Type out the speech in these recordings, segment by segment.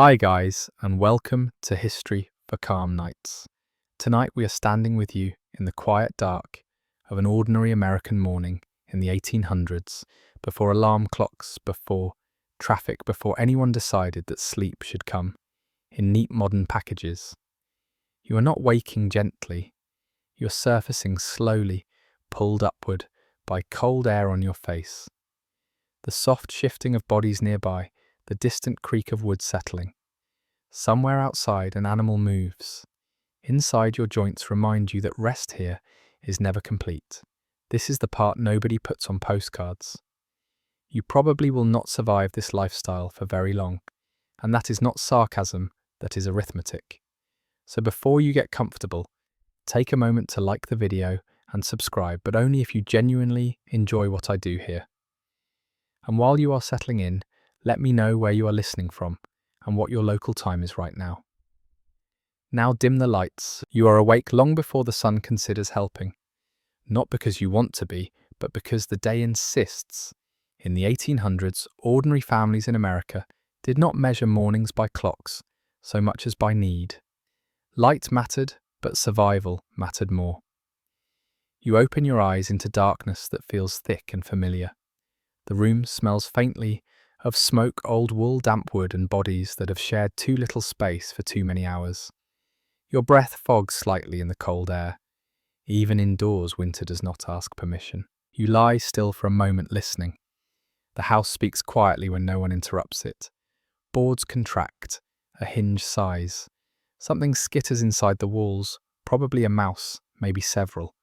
Hi guys, and welcome to History for Calm Nights. Tonight we are standing with you in the quiet dark of an ordinary American morning in the 1800s, before alarm clocks, before traffic, before anyone decided that sleep should come in neat modern packages. You are not waking gently, you are surfacing slowly, pulled upward by cold air on your face. The soft shifting of bodies nearby, the distant creak of wood settling. Somewhere outside, an animal moves. Inside, your joints remind you that rest here is never complete. This is the part nobody puts on postcards. You probably will not survive this lifestyle for very long, and that is not sarcasm, that is arithmetic. So before you get comfortable, take a moment to like the video and subscribe, but only if you genuinely enjoy what I do here. And while you are settling in, let me know where you are listening from and what your local time is right now. Now dim the lights. You are awake long before the sun considers helping. Not because you want to be, but because the day insists. In the 1800s, ordinary families in America did not measure mornings by clocks so much as by need. Light mattered, but survival mattered more. You open your eyes into darkness that feels thick and familiar. The room smells faintly of smoke, old wool, damp wood, and bodies that have shared too little space for too many hours. Your breath fogs slightly in the cold air. Even indoors, winter does not ask permission. You lie still for a moment listening. The house speaks quietly when no one interrupts it. Boards contract, a hinge sighs. Something skitters inside the walls, probably a mouse, maybe several.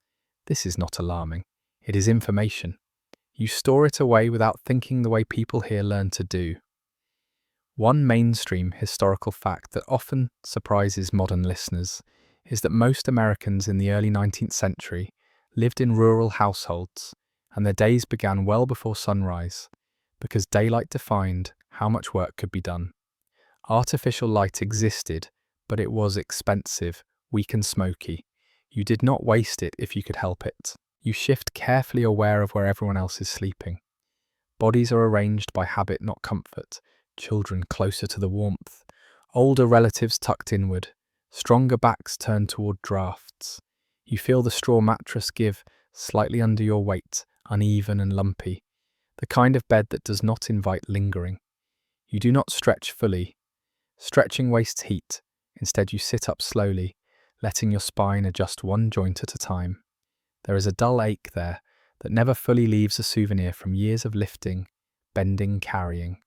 This is not alarming. It is information. You store it away without thinking the way people here learn to do. One mainstream historical fact that often surprises modern listeners is that most Americans in the early 19th century lived in rural households, and their days began well before sunrise, because daylight defined how much work could be done. Artificial light existed, but it was expensive, weak and smoky. You did not waste it if you could help it. You shift carefully, aware of where everyone else is sleeping. Bodies are arranged by habit, not comfort. Children closer to the warmth. Older relatives tucked inward. Stronger backs turned toward drafts. You feel the straw mattress give slightly under your weight, uneven and lumpy. The kind of bed that does not invite lingering. You do not stretch fully. Stretching wastes heat. Instead, you sit up slowly, letting your spine adjust one joint at a time. There is a dull ache there that never fully leaves, a souvenir from years of lifting, bending, carrying.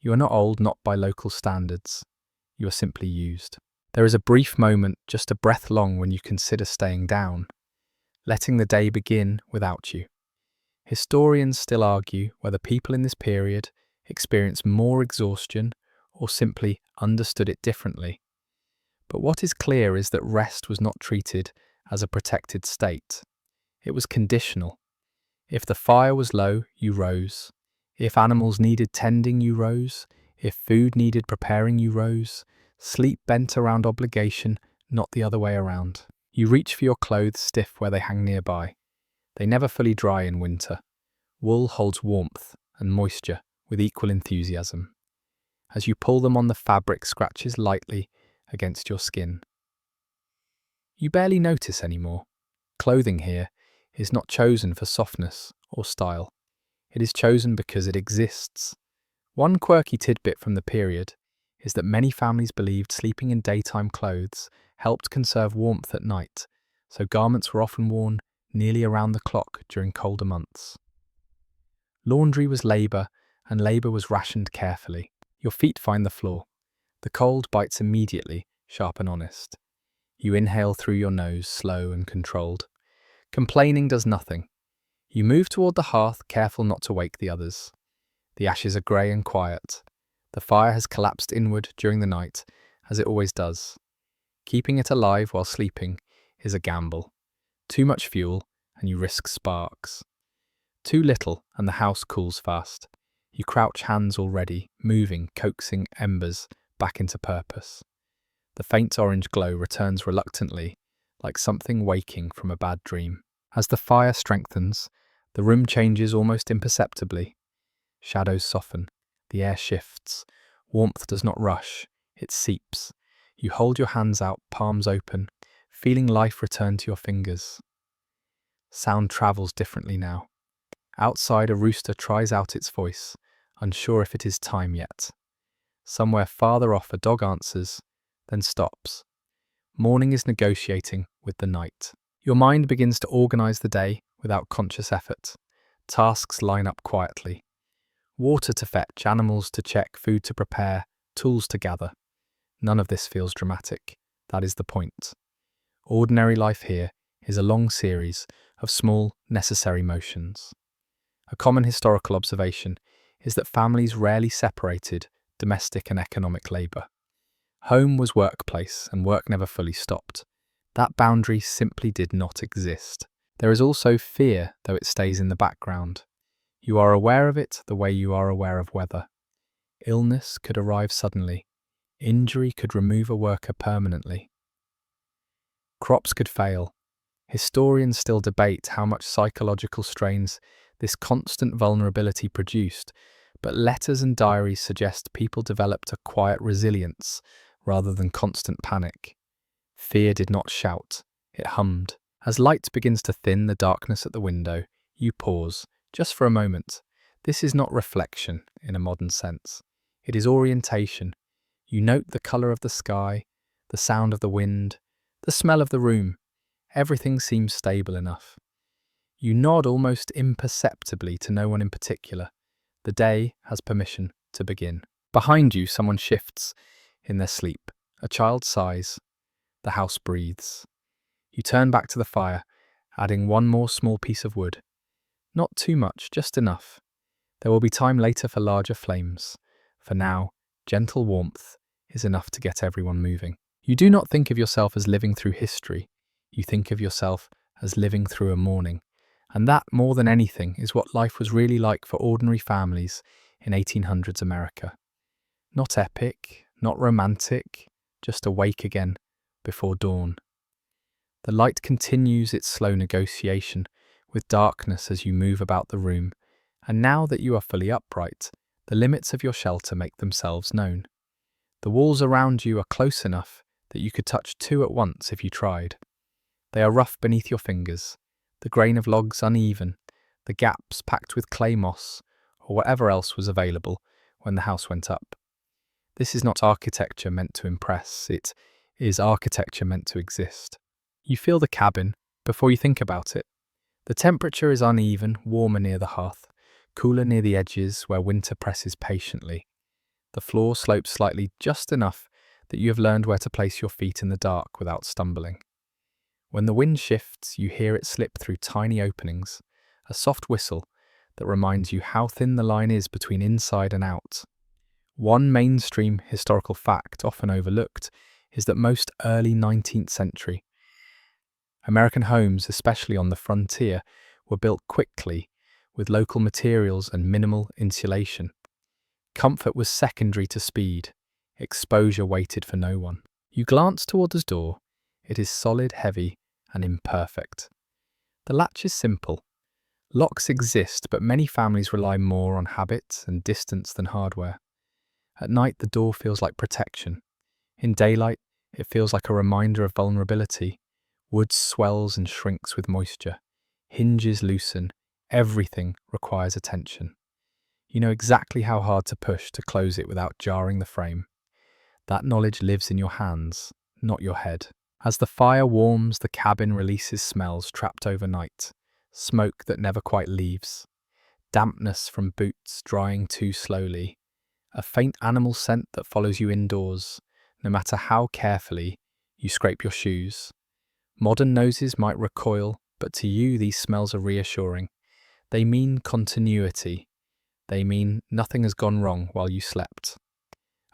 You are not old, not by local standards. You are simply used. There is a brief moment, just a breath long, when you consider staying down, letting the day begin without you. Historians still argue whether people in this period experienced more exhaustion or simply understood it differently. But what is clear is that rest was not treated as a protected state. It was conditional. If the fire was low, you rose. If animals needed tending, you rose. If food needed preparing, you rose. Sleep bent around obligation, not the other way around. You reach for your clothes, stiff where they hang nearby. They never fully dry in winter. Wool holds warmth and moisture with equal enthusiasm. As you pull them on, the fabric scratches lightly against your skin. You barely notice anymore. Clothing here is not chosen for softness or style. It is chosen because it exists. One quirky tidbit from the period is that many families believed sleeping in daytime clothes helped conserve warmth at night, so garments were often worn nearly around the clock during colder months. Laundry was labour, and labour was rationed carefully. Your feet find the floor. The cold bites immediately, sharp and honest. You inhale through your nose, slow and controlled. Complaining does nothing. You move toward the hearth, careful not to wake the others. The ashes are grey and quiet. The fire has collapsed inward during the night, as it always does. Keeping it alive while sleeping is a gamble. Too much fuel, and you risk sparks. Too little, and the house cools fast. You crouch, hands already, moving, coaxing embers back into purpose. The faint orange glow returns reluctantly, like something waking from a bad dream. As the fire strengthens, the room changes almost imperceptibly. Shadows soften, the air shifts, Warmth does not rush, it seeps. You hold your hands out, palms open, feeling life return to your fingers. Sound travels differently now. Outside, a rooster tries out its voice, unsure if it is time yet. Somewhere farther off, a dog answers, then stops. Morning is negotiating with the night. Your mind begins to organize the day without conscious effort. Tasks line up quietly. Water to fetch, animals to check, food to prepare, tools to gather. None of this feels dramatic. That is the point. Ordinary life here is a long series of small, necessary motions. A common historical observation is that families rarely separated domestic and economic labour. Home was workplace, and work never fully stopped. That boundary simply did not exist. There is also fear, though it stays in the background. You are aware of it the way you are aware of weather. Illness could arrive suddenly. Injury could remove a worker permanently. Crops could fail. Historians still debate how much psychological strains this constant vulnerability produced, but letters and diaries suggest people developed a quiet resilience rather than constant panic. Fear did not shout, it hummed. As light begins to thin the darkness at the window, you pause, just for a moment. This is not reflection in a modern sense. It is orientation. You note the colour of the sky, the sound of the wind, the smell of the room. Everything seems stable enough. You nod almost imperceptibly to no one in particular. The day has permission to begin. Behind you, someone shifts in their sleep. A child sighs. The house breathes. You turn back to the fire, adding one more small piece of wood. Not too much, just enough. There will be time later for larger flames. For now, gentle warmth is enough to get everyone moving. You do not think of yourself as living through history. You think of yourself as living through a morning. And that, more than anything, is what life was really like for ordinary families in 1800s America. Not epic, not romantic, just awake again before dawn. The light continues its slow negotiation with darkness as you move about the room, and now that you are fully upright, the limits of your shelter make themselves known. The walls around you are close enough that you could touch two at once if you tried. They are rough beneath your fingers, the grain of logs uneven, the gaps packed with clay moss, or whatever else was available when the house went up. This is not architecture meant to impress, it is architecture meant to exist. You feel the cabin before you think about it. The temperature is uneven, warmer near the hearth, cooler near the edges where winter presses patiently. The floor slopes slightly, just enough that you have learned where to place your feet in the dark without stumbling. When the wind shifts, you hear it slip through tiny openings, a soft whistle that reminds you how thin the line is between inside and out. One mainstream historical fact often overlooked is that most early 19th century American homes, especially on the frontier, were built quickly with local materials and minimal insulation. Comfort was secondary to speed. Exposure waited for no one. You glance toward the door. It is solid, heavy, and imperfect. The latch is simple. Locks exist, but many families rely more on habit and distance than hardware. At night, the door feels like protection. In daylight, it feels like a reminder of vulnerability. Wood swells and shrinks with moisture. Hinges loosen. Everything requires attention. You know exactly how hard to push to close it without jarring the frame. That knowledge lives in your hands, not your head. As the fire warms, the cabin releases smells trapped overnight. Smoke that never quite leaves. Dampness from boots drying too slowly. A faint animal scent that follows you indoors, no matter how carefully you scrape your shoes. Modern noses might recoil, but to you these smells are reassuring. They mean continuity. They mean nothing has gone wrong while you slept.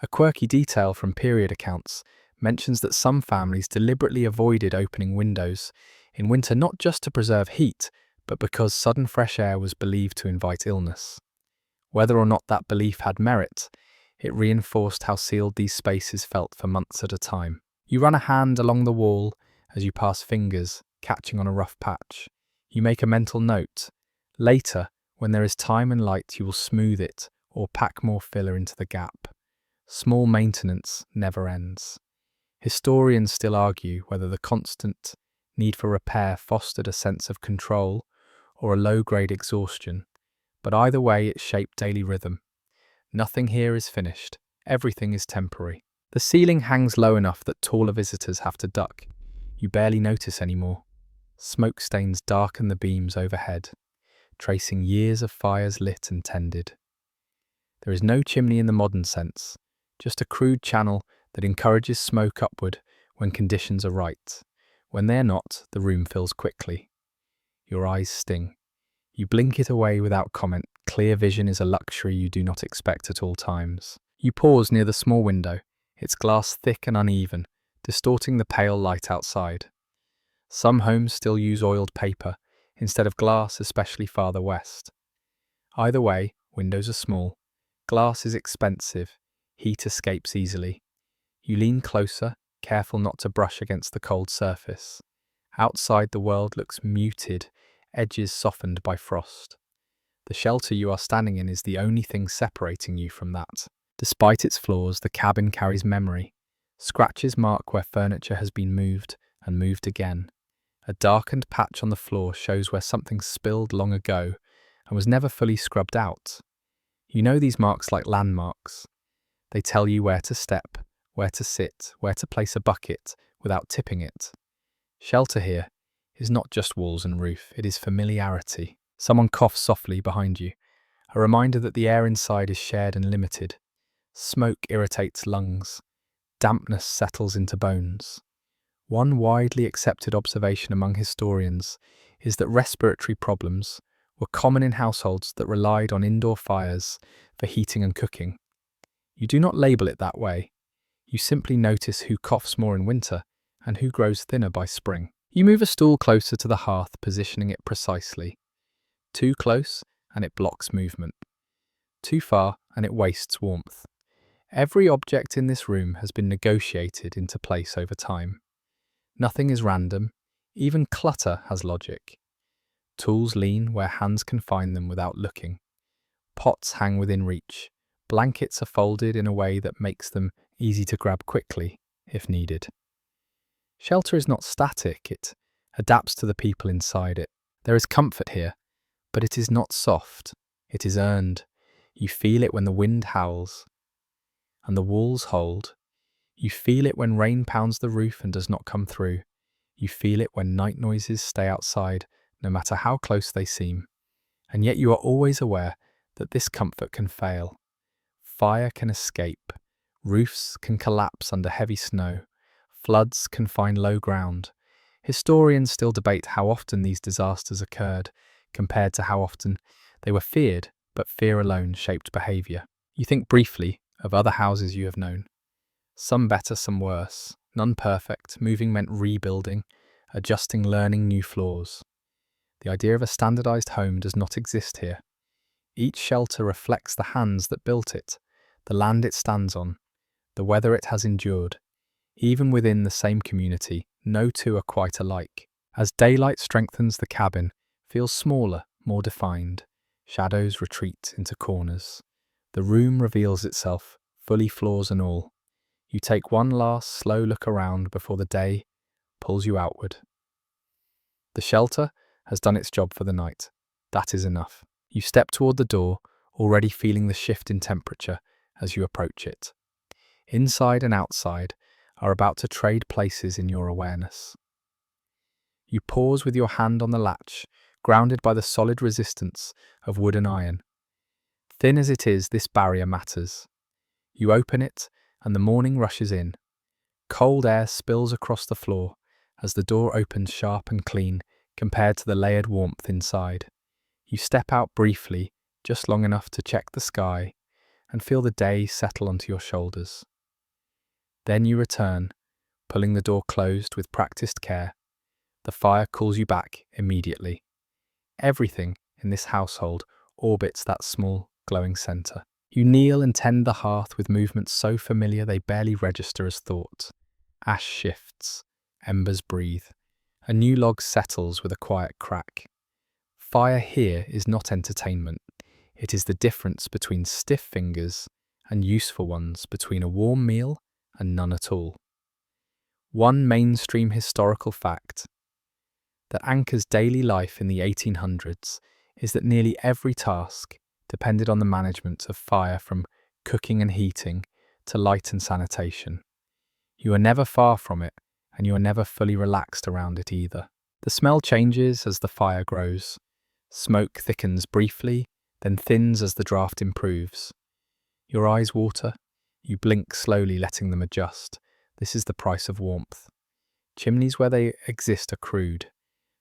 A quirky detail from period accounts mentions that some families deliberately avoided opening windows in winter, not just to preserve heat, but because sudden fresh air was believed to invite illness. Whether or not that belief had merit, it reinforced how sealed these spaces felt for months at a time. You run a hand along the wall as you pass fingers, catching on a rough patch. You make a mental note. Later, when there is time and light, you will smooth it or pack more filler into the gap. Small maintenance never ends. Historians still argue whether the constant need for repair fostered a sense of control or a low-grade exhaustion, but either way it shaped daily rhythm. Nothing here is finished. Everything is temporary. The ceiling hangs low enough that taller visitors have to duck. You barely notice anymore. Smoke stains darken the beams overhead, tracing years of fires lit and tended. There is no chimney in the modern sense, just a crude channel that encourages smoke upward when conditions are right. When they're not, the room fills quickly. Your eyes sting. You blink it away without comment. Clear vision is a luxury you do not expect at all times. You pause near the small window, its glass thick and uneven, distorting the pale light outside. Some homes still use oiled paper instead of glass, especially farther west. Either way, windows are small. Glass is expensive. Heat escapes easily. You lean closer, careful not to brush against the cold surface. Outside, the world looks muted, edges softened by frost. The shelter you are standing in is the only thing separating you from that. Despite its flaws, the cabin carries memory. Scratches mark where furniture has been moved and moved again. A darkened patch on the floor shows where something spilled long ago and was never fully scrubbed out. You know these marks like landmarks. They tell you where to step, where to sit, where to place a bucket without tipping it. Shelter here is not just walls and roof, it is familiarity. Someone coughs softly behind you, a reminder that the air inside is shared and limited. Smoke irritates lungs. Dampness settles into bones. One widely accepted observation among historians is that respiratory problems were common in households that relied on indoor fires for heating and cooking. You do not label it that way. You simply notice who coughs more in winter and who grows thinner by spring. You move a stool closer to the hearth, positioning it precisely. Too close, and it blocks movement. Too far, and it wastes warmth. Every object in this room has been negotiated into place over time. Nothing is random. Even clutter has logic. Tools lean where hands can find them without looking. Pots hang within reach. Blankets are folded in a way that makes them easy to grab quickly, if needed. Shelter is not static, it adapts to the people inside it. There is comfort here, but it is not soft. It is earned. You feel it when the wind howls and the walls hold. You feel it when rain pounds the roof and does not come through. You feel it when night noises stay outside, no matter how close they seem. And yet you are always aware that this comfort can fail. Fire can escape. Roofs can collapse under heavy snow. Floods can find low ground. Historians still debate how often these disasters occurred, compared to how often they were feared, but fear alone shaped behaviour. You think briefly of other houses you have known. Some better, some worse. None perfect. Moving meant rebuilding, adjusting, learning new flaws. The idea of a standardised home does not exist here. Each shelter reflects the hands that built it, the land it stands on, the weather it has endured. Even within the same community, no two are quite alike. As daylight strengthens, the cabin feels smaller, more defined. Shadows retreat into corners. The room reveals itself, fully floors and all. You take one last slow look around before the day pulls you outward. The shelter has done its job for the night. That is enough. You step toward the door, already feeling the shift in temperature as you approach it. Inside and outside are about to trade places in your awareness. You pause with your hand on the latch, grounded by the solid resistance of wood and iron. Thin as it is, this barrier matters. You open it, and the morning rushes in. Cold air spills across the floor as the door opens sharp and clean compared to the layered warmth inside. You step out briefly, just long enough to check the sky and feel the day settle onto your shoulders. Then you return, pulling the door closed with practiced care. The fire calls you back immediately. Everything in this household orbits that small, glowing centre. You kneel and tend the hearth with movements so familiar they barely register as thought. Ash shifts, embers breathe. A new log settles with a quiet crack. Fire here is not entertainment. It is the difference between stiff fingers and useful ones between a warm meal and none at all. One mainstream historical fact that anchors daily life in the 1800s is that nearly every task depended on the management of fire, from cooking and heating to light and sanitation. You are never far from it, and you are never fully relaxed around it either. The smell changes as the fire grows. Smoke thickens briefly, then thins as the draft improves. Your eyes water. You blink slowly, letting them adjust. This is the price of warmth. Chimneys where they exist are crude.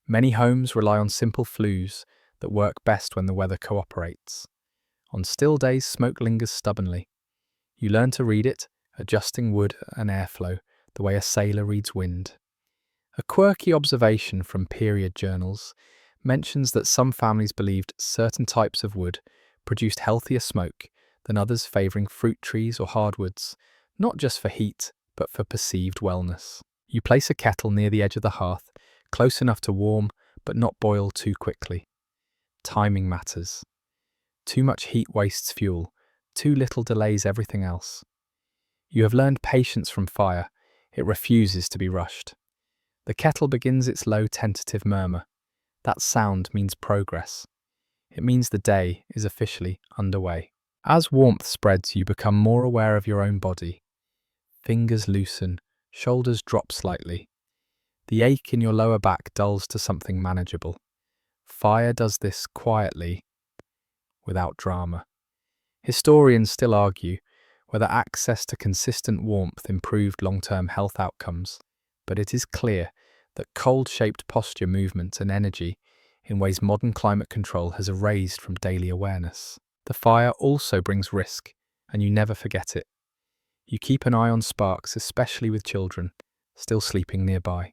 Many homes rely on simple flues that work best when the weather cooperates. On still days, smoke lingers stubbornly. You learn to read it, adjusting wood and airflow the way a sailor reads wind. A quirky observation from period journals mentions that some families believed certain types of wood produced healthier smoke than others, favouring fruit trees or hardwoods, not just for heat, but for perceived wellness. You place a kettle near the edge of the hearth, close enough to warm, but not boil too quickly. Timing matters. Too much heat wastes fuel, too little delays everything else. You have learned patience from fire. It refuses to be rushed. The kettle begins its low, tentative murmur. That sound means progress. It means the day is officially underway. As warmth spreads, you become more aware of your own body. Fingers loosen, shoulders drop slightly. The ache in your lower back dulls to something manageable. Fire does this quietly, without drama. Historians still argue whether access to consistent warmth improved long-term health outcomes, but it is clear that cold shaped posture, movement, and energy in ways modern climate control has erased from daily awareness. The fire also brings risk, and you never forget it. You keep an eye on sparks, especially with children still sleeping nearby.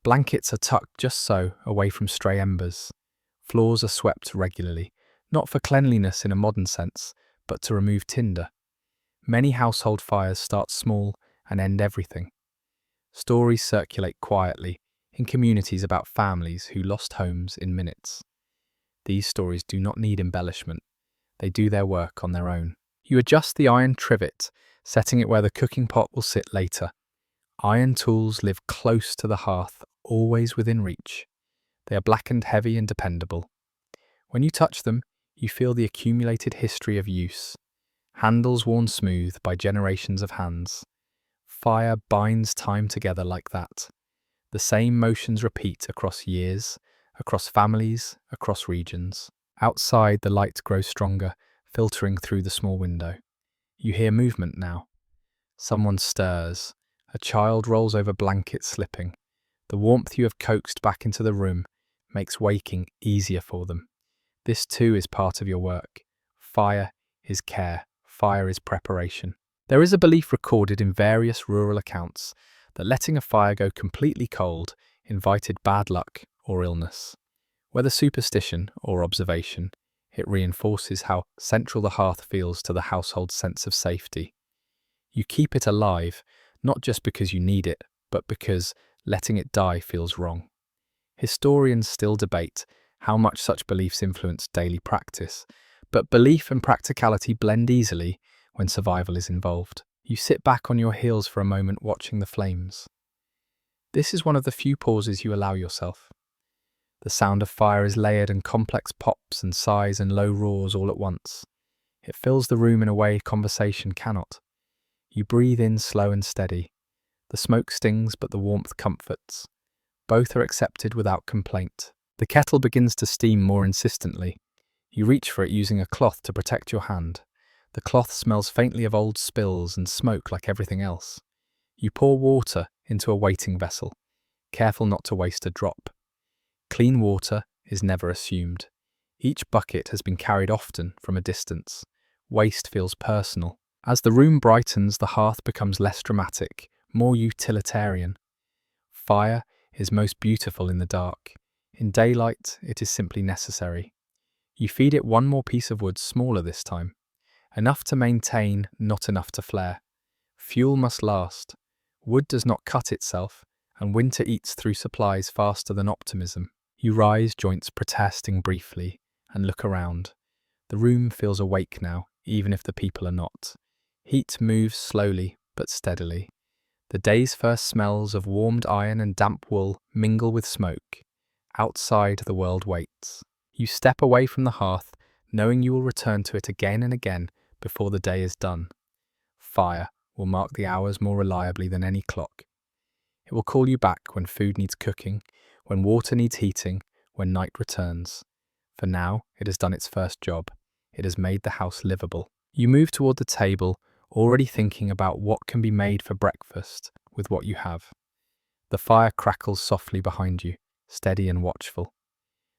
Blankets are tucked just so, away from stray embers. Floors are swept regularly, not for cleanliness in a modern sense, but to remove tinder. Many household fires start small and end everything. Stories circulate quietly in communities about families who lost homes in minutes. These stories do not need embellishment. They do their work on their own. You adjust the iron trivet, setting it where the cooking pot will sit later. Iron tools live close to the hearth, always within reach. They are blackened, heavy, and dependable. When you touch them, you feel the accumulated history of use. Handles worn smooth by generations of hands. Fire binds time together like that. The same motions repeat across years, across families, across regions. Outside, the light grows stronger, filtering through the small window. You hear movement now. Someone stirs. A child rolls over blankets, slipping. The warmth you have coaxed back into the room makes waking easier for them. This too is part of your work. Fire is care. Fire is preparation. There is a belief recorded in various rural accounts that letting a fire go completely cold invited bad luck or illness. Whether superstition or observation, it reinforces how central the hearth feels to the household's sense of safety. You keep it alive, not just because you need it, but because letting it die feels wrong. Historians still debate how much such beliefs influence daily practice, but belief and practicality blend easily when survival is involved. You sit back on your heels for a moment, watching the flames. This is one of the few pauses you allow yourself. The sound of fire is layered and complex, pops and sighs and low roars all at once. It fills the room in a way conversation cannot. You breathe in slow and steady. The smoke stings, but the warmth comforts. Both are accepted without complaint. The kettle begins to steam more insistently. You reach for it, using a cloth to protect your hand. The cloth smells faintly of old spills and smoke like everything else. You pour water into a waiting vessel, careful not to waste a drop. Clean water is never assumed. Each bucket has been carried often from a distance. Waste feels personal. As the room brightens, the hearth becomes less dramatic, more utilitarian. Fire is most beautiful in the dark. In daylight, it is simply necessary. You feed it one more piece of wood, smaller this time. Enough to maintain, not enough to flare. Fuel must last. Wood does not cut itself, and winter eats through supplies faster than optimism. You rise, joints protesting briefly, and look around. The room feels awake now, even if the people are not. Heat moves slowly but steadily. The day's first smells of warmed iron and damp wool mingle with smoke. Outside, the world waits. You step away from the hearth, knowing you will return to it again and again before the day is done. Fire will mark the hours more reliably than any clock. It will call you back when food needs cooking, when water needs heating, when night returns. For now, it has done its first job. It has made the house livable. You move toward the table, already thinking about what can be made for breakfast with what you have. The fire crackles softly behind you, steady and watchful.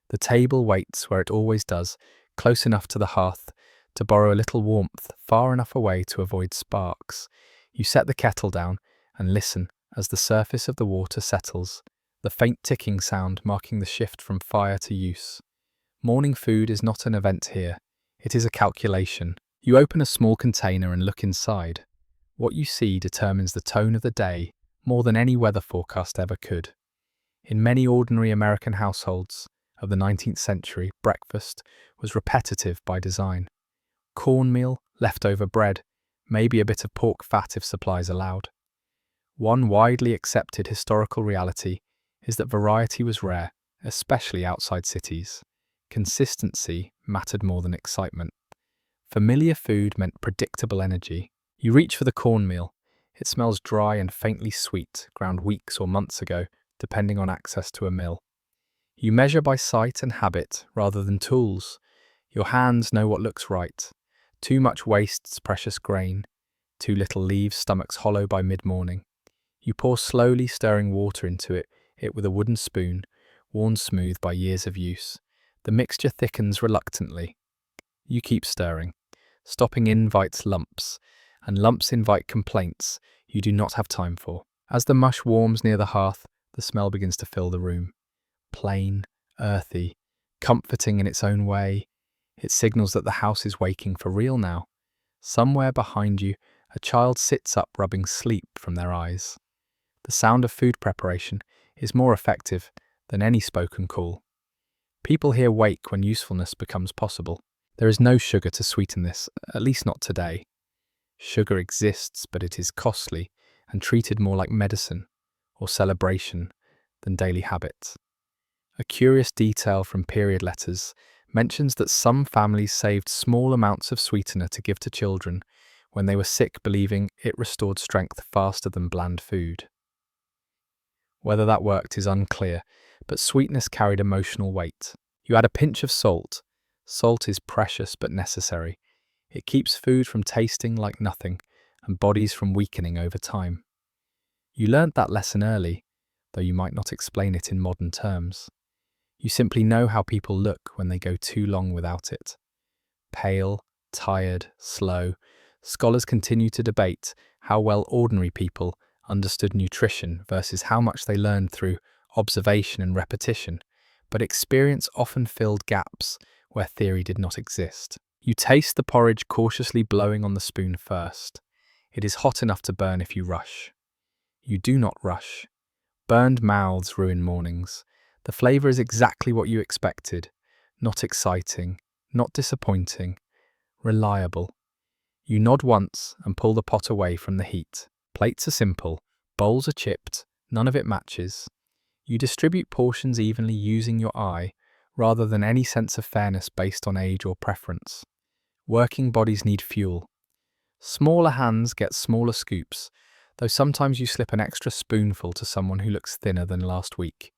The table waits where it always does, close enough to the hearth to borrow a little warmth, far enough away to avoid sparks. You set the kettle down and listen as the surface of the water settles, the faint ticking sound marking the shift from fire to use. Morning food is not an event here. It is a calculation. You open a small container and look inside. What you see determines the tone of the day more than any weather forecast ever could. In many ordinary American households of the 19th century, breakfast was repetitive by design. Cornmeal, leftover bread, maybe a bit of pork fat if supplies allowed. One widely accepted historical reality is that variety was rare, especially outside cities. Consistency mattered more than excitement. Familiar food meant predictable energy. You reach for the cornmeal. It smells dry and faintly sweet, ground weeks or months ago, depending on access to a mill. You measure by sight and habit rather than tools. Your hands know what looks right. Too much wastes precious grain. Too little leaves stomachs hollow by mid-morning. You pour slowly stirring water into it with a wooden spoon, worn smooth by years of use. The mixture thickens reluctantly. You keep stirring. Stopping invites lumps, and lumps invite complaints you do not have time for. As the mush warms near the hearth, the smell begins to fill the room. Plain, earthy, comforting in its own way, it signals that the house is waking for real now. Somewhere behind you, a child sits up rubbing sleep from their eyes. The sound of food preparation is more effective than any spoken call. People here wake when usefulness becomes possible. There is no sugar to sweeten this, at least not today. Sugar exists, but it is costly and treated more like medicine or celebration than daily habit. A curious detail from period letters mentions that some families saved small amounts of sweetener to give to children when they were sick, believing it restored strength faster than bland food. Whether that worked is unclear, but sweetness carried emotional weight. You add a pinch of salt. Salt is precious but necessary. It keeps food from tasting like nothing and bodies from weakening over time. You learnt that lesson early, though you might not explain it in modern terms. You simply know how people look when they go too long without it. Pale, tired, slow, scholars continue to debate how well ordinary people understood nutrition versus how much they learned through observation and repetition, but experience often filled gaps where theory did not exist. You taste the porridge cautiously blowing on the spoon first. It is hot enough to burn if you rush. You do not rush. Burned mouths ruin mornings. The flavour is exactly what you expected. Not exciting, not disappointing, reliable. You nod once and pull the pot away from the heat. Plates are simple, bowls are chipped, none of it matches. You distribute portions evenly using your eye, rather than any sense of fairness based on age or preference. Working bodies need fuel. Smaller hands get smaller scoops, though sometimes you slip an extra spoonful to someone who looks thinner than last week.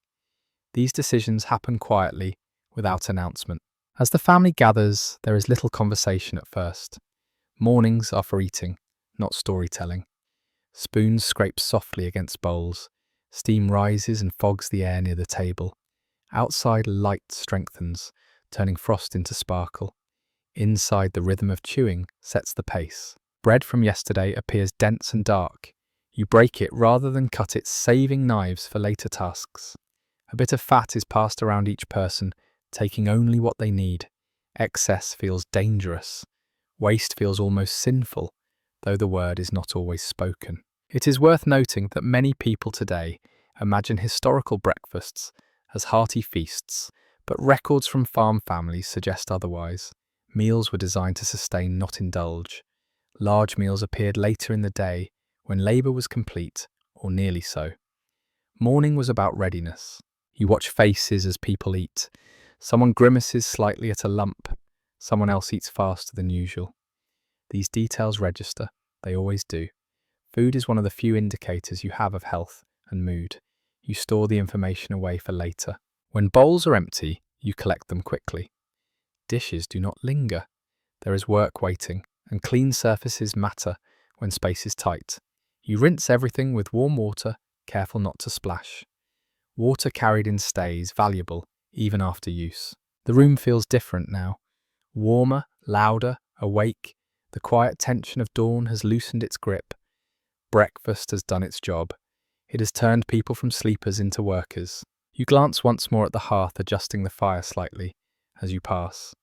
These decisions happen quietly, without announcement. As the family gathers, there is little conversation at first. Mornings are for eating, not storytelling. Spoons scrape softly against bowls. Steam rises and fogs the air near the table. Outside, light strengthens, turning frost into sparkle. Inside, the rhythm of chewing sets the pace. Bread from yesterday appears dense and dark. You break it rather than cut it, saving knives for later tasks. A bit of fat is passed around each person, taking only what they need. Excess feels dangerous. Waste feels almost sinful, though the word is not always spoken. It is worth noting that many people today imagine historical breakfasts as hearty feasts, but records from farm families suggest otherwise. Meals were designed to sustain, not indulge. Large meals appeared later in the day when labour was complete, or nearly so. Morning was about readiness. You watch faces as people eat. Someone grimaces slightly at a lump. Someone else eats faster than usual. These details register. They always do. Food is one of the few indicators you have of health and mood. You store the information away for later. When bowls are empty, you collect them quickly. Dishes do not linger. There is work waiting, and clean surfaces matter when space is tight. You rinse everything with warm water, careful not to splash. Water carried in stays, valuable, even after use. The room feels different now. Warmer, louder, awake. The quiet tension of dawn has loosened its grip. Breakfast has done its job. It has turned people from sleepers into workers. You glance once more at the hearth, adjusting the fire slightly as you pass.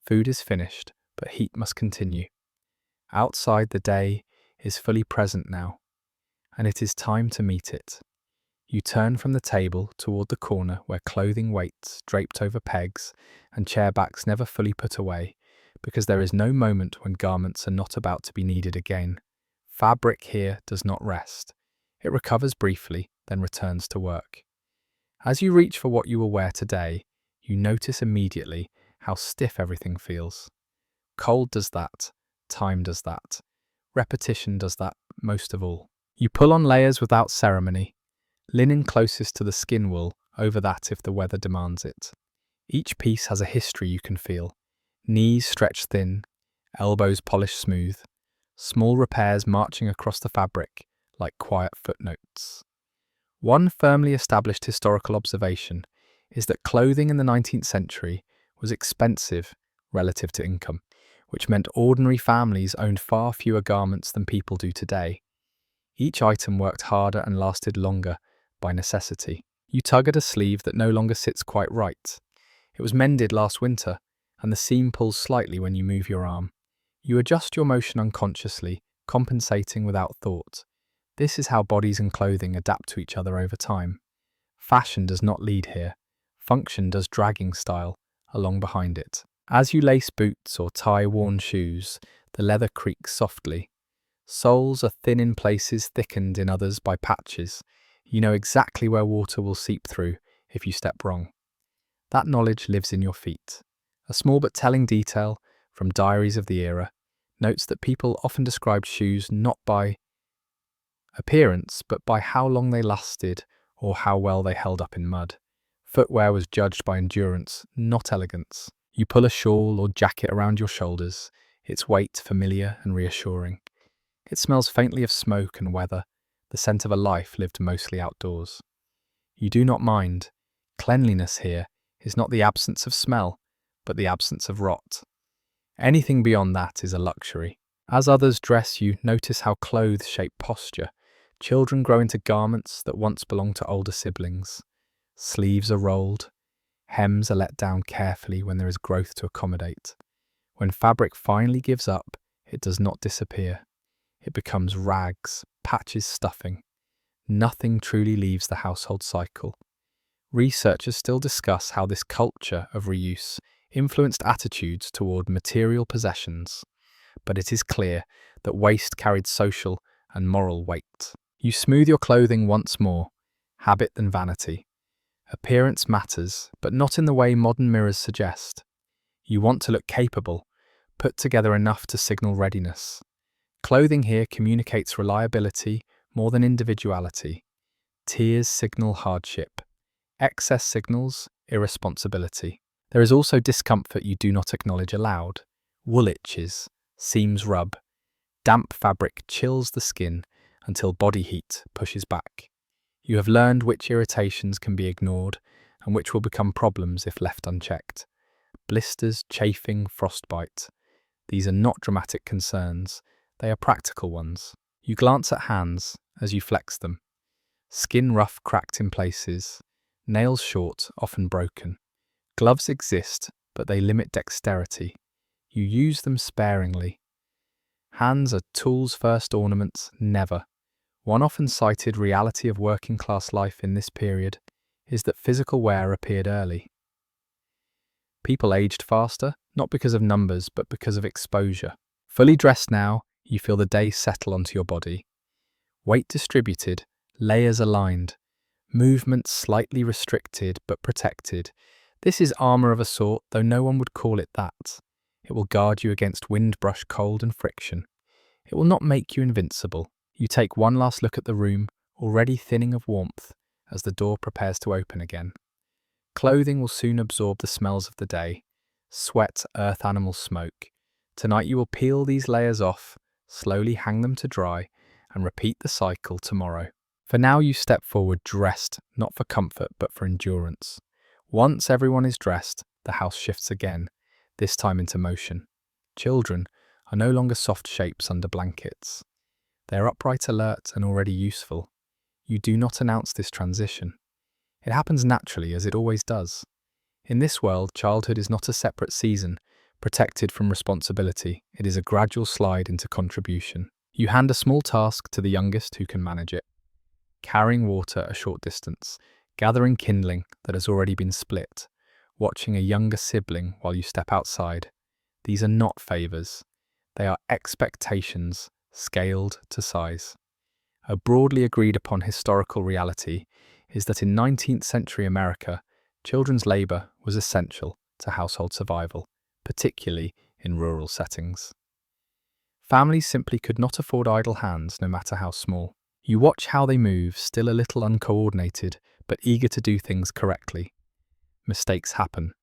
Food is finished, but heat must continue. Outside, the day is fully present now, and it is time to meet it. You turn from the table toward the corner where clothing waits, draped over pegs, and chair backs never fully put away, because there is no moment when garments are not about to be needed again. Fabric here does not rest. It recovers briefly, then returns to work. As you reach for what you will wear today, you notice immediately how stiff everything feels. Cold does that. Time does that. Repetition does that most of all. You pull on layers without ceremony. Linen closest to the skin wool, over that if the weather demands it. Each piece has a history you can feel. Knees stretched thin, elbows polished smooth, small repairs marching across the fabric like quiet footnotes. One firmly established historical observation is that clothing in the 19th century was expensive relative to income, which meant ordinary families owned far fewer garments than people do today. Each item worked harder and lasted longer by necessity. You tug at a sleeve that no longer sits quite right. It was mended last winter, and the seam pulls slightly when you move your arm. You adjust your motion unconsciously, compensating without thought. This is how bodies and clothing adapt to each other over time. Fashion does not lead here. Function does, dragging style along behind it. As you lace boots or tie worn shoes, the leather creaks softly. Soles are thin in places, thickened in others by patches. You know exactly where water will seep through if you step wrong. That knowledge lives in your feet. A small but telling detail from diaries of the era notes that people often described shoes not by appearance, but by how long they lasted or how well they held up in mud. Footwear was judged by endurance, not elegance. You pull a shawl or jacket around your shoulders, its weight familiar and reassuring. It smells faintly of smoke and weather, the scent of a life lived mostly outdoors. You do not mind. Cleanliness here is not the absence of smell, but the absence of rot. Anything beyond that is a luxury. As others dress, you notice how clothes shape posture. Children grow into garments that once belonged to older siblings. Sleeves are rolled. Hems are let down carefully when there is growth to accommodate. When fabric finally gives up, it does not disappear. It becomes rags, patches, stuffing. Nothing truly leaves the household cycle. Researchers still discuss how this culture of reuse influenced attitudes toward material possessions, but it is clear that waste carried social and moral weight. You smooth your clothing once more, habit than vanity. Appearance matters, but not in the way modern mirrors suggest. You want to look capable, put together enough to signal readiness. Clothing here communicates reliability more than individuality. Tears signal hardship. Excess signals irresponsibility. There is also discomfort you do not acknowledge aloud. Wool itches, seams rub. Damp fabric chills the skin until body heat pushes back. You have learned which irritations can be ignored and which will become problems if left unchecked. Blisters, chafing, frostbite. These are not dramatic concerns. They are practical ones. You glance at hands as you flex them. Skin rough, cracked in places. Nails short, often broken. Gloves exist, but they limit dexterity. You use them sparingly. Hands are tools first, ornaments never. One often cited reality of working class life in this period is that physical wear appeared early. People aged faster, not because of numbers, but because of exposure. Fully dressed now, You feel the day settle onto your body. Weight distributed, layers aligned, movement slightly restricted but protected. This is armour of a sort, though no one would call it that. It will guard you against wind-brush cold and friction. It will not make you invincible. You take one last look at the room, already thinning of warmth, as the door prepares to open again. Clothing will soon absorb the smells of the day. Sweat, earth animal smoke. Tonight you will peel these layers off, slowly hang them to dry, and repeat the cycle tomorrow. For now you step forward dressed, not for comfort but for endurance. Once everyone is dressed, the house shifts again, this time into motion. Children are no longer soft shapes under blankets. They are upright, alert, and already useful. You do not announce this transition. It happens naturally, as it always does. In this world, childhood is not a separate season, protected from responsibility. It is a gradual slide into contribution. You hand a small task to the youngest who can manage it. Carrying water a short distance, gathering kindling that has already been split, watching a younger sibling while you step outside. These are not favours. They are expectations scaled to size. A broadly agreed upon historical reality is that in 19th century America, children's labour was essential to household survival, particularly in rural settings. Families simply could not afford idle hands, no matter how small. You watch how they move, still a little uncoordinated, but eager to do things correctly. Mistakes happen.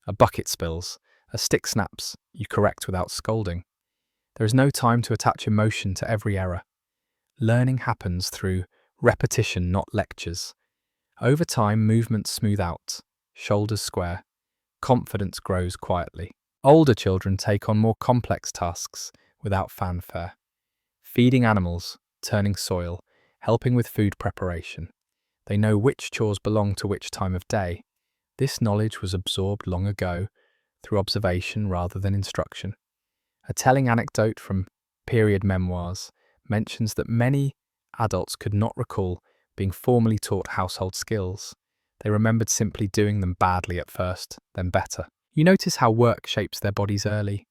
A bucket spills, a stick snaps, you correct without scolding. There is no time to attach emotion to every error. Learning happens through repetition, not lectures. Over time, movements smooth out, shoulders square, confidence grows quietly. Older children take on more complex tasks without fanfare. Feeding animals, turning soil, helping with food preparation. They know which chores belong to which time of day. This knowledge was absorbed long ago through observation rather than instruction. A telling anecdote from period memoirs mentions that many adults could not recall being formally taught household skills. They remembered simply doing them badly at first, then better. You notice how work shapes their bodies early.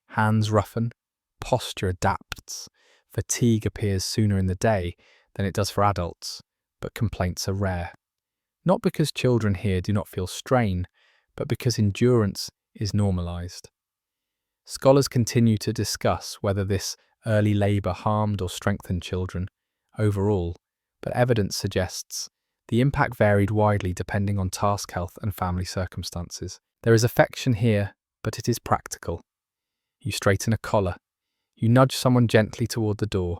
Hands roughen, posture adapts, fatigue appears sooner in the day than it does for adults, but complaints are rare. Not because children here do not feel strain, but because endurance is normalized. Scholars continue to discuss whether this early labour harmed or strengthened children overall, but evidence suggests the impact varied widely depending on task health and family circumstances. There is affection here, but it is practical. You straighten a collar. You nudge someone gently toward the door.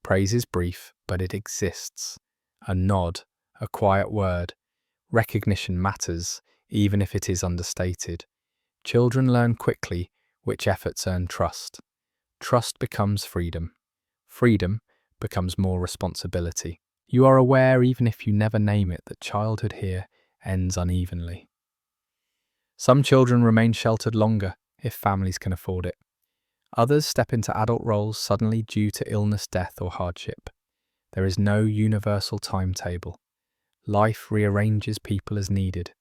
Praise is brief, but it exists. A nod, a quiet word. Recognition matters, even if it is understated. Children learn quickly which efforts earn trust. Trust becomes freedom. Freedom becomes more responsibility. You are aware, even if you never name it, that childhood here ends unevenly. Some children remain sheltered longer, if families can afford it. Others step into adult roles suddenly due to illness, death, or hardship. There is no universal timetable. Life rearranges people as needed.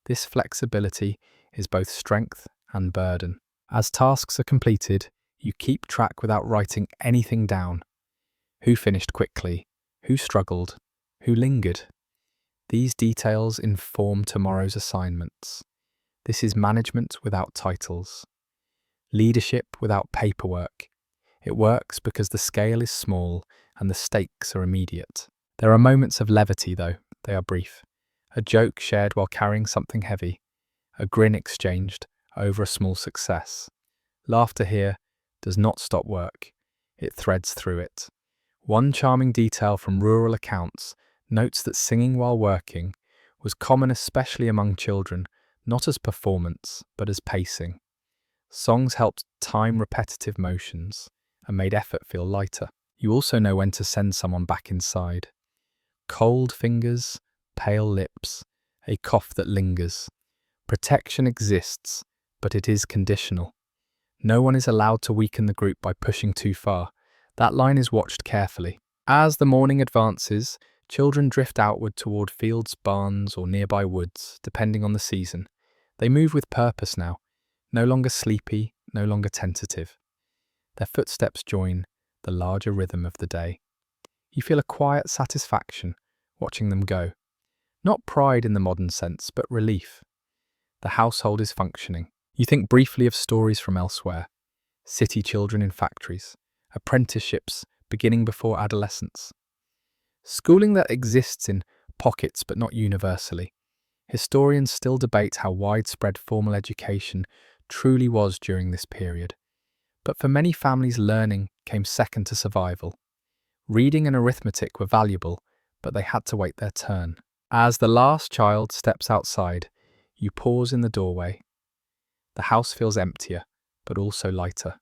This flexibility is both strength and burden. As tasks are completed, you keep track without writing anything down. Who finished quickly? Who struggled? Who lingered? These details inform tomorrow's assignments. This is management without titles. Leadership without paperwork. It works because the scale is small and the stakes are immediate. There are moments of levity, though. They are brief. A joke shared while carrying something heavy. A grin exchanged over a small success. Laughter here does not stop work. It threads through it. One charming detail from rural accounts notes that singing while working was common, especially among children, not as performance, but as pacing. Songs helped time repetitive motions and made effort feel lighter. You also know when to send someone back inside. Cold fingers, pale lips, a cough that lingers. Protection exists, but it is conditional. No one is allowed to weaken the group by pushing too far. That line is watched carefully. As the morning advances, children drift outward toward fields, barns, or nearby woods, depending on the season. They move with purpose now, no longer sleepy, no longer tentative. Their footsteps join the larger rhythm of the day. You feel a quiet satisfaction watching them go. Not pride in the modern sense, but relief. The household is functioning. You think briefly of stories from elsewhere. City children in factories, apprenticeships beginning before adolescence. Schooling that exists in pockets but not universally. Historians still debate how widespread formal education truly was during this period. But for many families, learning came second to survival. Reading and arithmetic were valuable, but they had to wait their turn. As the last child steps outside, you pause in the doorway. The house feels emptier, but also lighter.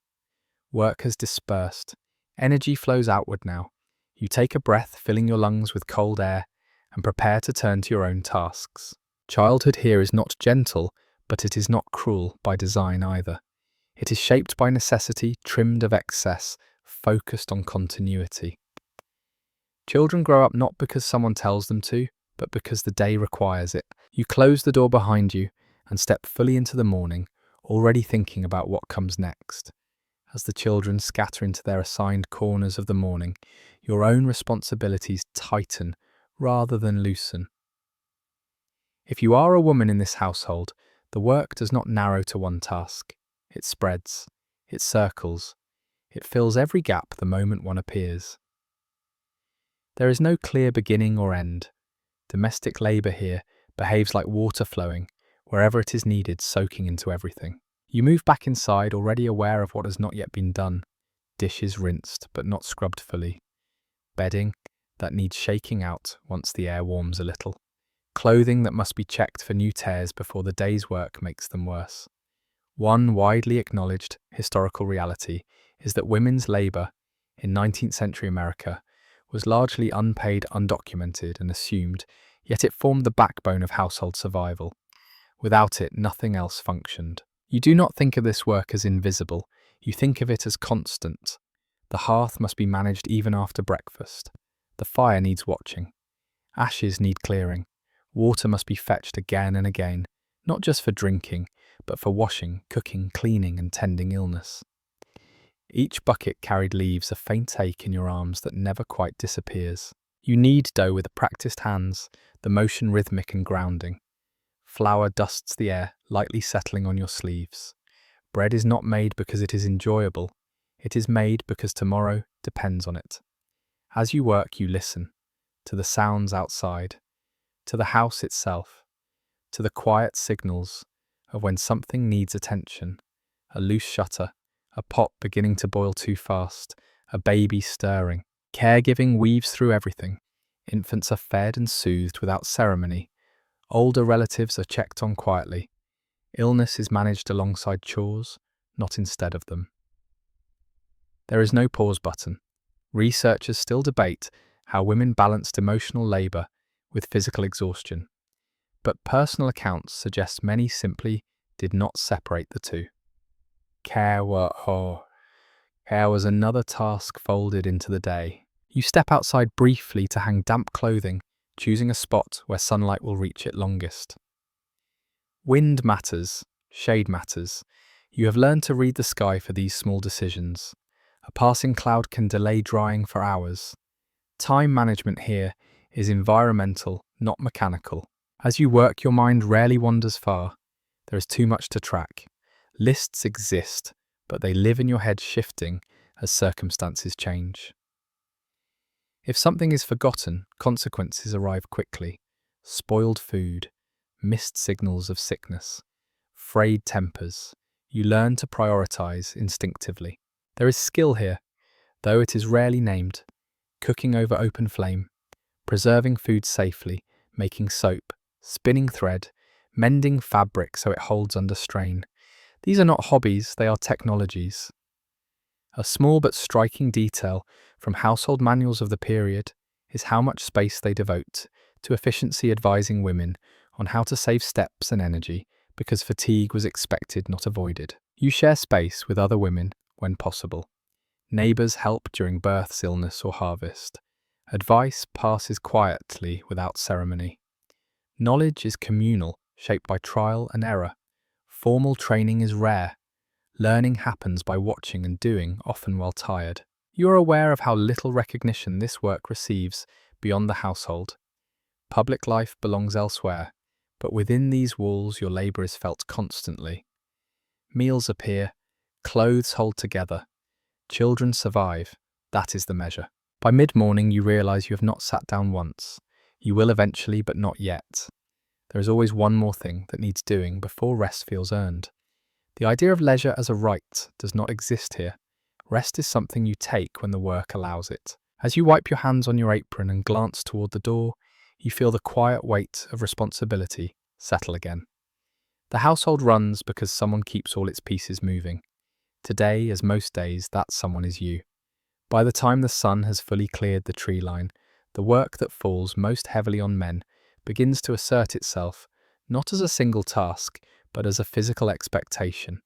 Work has dispersed. Energy flows outward now. You take a breath, filling your lungs with cold air, and prepare to turn to your own tasks. Childhood here is not gentle, but it is not cruel by design either. It is shaped by necessity, trimmed of excess, focused on continuity. Children grow up not because someone tells them to, but because the day requires it. You close the door behind you and step fully into the morning, already thinking about what comes next. As the children scatter into their assigned corners of the morning, your own responsibilities tighten rather than loosen. If you are a woman in this household, the work does not narrow to one task. It spreads, it circles, it fills every gap the moment one appears. There is no clear beginning or end. Domestic labour here behaves like water flowing, wherever it is needed, soaking into everything. You move back inside, already aware of what has not yet been done. Dishes rinsed, but not scrubbed fully. Bedding that needs shaking out once the air warms a little. Clothing that must be checked for new tears before the day's work makes them worse. One widely acknowledged historical reality is that women's labour in 19th century America was largely unpaid, undocumented, and assumed, yet it formed the backbone of household survival. Without it, nothing else functioned. You do not think of this work as invisible, you think of it as constant. The hearth must be managed even after breakfast. The fire needs watching. Ashes need clearing. Water must be fetched again and again, not just for drinking, but for washing, cooking, cleaning, and tending illness. Each bucket carried leaves a faint ache in your arms that never quite disappears. You knead dough with practiced hands, the motion rhythmic and grounding. Flour dusts the air, lightly settling on your sleeves. Bread is not made because it is enjoyable. It is made because tomorrow depends on it. As you work, you listen to the sounds outside, to the house itself, to the quiet signals of when something needs attention. A loose shutter, a pot beginning to boil too fast, a baby stirring. Caregiving weaves through everything. Infants are fed and soothed without ceremony. Older relatives are checked on quietly. Illness is managed alongside chores, not instead of them. There is no pause button. Researchers still debate how women balanced emotional labour with physical exhaustion, but personal accounts suggest many simply did not separate the two. Care was another task folded into the day. You step outside briefly to hang damp clothing, choosing a spot where sunlight will reach it longest. Wind matters, shade matters. You have learned to read the sky for these small decisions. A passing cloud can delay drying for hours. Time management here is environmental, not mechanical. As you work, your mind rarely wanders far. There is too much to track. Lists exist, but they live in your head, shifting as circumstances change. If something is forgotten, consequences arrive quickly. Spoiled food, missed signals of sickness, frayed tempers. You learn to prioritize instinctively. There is skill here, though it is rarely named. Cooking over open flame, preserving food safely, making soap, spinning thread, mending fabric so it holds under strain. These are not hobbies, they are technologies. A small but striking detail from household manuals of the period is how much space they devote to efficiency, advising women on how to save steps and energy because fatigue was expected, not avoided. You share space with other women when possible. Neighbours help during births, illness, or harvest. Advice passes quietly without ceremony. Knowledge is communal, shaped by trial and error. Formal training is rare. Learning happens by watching and doing, often while tired. You are aware of how little recognition this work receives beyond the household. Public life belongs elsewhere, but within these walls your labour is felt constantly. Meals appear, clothes hold together, children survive, that is the measure. By mid-morning you realise you have not sat down once. You will eventually, but not yet. There is always one more thing that needs doing before rest feels earned. The idea of leisure as a right does not exist here. Rest is something you take when the work allows it. As you wipe your hands on your apron and glance toward the door, you feel the quiet weight of responsibility settle again. The household runs because someone keeps all its pieces moving. Today, as most days, that someone is you. By the time the sun has fully cleared the tree line, the work that falls most heavily on men begins to assert itself, not as a single task, but as a physical expectation.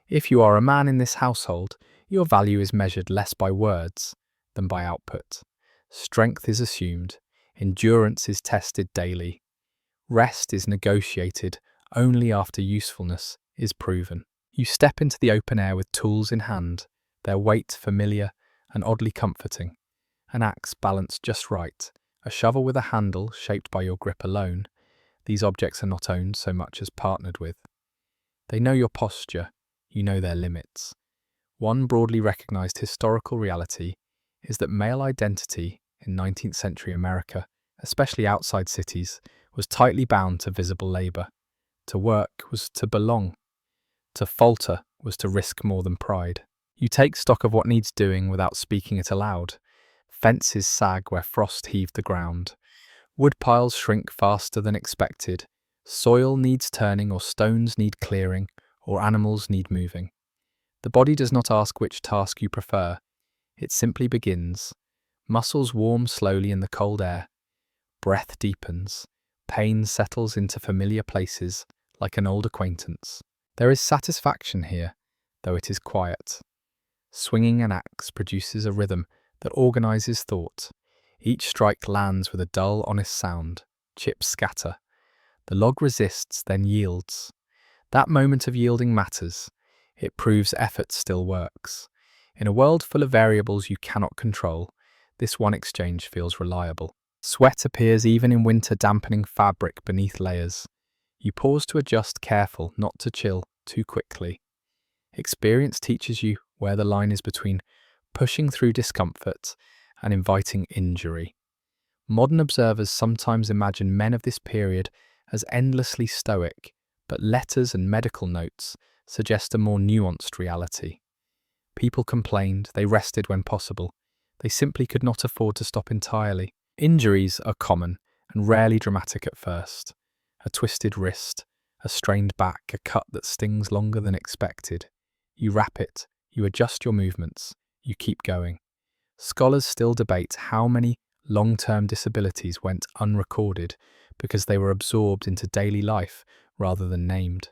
If you are a man in this household, your value is measured less by words than by output. Strength is assumed, endurance is tested daily. Rest is negotiated only after usefulness is proven. You step into the open air with tools in hand, their weight familiar and oddly comforting. An axe balanced just right, a shovel with a handle shaped by your grip alone. These objects are not owned so much as partnered with. They know your posture, you know their limits. One broadly recognized historical reality is that male identity in 19th century America, especially outside cities, was tightly bound to visible labor. To work was to belong. To falter was to risk more than pride. You take stock of what needs doing without speaking it aloud. Fences sag where frost heaved the ground. Wood piles shrink faster than expected. Soil needs turning, or stones need clearing, or animals need moving. The body does not ask which task you prefer. It simply begins. Muscles warm slowly in the cold air. Breath deepens. Pain settles into familiar places like an old acquaintance. There is satisfaction here, though it is quiet. Swinging an axe produces a rhythm that organizes thought. Each strike lands with a dull, honest sound. Chips scatter. The log resists, then yields. That moment of yielding matters. It proves effort still works. In a world full of variables you cannot control, this one exchange feels reliable. Sweat appears even in winter, dampening fabric beneath layers. You pause to adjust, careful not to chill too quickly. Experience teaches you where the line is between pushing through discomfort and inviting injury. Modern observers sometimes imagine men of this period as endlessly stoic, but letters and medical notes suggest a more nuanced reality. People complained, they rested when possible. They simply could not afford to stop entirely. Injuries are common and rarely dramatic at first. A twisted wrist, a strained back, a cut that stings longer than expected. You wrap it, you adjust your movements, you keep going. Scholars still debate how many long-term disabilities went unrecorded because they were absorbed into daily life rather than named.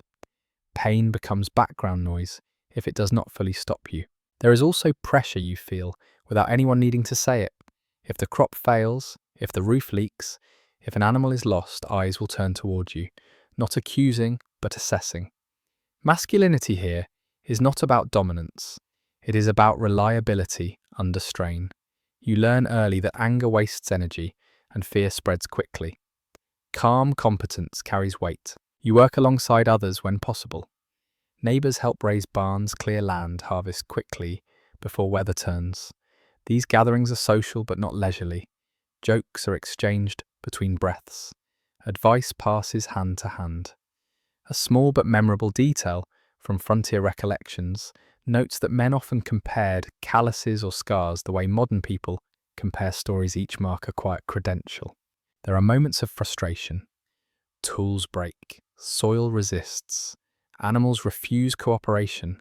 Pain becomes background noise if it does not fully stop you. There is also pressure you feel without anyone needing to say it. If the crop fails, if the roof leaks, if an animal is lost, eyes will turn toward you, not accusing, but assessing. Masculinity here is not about dominance. It is about reliability under strain. You learn early that anger wastes energy and fear spreads quickly. Calm competence carries weight. You work alongside others when possible. Neighbours help raise barns, clear land, harvest quickly before weather turns. These gatherings are social but not leisurely. Jokes are exchanged between breaths. Advice passes hand to hand. A small but memorable detail from frontier recollections notes that men often compared calluses or scars the way modern people compare stories each mark a quiet credential. There are moments of frustration. Tools break. Soil resists. Animals refuse cooperation.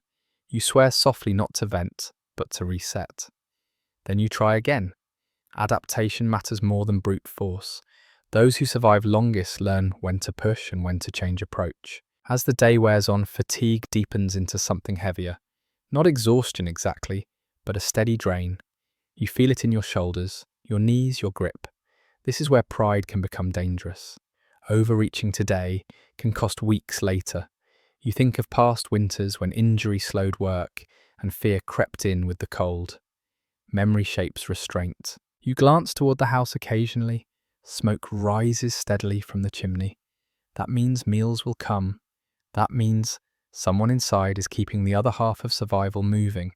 You swear softly not to vent, but to reset. Then you try again. Adaptation matters more than brute force. Those who survive longest learn when to push and when to change approach. As the day wears on, fatigue deepens into something heavier. Not exhaustion exactly, but a steady drain. You feel it in your shoulders, your knees, your grip. This is where pride can become dangerous. Overreaching today can cost weeks later. You think of past winters when injury slowed work and fear crept in with the cold. memory shapes restraint. You glance toward the house occasionally. Smoke rises steadily from the chimney. That means meals will come. That means someone inside is keeping the other half of survival moving.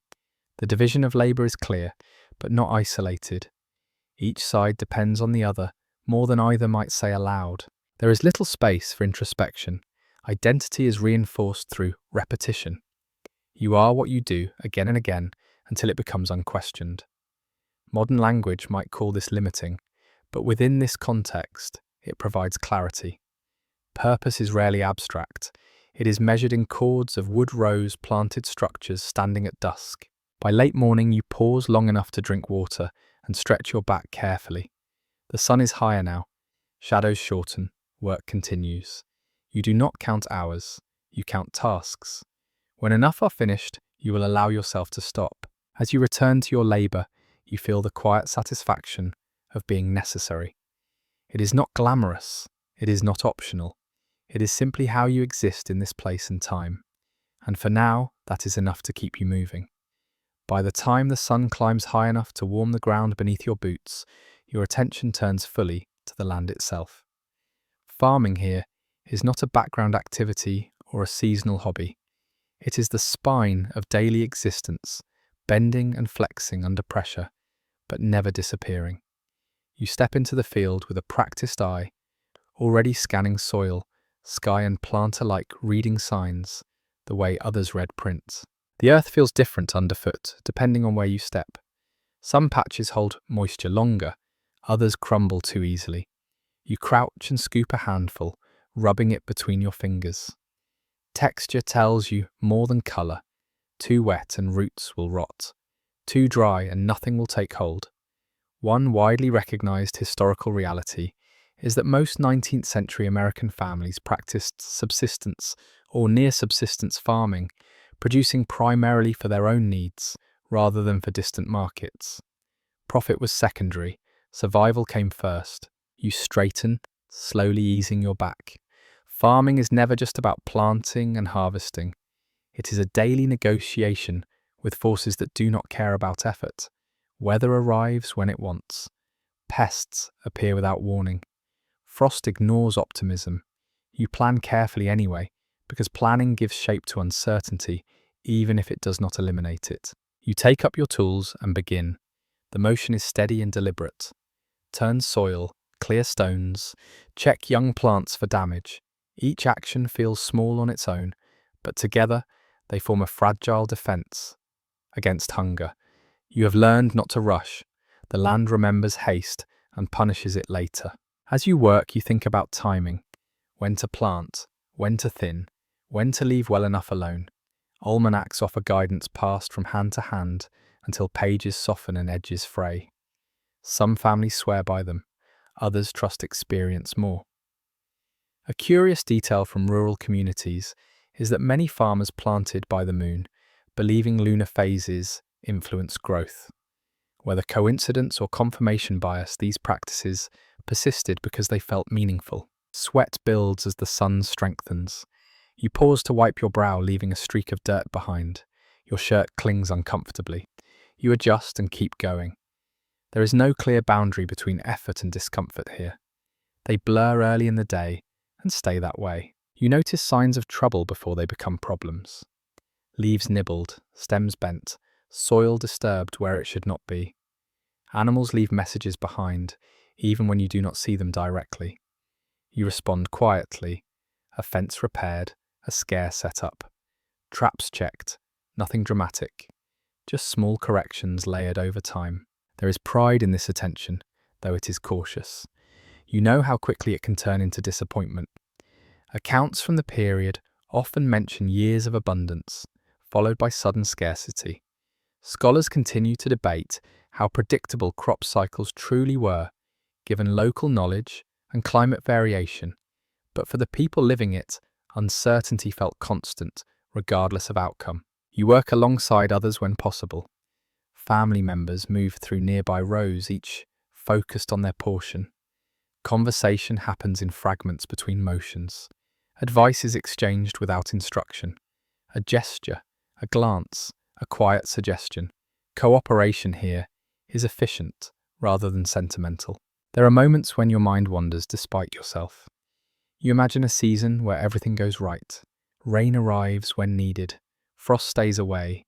The division of labor is clear, but not isolated. Each side depends on the other, more than either might say aloud. There is little space for introspection. Identity is reinforced through repetition. You are what you do again and again until it becomes unquestioned. Modern language might call this limiting, but within this context, it provides clarity. Purpose is rarely abstract. It is measured in chords of wood rows planted structures standing at dusk. By late morning, you pause long enough to drink water and stretch your back carefully. The sun is higher now. Shadows shorten. Work continues. You do not count hours. You count tasks. When enough are finished, you will allow yourself to stop. As you return to your labor, you feel the quiet satisfaction of being necessary. It is not glamorous. It is not optional. It is simply how you exist in this place and time. And for now, that is enough to keep you moving. By the time the sun climbs high enough to warm the ground beneath your boots, your attention turns fully to the land itself. Farming here is not a background activity or a seasonal hobby. It is the spine of daily existence, bending and flexing under pressure, but never disappearing. You step into the field with a practiced eye, already scanning soil, sky and plant alike, reading signs, the way others read prints. The earth feels different underfoot, depending on where you step. Some patches hold moisture longer, others crumble too easily. You crouch and scoop a handful, rubbing it between your fingers. Texture tells you more than colour. Too wet and roots will rot. Too dry and nothing will take hold. One widely recognised historical reality is that most 19th century American families practiced subsistence or near subsistence farming, producing primarily for their own needs rather than for distant markets. Profit was secondary, survival came first. You straighten, slowly easing your back. Farming is never just about planting and harvesting. It is a daily negotiation with forces that do not care about effort. Weather arrives when it wants. Pests appear without warning. Frost ignores optimism. You plan carefully anyway, because planning gives shape to uncertainty, even if it does not eliminate it. You take up your tools and begin. The motion is steady and deliberate. Turn soil, clear stones, check young plants for damage. Each action feels small on its own, but together they form a fragile defense against hunger. You have learned not to rush. The land remembers haste and punishes it later. As you work, you think about timing. When to plant, when to thin, when to leave well enough alone. Almanacs offer guidance passed from hand to hand until pages soften and edges fray. Some families swear by them, others trust experience more. A curious detail from rural communities is that many farmers planted by the moon, believing lunar phases influence growth. Whether coincidence or confirmation bias, these practices persisted because they felt meaningful. Sweat builds as the sun strengthens. You pause to wipe your brow, leaving a streak of dirt behind. Your shirt clings uncomfortably. You adjust and keep going. There is no clear boundary between effort and discomfort here. They blur early in the day and stay that way. You notice signs of trouble before they become problems. Leaves nibbled, stems bent, soil disturbed where it should not be. Animals leave messages behind, even when you do not see them directly. You respond quietly. A fence repaired, a scare set up. Traps checked, nothing dramatic. Just small corrections layered over time. There is pride in this attention, though it is cautious. You know how quickly it can turn into disappointment. Accounts from the period often mention years of abundance, followed by sudden scarcity. Scholars continue to debate how predictable crop cycles truly were, given local knowledge and climate variation, but for the people living it, uncertainty felt constant, regardless of outcome. You work alongside others when possible. Family members move through nearby rows, each focused on their portion. Conversation happens in fragments between motions. Advice is exchanged without instruction. A gesture, a glance, a quiet suggestion. Cooperation here is efficient rather than sentimental. There are moments when your mind wanders despite yourself. You imagine a season where everything goes right. Rain arrives when needed. Frost stays away.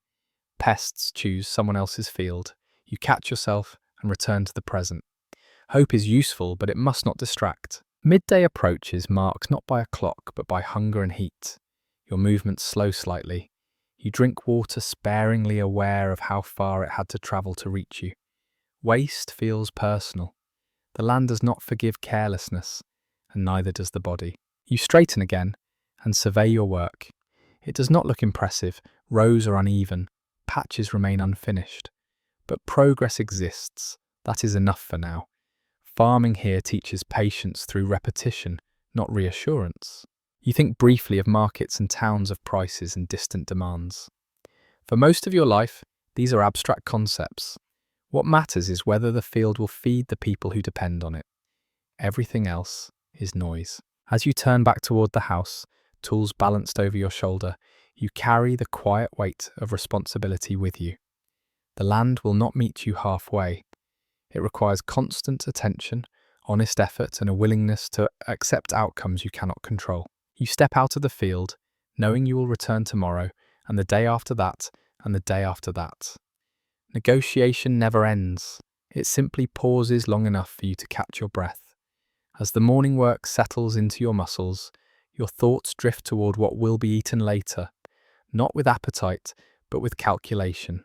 Pests choose someone else's field. You catch yourself and return to the present. Hope is useful, but it must not distract. Midday approaches marked not by a clock, but by hunger and heat. Your movements slow slightly. You drink water sparingly, aware of how far it had to travel to reach you. Waste feels personal. The land does not forgive carelessness, and neither does the body. You straighten again and survey your work. It does not look impressive. Rows are uneven. Patches remain unfinished. But progress exists. That is enough for now. Farming here teaches patience through repetition, not reassurance. You think briefly of markets and towns, of prices and distant demands. For most of your life, these are abstract concepts. What matters is whether the field will feed the people who depend on it. Everything else is noise. As you turn back toward the house, tools balanced over your shoulder, you carry the quiet weight of responsibility with you. The land will not meet you halfway. It requires constant attention, honest effort, and a willingness to accept outcomes you cannot control. You step out of the field, knowing you will return tomorrow, and the day after that, and the day after that. Negotiation never ends. It simply pauses long enough for you to catch your breath. As the morning work settles into your muscles, your thoughts drift toward what will be eaten later, not with appetite, but with calculation.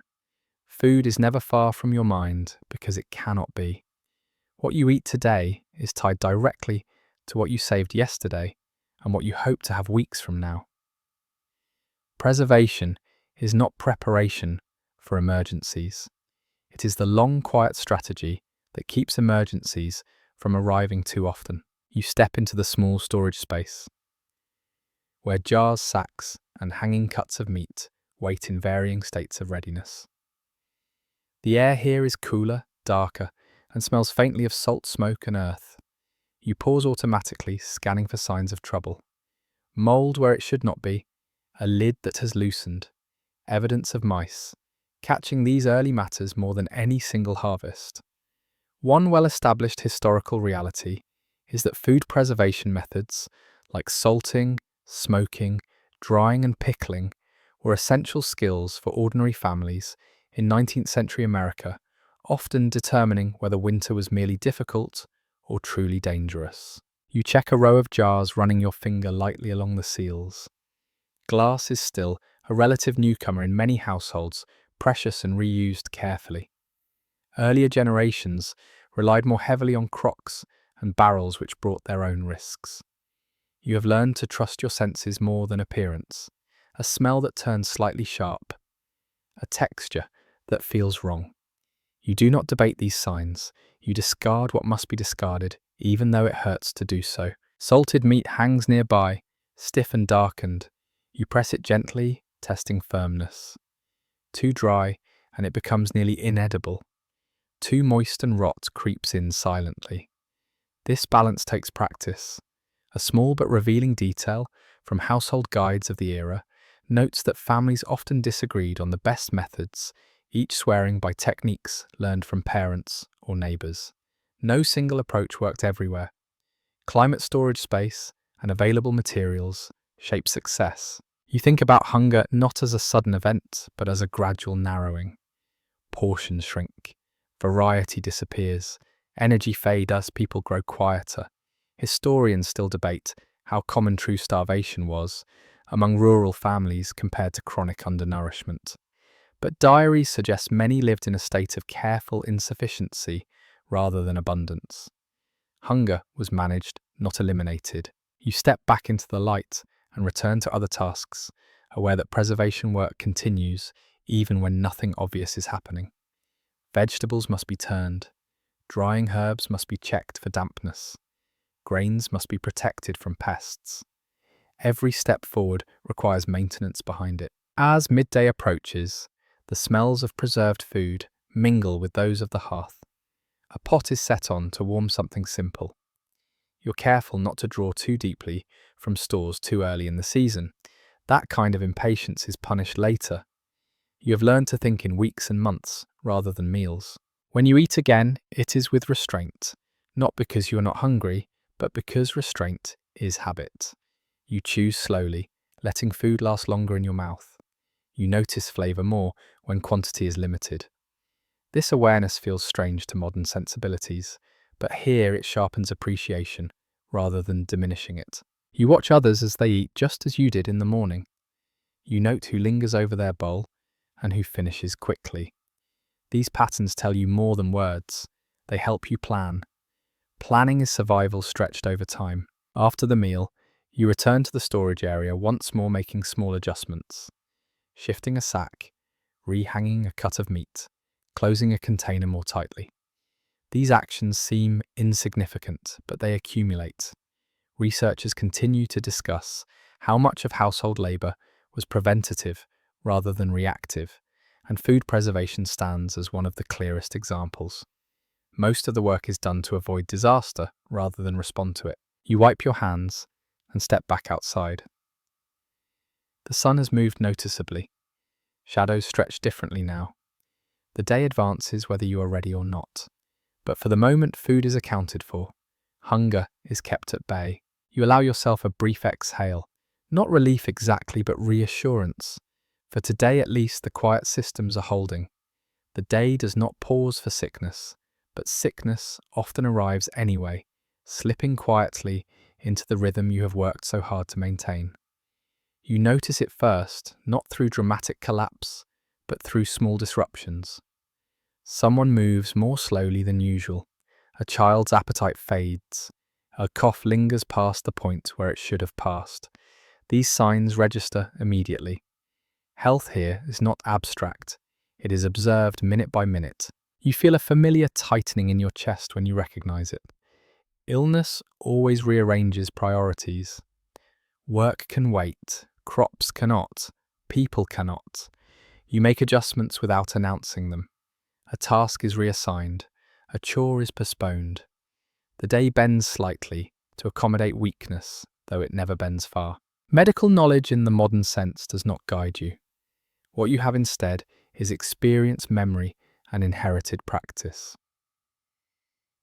Food is never far from your mind because it cannot be. What you eat today is tied directly to what you saved yesterday and what you hope to have weeks from now. Preservation is not preparation for emergencies. It is the long, quiet strategy that keeps emergencies from arriving too often. You step into the small storage space, where jars, sacks, and hanging cuts of meat wait in varying states of readiness. The air here is cooler, darker, and smells faintly of salt, smoke, and earth. You pause automatically, scanning for signs of trouble. Mold where it should not be, a lid that has loosened, evidence of mice. Catching these early matters more than any single harvest. One well-established historical reality is that food preservation methods like salting, smoking, drying and pickling were essential skills for ordinary families in 19th century America, often determining whether winter was merely difficult or truly dangerous. You check a row of jars, running your finger lightly along the seals. Glass is still a relative newcomer in many households, precious and reused carefully. Earlier generations relied more heavily on crocks and barrels, which brought their own risks. You have learned to trust your senses more than appearance. A smell that turns slightly sharp. A texture that feels wrong. You do not debate these signs. You discard what must be discarded, even though it hurts to do so. Salted meat hangs nearby, stiff and darkened. You press it gently, testing firmness. Too dry, and it becomes nearly inedible. Too moist and rot creeps in silently. This balance takes practice. A small but revealing detail from household guides of the era notes that families often disagreed on the best methods, each swearing by techniques learned from parents or neighbours. No single approach worked everywhere. Climate, storage space, and available materials shape success. You think about hunger not as a sudden event, but as a gradual narrowing. Portions shrink. Variety disappears. Energy fades as people grow quieter. Historians still debate how common true starvation was among rural families compared to chronic undernourishment. But diaries suggest many lived in a state of careful insufficiency rather than abundance. Hunger was managed, not eliminated. You step back into the light and return to other tasks, aware that preservation work continues even when nothing obvious is happening. Vegetables must be turned. Drying herbs must be checked for dampness. Grains must be protected from pests. Every step forward requires maintenance behind it. As midday approaches, the smells of preserved food mingle with those of the hearth. A pot is set on to warm something simple. You're careful not to draw too deeply from stores too early in the season. That kind of impatience is punished later. You have learned to think in weeks and months rather than meals. When you eat again, it is with restraint, not because you are not hungry, but because restraint is habit. You choose slowly, letting food last longer in your mouth. You notice flavour more when quantity is limited. This awareness feels strange to modern sensibilities, but here it sharpens appreciation rather than diminishing it. You watch others as they eat just as you did in the morning. You note who lingers over their bowl and who finishes quickly. These patterns tell you more than words. They help you plan. Planning is survival stretched over time. After the meal, you return to the storage area, once more making small adjustments. Shifting a sack, rehanging a cut of meat, closing a container more tightly. These actions seem insignificant, but they accumulate. Researchers continue to discuss how much of household labour was preventative rather than reactive, and food preservation stands as one of the clearest examples. Most of the work is done to avoid disaster rather than respond to it. You wipe your hands and step back outside. The sun has moved noticeably. Shadows stretch differently now. The day advances whether you are ready or not. But for the moment, food is accounted for. Hunger is kept at bay. You allow yourself a brief exhale. Not relief exactly, but reassurance. For today at least, the quiet systems are holding. The day does not pause for sickness, but sickness often arrives anyway, slipping quietly into the rhythm you have worked so hard to maintain. You notice it first, not through dramatic collapse, but through small disruptions. Someone moves more slowly than usual. A child's appetite fades. A cough lingers past the point where it should have passed. These signs register immediately. Health here is not abstract. It is observed minute by minute. You feel a familiar tightening in your chest when you recognize it. Illness always rearranges priorities. Work can wait. Crops cannot. People cannot. You make adjustments without announcing them. A task is reassigned. A chore is postponed. The day bends slightly to accommodate weakness, though it never bends far. Medical knowledge in the modern sense does not guide you. What you have instead is experience, memory, and inherited practice.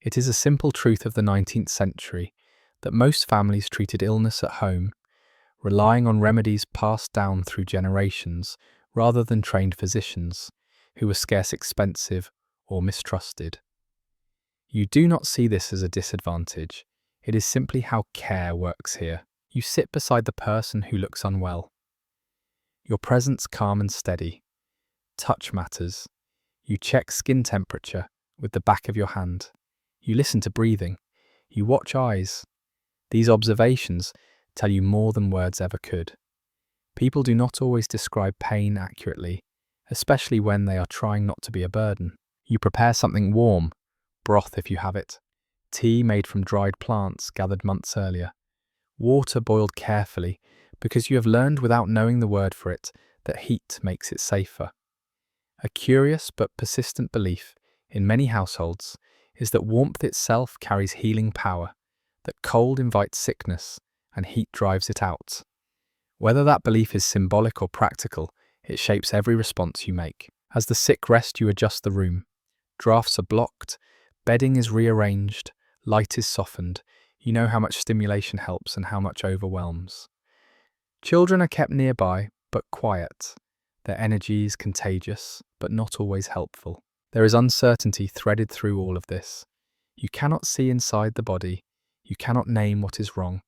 It is a simple truth of the 19th century that most families treated illness at home, relying on remedies passed down through generations rather than trained physicians, who were scarce, expensive, or mistrusted. You do not see this as a disadvantage. It is simply how care works here. You sit beside the person who looks unwell. Your presence calm and steady. Touch matters. You check skin temperature with the back of your hand. You listen to breathing. You watch eyes. These observations tell you more than words ever could. People do not always describe pain accurately, especially when they are trying not to be a burden. You prepare something warm, broth if you have it, tea made from dried plants gathered months earlier, water boiled carefully because you have learned without knowing the word for it that heat makes it safer. A curious but persistent belief in many households is that warmth itself carries healing power, that cold invites sickness and heat drives it out. Whether that belief is symbolic or practical, it shapes every response you make. As the sick rest, you adjust the room. Drafts are blocked, bedding is rearranged, light is softened. You know how much stimulation helps and how much overwhelms. Children are kept nearby, but quiet. Their energy is contagious, but not always helpful. There is uncertainty threaded through all of this. You cannot see inside the body. You cannot name what is wrong.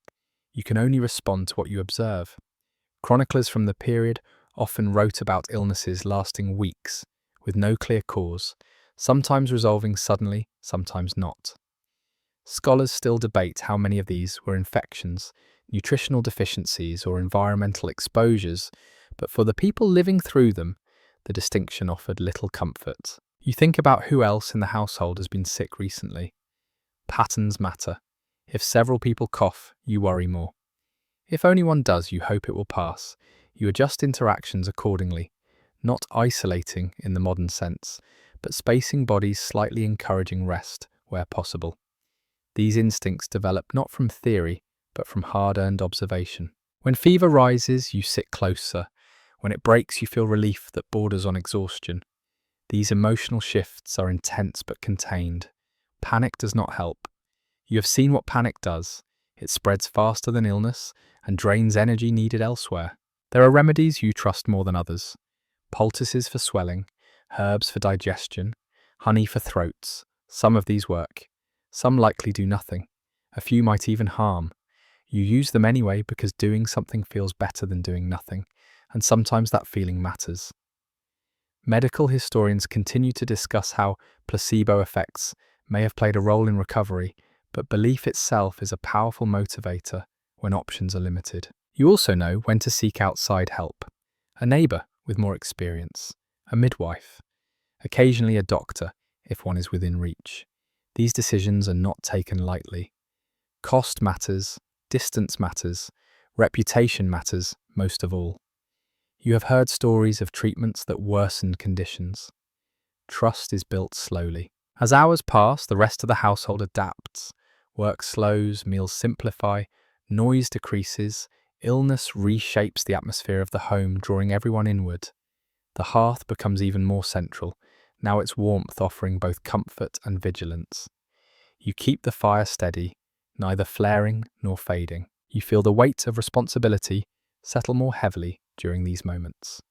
You can only respond to what you observe. Chroniclers from the period often wrote about illnesses lasting weeks, with no clear cause, sometimes resolving suddenly, sometimes not. Scholars still debate how many of these were infections, nutritional deficiencies, or environmental exposures, but for the people living through them, the distinction offered little comfort. You think about who else in the household has been sick recently. Patterns matter. If several people cough, you worry more. If only one does, you hope it will pass. You adjust interactions accordingly, not isolating in the modern sense, but spacing bodies, slightly encouraging rest where possible. These instincts develop not from theory, but from hard-earned observation. When fever rises, you sit closer. When it breaks, you feel relief that borders on exhaustion. These emotional shifts are intense but contained. Panic does not help. You have seen what panic does. It spreads faster than illness and drains energy needed elsewhere. There are remedies you trust more than others. Poultices for swelling, herbs for digestion, honey for throats. Some of these work. Some likely do nothing. A few might even harm. You use them anyway because doing something feels better than doing nothing, and sometimes that feeling matters. Medical historians continue to discuss how placebo effects may have played a role in recovery, but belief itself is a powerful motivator when options are limited. You also know when to seek outside help. A neighbour with more experience, a midwife, occasionally a doctor if one is within reach. These decisions are not taken lightly. Cost matters, distance matters, reputation matters most of all. You have heard stories of treatments that worsened conditions. Trust is built slowly. As hours pass, the rest of the household adapts. Work slows, meals simplify, noise decreases, illness reshapes the atmosphere of the home, drawing everyone inward. The hearth becomes even more central, now its warmth offering both comfort and vigilance. You keep the fire steady, neither flaring nor fading. You feel the weight of responsibility settle more heavily during these moments.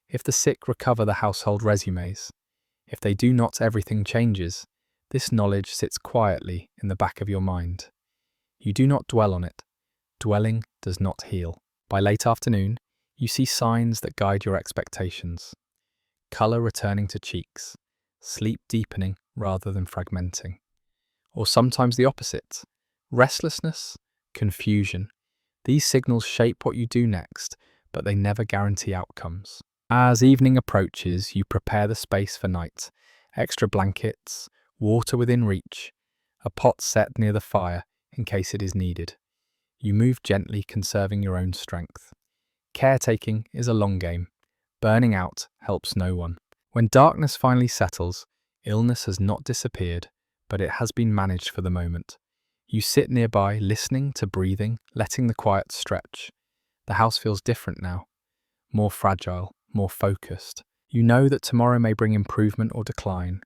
If the sick recover, the household resumes. If they do not, everything changes. This knowledge sits quietly in the back of your mind. You do not dwell on it. Dwelling does not heal. By late afternoon, you see signs that guide your expectations. Colour returning to cheeks, sleep deepening rather than fragmenting. Or sometimes the opposite. Restlessness, confusion. These signals shape what you do next, but they never guarantee outcomes. As evening approaches, you prepare the space for night. Extra blankets, water within reach, a pot set near the fire in case it is needed. You move gently, conserving your own strength. Caretaking is a long game. Burning out helps no one. When darkness finally settles, illness has not disappeared, but it has been managed for the moment. You sit nearby, listening to breathing, letting the quiet stretch. The house feels different now. More fragile, more focused. You know that tomorrow may bring improvement or decline.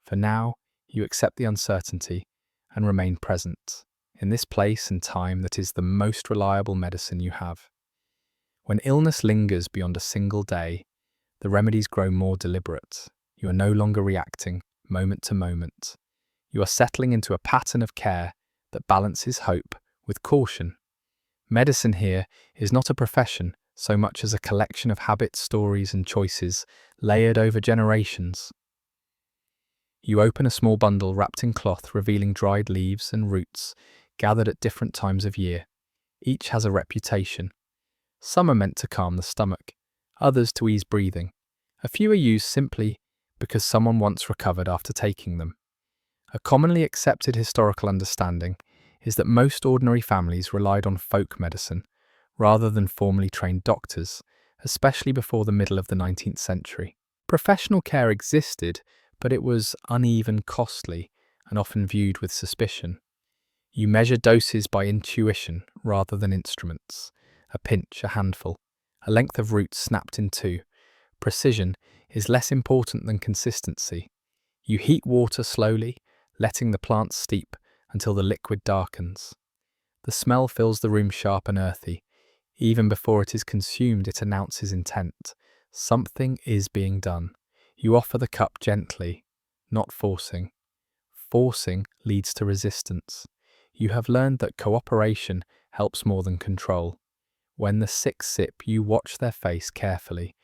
For now, you accept the uncertainty and remain present in this place and time that is the most reliable medicine you have. When illness lingers beyond a single day, the remedies grow more deliberate. You are no longer reacting moment to moment. You are settling into a pattern of care that balances hope with caution. Medicine here is not a profession so much as a collection of habits, stories, and choices layered over generations. You open a small bundle wrapped in cloth, revealing dried leaves and roots gathered at different times of year. Each has a reputation. Some are meant to calm the stomach, others to ease breathing. A few are used simply because someone once recovered after taking them. A commonly accepted historical understanding is that most ordinary families relied on folk medicine rather than formally trained doctors, especially before the middle of the 19th century. Professional care existed, but it was uneven, costly, and often viewed with suspicion. You measure doses by intuition rather than instruments. A pinch, a handful, a length of root snapped in two. Precision is less important than consistency. You heat water slowly, letting the plant steep until the liquid darkens. The smell fills the room sharp and earthy. Even before it is consumed, it announces intent. Something is being done. You offer the cup gently, not forcing. Forcing leads to resistance. You have learned that cooperation helps more than control. When the sick sip, you watch their face carefully.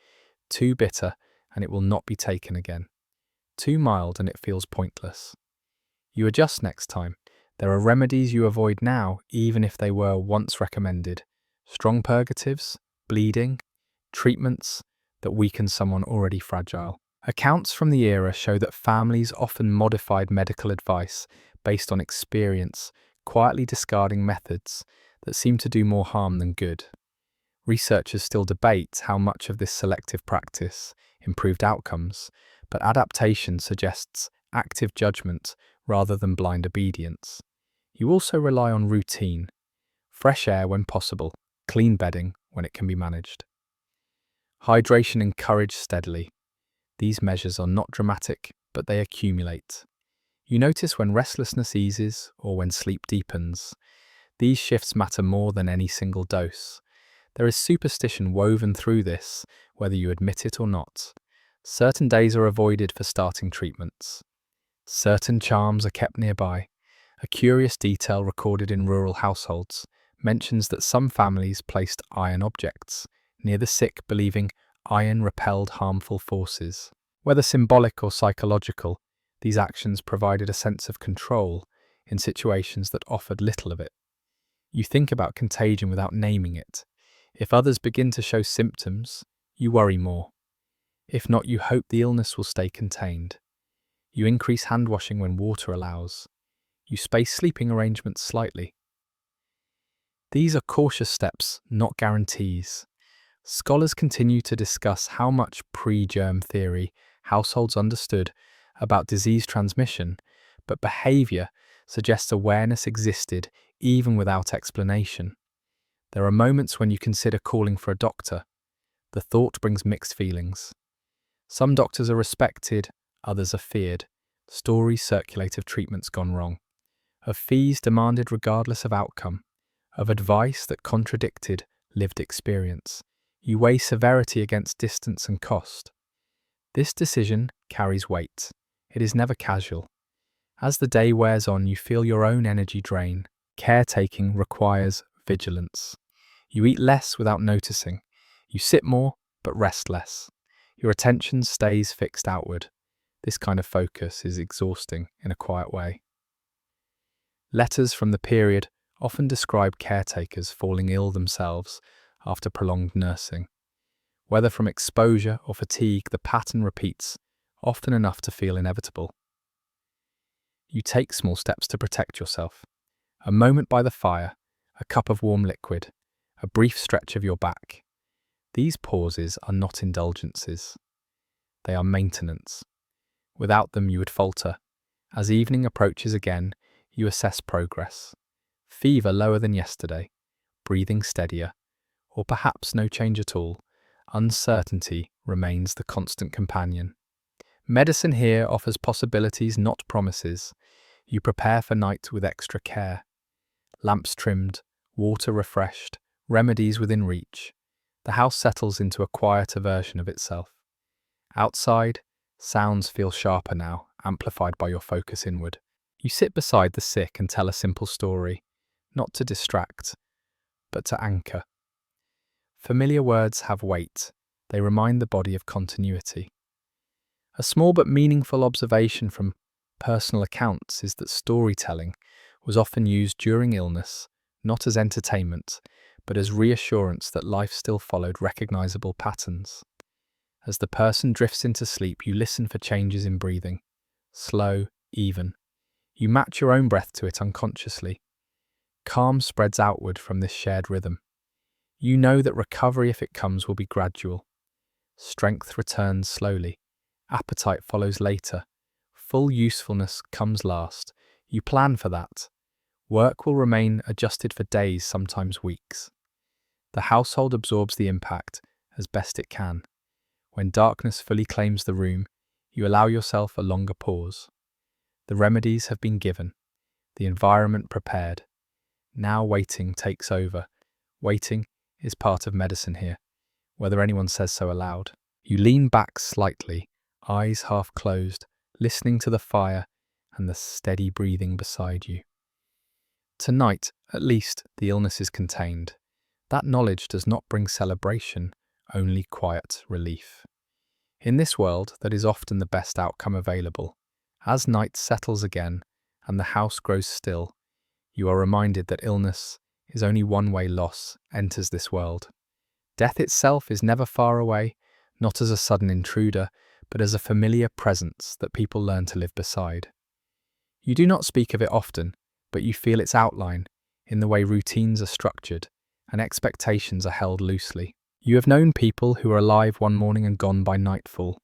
Too bitter, and it will not be taken again. Too mild, and it feels pointless. You adjust next time. There are remedies you avoid now, even if they were once recommended. Strong purgatives, bleeding, treatments that weaken someone already fragile. Accounts from the era show that families often modified medical advice based on experience, quietly discarding methods that seem to do more harm than good. Researchers still debate how much of this selective practice improved outcomes, but adaptation suggests active judgment rather than blind obedience. You also rely on routine, fresh air when possible, clean bedding when it can be managed. Hydration encouraged steadily. These measures are not dramatic, but they accumulate. You notice when restlessness eases or when sleep deepens. These shifts matter more than any single dose. There is superstition woven through this, whether you admit it or not. Certain days are avoided for starting treatments. Certain charms are kept nearby. A curious detail recorded in rural households mentions that some families placed iron objects near the sick, believing iron repelled harmful forces. Whether symbolic or psychological, these actions provided a sense of control in situations that offered little of it. You think about contagion without naming it. If others begin to show symptoms, you worry more. If not, you hope the illness will stay contained. You increase hand washing when water allows. You space sleeping arrangements slightly. These are cautious steps, not guarantees. Scholars continue to discuss how much pre-germ theory households understood about disease transmission, but behavior suggests awareness existed even without explanation. There are moments when you consider calling for a doctor. The thought brings mixed feelings. Some doctors are respected, others are feared. Stories circulate of treatments gone wrong, of fees demanded regardless of outcome, of advice that contradicted lived experience. You weigh severity against distance and cost. This decision carries weight. It is never casual. As the day wears on, you feel your own energy drain. Caretaking requires vigilance. You eat less without noticing. You sit more, but rest less. Your attention stays fixed outward. This kind of focus is exhausting in a quiet way. Letters from the period often describe caretakers falling ill themselves after prolonged nursing. Whether from exposure or fatigue, the pattern repeats, often enough to feel inevitable. You take small steps to protect yourself. A moment by the fire, a cup of warm liquid, a brief stretch of your back. These pauses are not indulgences. They are maintenance. Without them, you would falter. As evening approaches again, you assess progress. Fever lower than yesterday, breathing steadier, or perhaps no change at all. Uncertainty remains the constant companion. Medicine here offers possibilities, not promises. You prepare for night with extra care. Lamps trimmed, water refreshed, remedies within reach. The house settles into a quieter version of itself. Outside, sounds feel sharper now, amplified by your focus inward. You sit beside the sick and tell a simple story, not to distract, but to anchor. Familiar words have weight. They remind the body of continuity. A small but meaningful observation from personal accounts is that storytelling was often used during illness, not as entertainment, but as reassurance that life still followed recognizable patterns. As the person drifts into sleep, you listen for changes in breathing. Slow, even. You match your own breath to it unconsciously. Calm spreads outward from this shared rhythm. You know that recovery, if it comes, will be gradual. Strength returns slowly. Appetite follows later. Full usefulness comes last. You plan for that. Work will remain adjusted for days, sometimes weeks. The household absorbs the impact as best it can. When darkness fully claims the room, you allow yourself a longer pause. The remedies have been given, the environment prepared. Now waiting takes over. Waiting is part of medicine here, whether anyone says so aloud. You lean back slightly, eyes half closed, listening to the fire and the steady breathing beside you. Tonight, at least, the illness is contained. That knowledge does not bring celebration, only quiet relief. In this world, that is often the best outcome available. As night settles again and the house grows still, you are reminded that illness is only one way loss enters this world. Death itself is never far away, not as a sudden intruder, but as a familiar presence that people learn to live beside. You do not speak of it often, but you feel its outline in the way routines are structured and expectations are held loosely. You have known people who were alive one morning and gone by nightfall.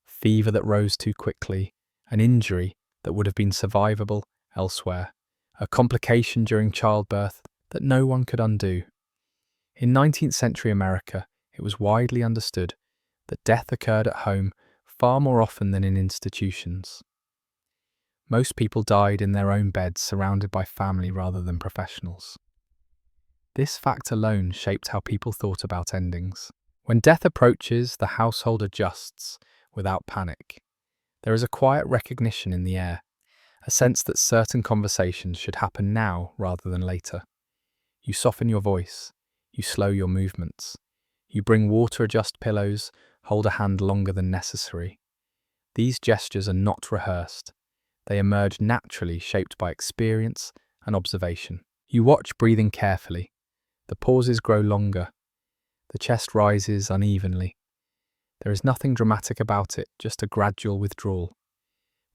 Fever that rose too quickly, an injury that would have been survivable elsewhere, a complication during childbirth that no one could undo. In 19th century America, it was widely understood that death occurred at home far more often than in institutions. Most people died in their own beds, surrounded by family rather than professionals. This fact alone shaped how people thought about endings. When death approaches, the household adjusts without panic. There is a quiet recognition in the air, a sense that certain conversations should happen now rather than later. You soften your voice, you slow your movements, you bring water, adjust pillows, hold a hand longer than necessary. These gestures are not rehearsed. They emerge naturally, shaped by experience and observation. You watch, breathing carefully. The pauses grow longer. The chest rises unevenly. There is nothing dramatic about it, just a gradual withdrawal.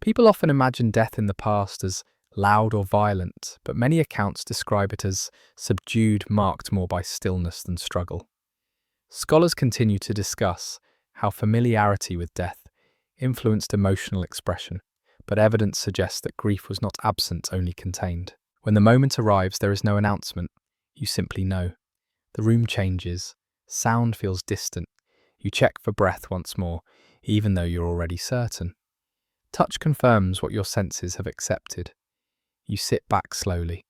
People often imagine death in the past as loud or violent, but many accounts describe it as subdued, marked more by stillness than struggle. Scholars continue to discuss how familiarity with death influenced emotional expression, but evidence suggests that grief was not absent, only contained. When the moment arrives, there is no announcement. You simply know. The room changes. Sound feels distant. You check for breath once more, even though you're already certain. Touch confirms what your senses have accepted. You sit back slowly.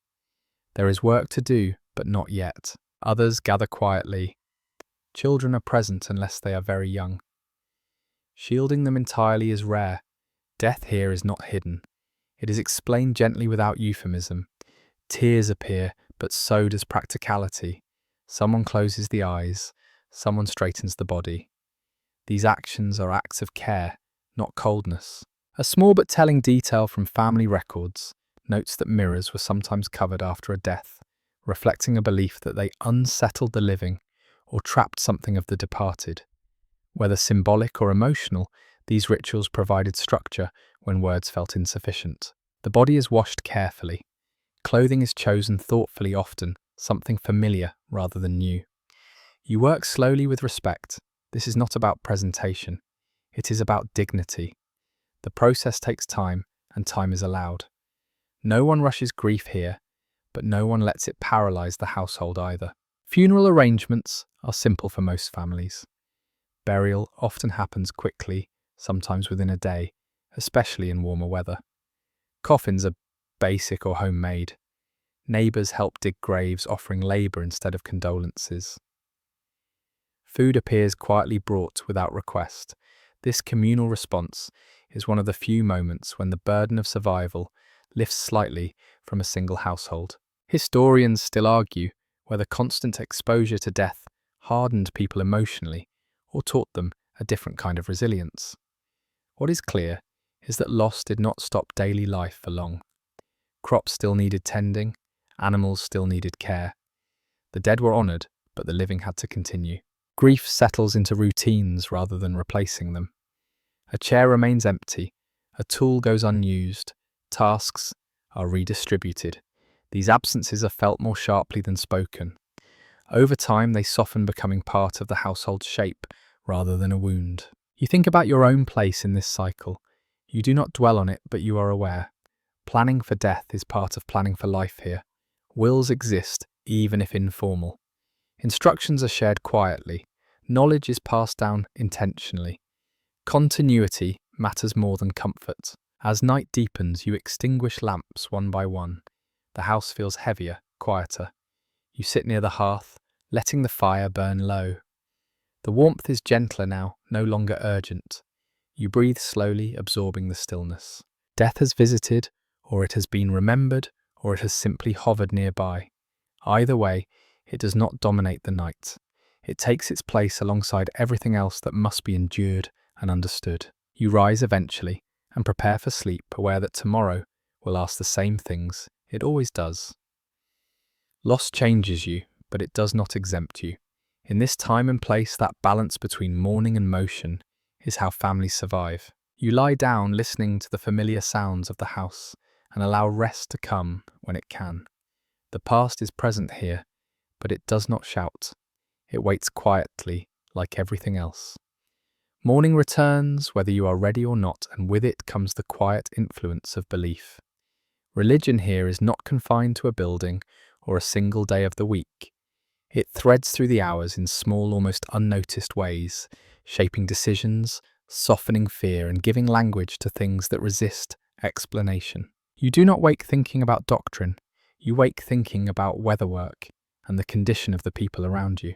There is work to do, but not yet. Others gather quietly. Children are present unless they are very young. Shielding them entirely is rare. Death here is not hidden. It is explained gently without euphemism. Tears appear, but so does practicality. Someone closes the eyes. Someone straightens the body. These actions are acts of care, not coldness. A small but telling detail from family records notes that mirrors were sometimes covered after a death, reflecting a belief that they unsettled the living or trapped something of the departed. Whether symbolic or emotional, these rituals provided structure when words felt insufficient. The body is washed carefully. Clothing is chosen thoughtfully, often something familiar rather than new. You work slowly with respect. This is not about presentation. It is about dignity. The process takes time, and time is allowed. No one rushes grief here, but no one lets it paralyze the household either. Funeral arrangements are simple for most families. Burial often happens quickly, sometimes within a day, especially in warmer weather. Coffins are basic or homemade. Neighbours help dig graves, offering labour instead of condolences. Food appears quietly brought without request. This communal response is one of the few moments when the burden of survival lifts slightly from a single household. Historians still argue whether constant exposure to death hardened people emotionally or taught them a different kind of resilience. What is clear is that loss did not stop daily life for long. Crops still needed tending, animals still needed care. The dead were honoured, but the living had to continue. Grief settles into routines rather than replacing them. A chair remains empty, a tool goes unused, tasks are redistributed. These absences are felt more sharply than spoken. Over time, they soften, becoming part of the household's shape rather than a wound. You think about your own place in this cycle. You do not dwell on it, but you are aware. Planning for death is part of planning for life here. Wills exist, even if informal. Instructions are shared quietly. Knowledge is passed down intentionally. Continuity matters more than comfort. As night deepens, you extinguish lamps one by one. The house feels heavier, quieter. You sit near the hearth, letting the fire burn low. The warmth is gentler now, no longer urgent. You breathe slowly, absorbing the stillness. Death has visited, or it has been remembered, or it has simply hovered nearby. Either way, it does not dominate the night. It takes its place alongside everything else that must be endured and understood. You rise eventually and prepare for sleep, aware that tomorrow will ask the same things it always does. Loss changes you, but it does not exempt you. In this time and place, that balance between mourning and motion is how families survive. You lie down, listening to the familiar sounds of the house, and allow rest to come when it can. The past is present here, but it does not shout. It waits quietly, like everything else. Morning returns, whether you are ready or not, and with it comes the quiet influence of belief. Religion here is not confined to a building or a single day of the week. It threads through the hours in small, almost unnoticed ways, shaping decisions, softening fear and giving language to things that resist explanation. You do not wake thinking about doctrine, you wake thinking about weatherwork and the condition of the people around you.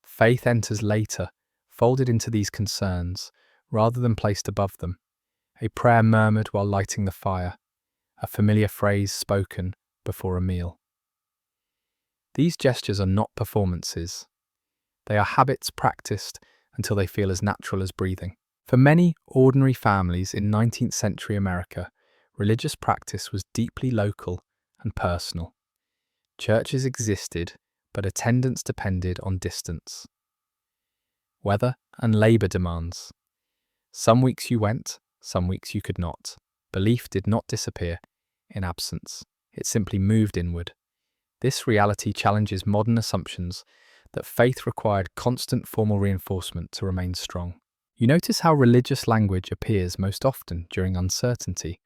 Faith enters later, folded into these concerns, rather than placed above them. A prayer murmured while lighting the fire, a familiar phrase spoken before a meal. These gestures are not performances. They are habits practiced until they feel as natural as breathing. For many ordinary families in 19th century America, religious practice was deeply local and personal. Churches existed, but attendance depended on distance, weather, and labor demands. Some weeks you went, some weeks you could not. Belief did not disappear in absence. It simply moved inward. This reality challenges modern assumptions that faith required constant formal reinforcement to remain strong. You notice how religious language appears most often during uncertainty,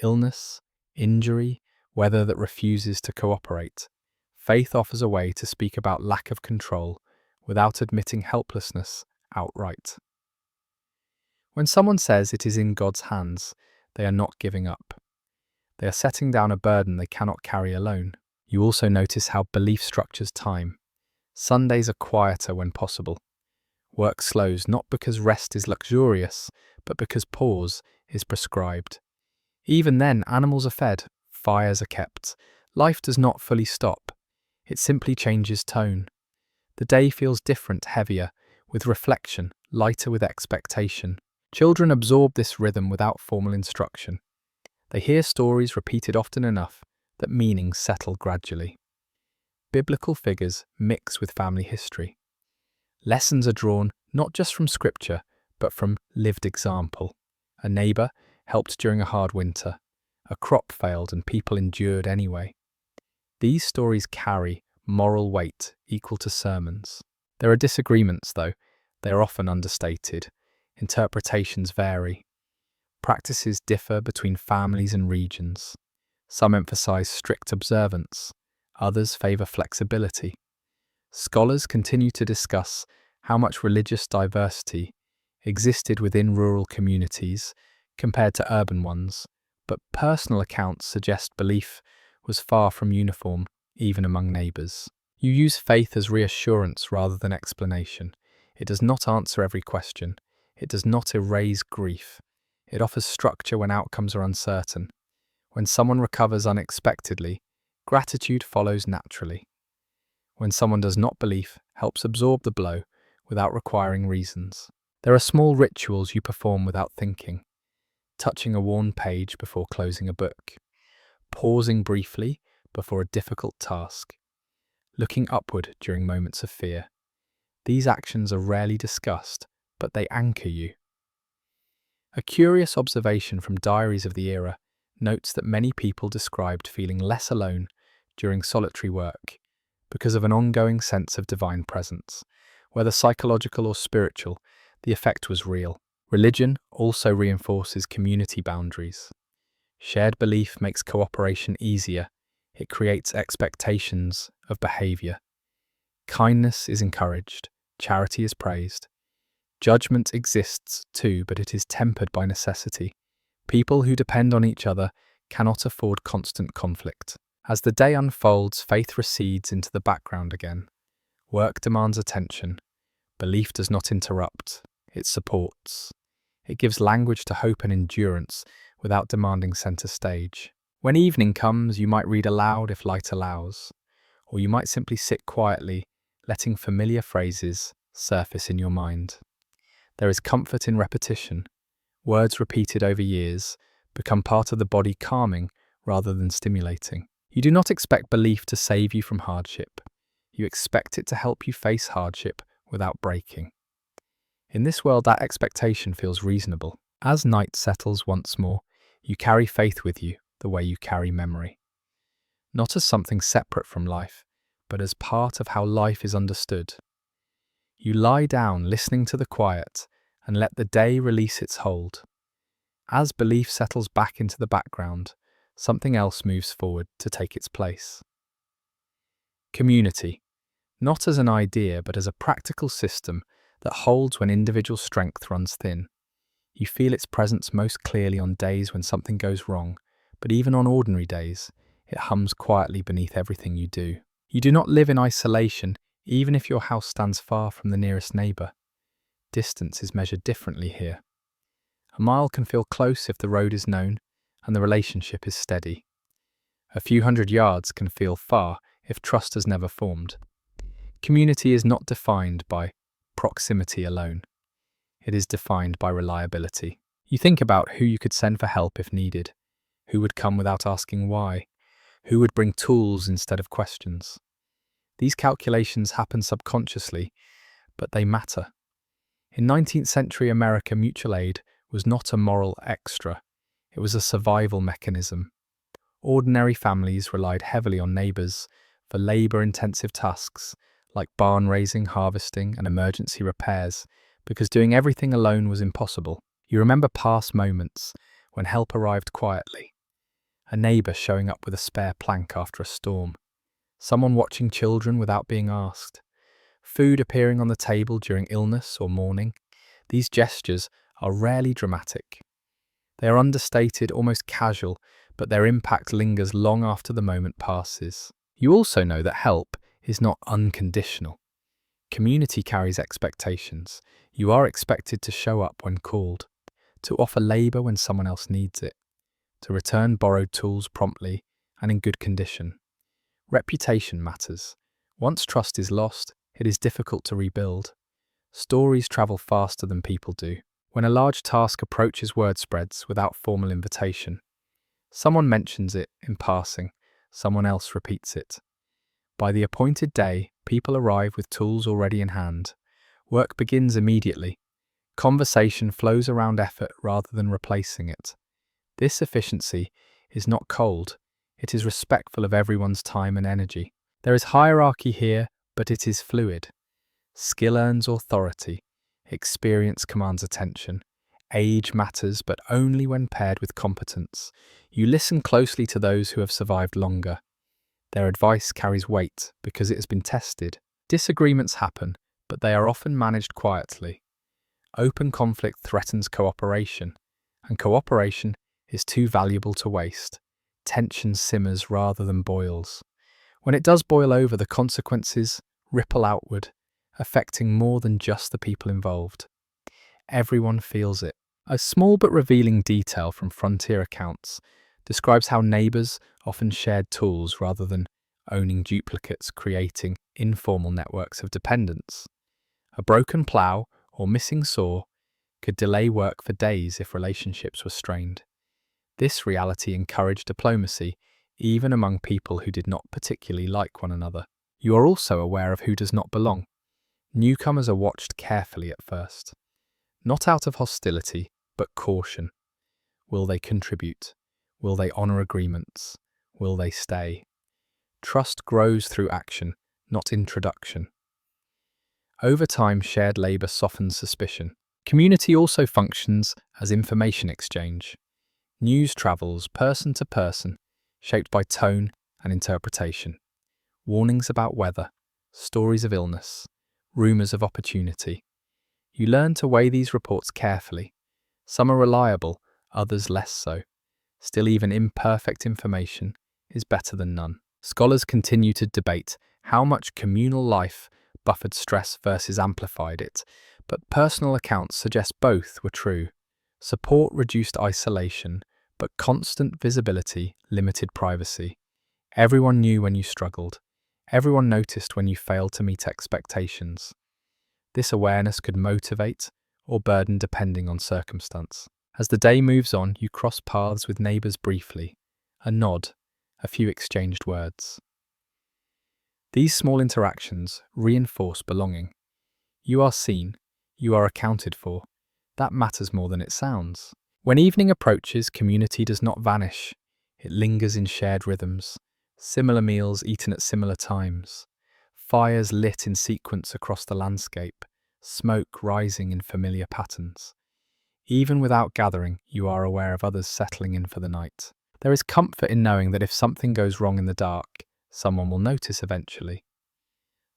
illness, injury, weather that refuses to cooperate. Faith offers a way to speak about lack of control without admitting helplessness outright. When someone says it is in God's hands, they are not giving up. They are setting down a burden they cannot carry alone. You also notice how belief structures time. Sundays are quieter when possible. Work slows not because rest is luxurious, but because pause is prescribed. Even then, animals are fed, fires are kept. Life does not fully stop. It simply changes tone. The day feels different, heavier, with reflection, lighter with expectation. Children absorb this rhythm without formal instruction. They hear stories repeated often enough that meanings settle gradually. Biblical figures mix with family history. Lessons are drawn not just from scripture, but from lived example. A neighbour helped during a hard winter. A crop failed and people endured anyway. These stories carry moral weight equal to sermons. There are disagreements, though. They are often understated. Interpretations vary. Practices differ between families and regions. Some emphasize strict observance, others favor flexibility. Scholars continue to discuss how much religious diversity existed within rural communities compared to urban ones, but personal accounts suggest belief was far from uniform, even among neighbors. You use faith as reassurance rather than explanation. It does not answer every question. It does not erase grief. It offers structure when outcomes are uncertain. When someone recovers unexpectedly, gratitude follows naturally. When someone does not believe, helps absorb the blow without requiring reasons. There are small rituals you perform without thinking. Touching a worn page before closing a book. Pausing briefly before a difficult task. Looking upward during moments of fear. These actions are rarely discussed, but they anchor you. A curious observation from diaries of the era notes that many people described feeling less alone during solitary work because of an ongoing sense of divine presence. Whether psychological or spiritual, the effect was real. Religion also reinforces community boundaries. Shared belief makes cooperation easier. It creates expectations of behavior. Kindness is encouraged. Charity is praised. Judgment exists too, but it is tempered by necessity. People who depend on each other cannot afford constant conflict. As the day unfolds, faith recedes into the background again. Work demands attention. Belief does not interrupt. It supports. It gives language to hope and endurance without demanding center stage. When evening comes, you might read aloud if light allows, or you might simply sit quietly, letting familiar phrases surface in your mind. There is comfort in repetition. Words repeated over years become part of the body, calming rather than stimulating. You do not expect belief to save you from hardship. You expect it to help you face hardship without breaking. In this world, that expectation feels reasonable. As night settles once more, you carry faith with you the way you carry memory. Not as something separate from life, but as part of how life is understood. You lie down listening to the quiet and let the day release its hold. As belief settles back into the background, something else moves forward to take its place. Community, not as an idea but as a practical system that holds when individual strength runs thin. You feel its presence most clearly on days when something goes wrong, but even on ordinary days, it hums quietly beneath everything you do. You do not live in isolation, even if your house stands far from the nearest neighbour. Distance is measured differently here. A mile can feel close if the road is known and the relationship is steady. A few hundred yards can feel far if trust has never formed. Community is not defined by proximity alone. It is defined by reliability. You think about who you could send for help if needed, who would come without asking why, who would bring tools instead of questions. These calculations happen subconsciously, but they matter. In 19th century America, mutual aid was not a moral extra, it was a survival mechanism. Ordinary families relied heavily on neighbours for labour-intensive tasks like barn raising, harvesting, and emergency repairs, because doing everything alone was impossible. You remember past moments when help arrived quietly. A neighbour showing up with a spare plank after a storm. Someone watching children without being asked. Food appearing on the table during illness or mourning. These gestures are rarely dramatic. They are understated, almost casual, but their impact lingers long after the moment passes. You also know that help is not unconditional. Community carries expectations. You are expected to show up when called, to offer labour when someone else needs it, to return borrowed tools promptly and in good condition. Reputation matters. Once trust is lost, it is difficult to rebuild. Stories travel faster than people do. When a large task approaches, word spreads without formal invitation. Someone mentions it in passing, someone else repeats it. By the appointed day, people arrive with tools already in hand. Work begins immediately. Conversation flows around effort rather than replacing it. This efficiency is not cold, it is respectful of everyone's time and energy. There is hierarchy here, but it is fluid. Skill earns authority, experience commands attention. Age matters, but only when paired with competence. You listen closely to those who have survived longer. Their advice carries weight because it has been tested. Disagreements happen, but they are often managed quietly. Open conflict threatens cooperation, and cooperation is too valuable to waste. Tension simmers rather than boils. When it does boil over, the consequences ripple outward, affecting more than just the people involved. Everyone feels it. A small but revealing detail from frontier accounts describes how neighbours often shared tools rather than owning duplicates, creating informal networks of dependence. A broken plough or missing saw could delay work for days if relationships were strained. This reality encouraged diplomacy, even among people who did not particularly like one another. You are also aware of who does not belong. Newcomers are watched carefully at first. Not out of hostility, but caution. Will they contribute? Will they honour agreements? Will they stay? Trust grows through action, not introduction. Over time, shared labour softens suspicion. Community also functions as information exchange. News travels person to person, shaped by tone and interpretation. Warnings about weather, stories of illness, rumours of opportunity. You learn to weigh these reports carefully. Some are reliable, others less so. Still, even imperfect information is better than none. Scholars continue to debate how much communal life buffered stress versus amplified it, but personal accounts suggest both were true. Support reduced isolation, but constant visibility limited privacy. Everyone knew when you struggled. Everyone noticed when you failed to meet expectations. This awareness could motivate or burden depending on circumstance. As the day moves on, you cross paths with neighbours briefly. A nod, a few exchanged words. These small interactions reinforce belonging. You are seen, you are accounted for. That matters more than it sounds. When evening approaches, community does not vanish. It lingers in shared rhythms. Similar meals eaten at similar times. Fires lit in sequence across the landscape. Smoke rising in familiar patterns. Even without gathering, you are aware of others settling in for the night. There is comfort in knowing that if something goes wrong in the dark, someone will notice eventually.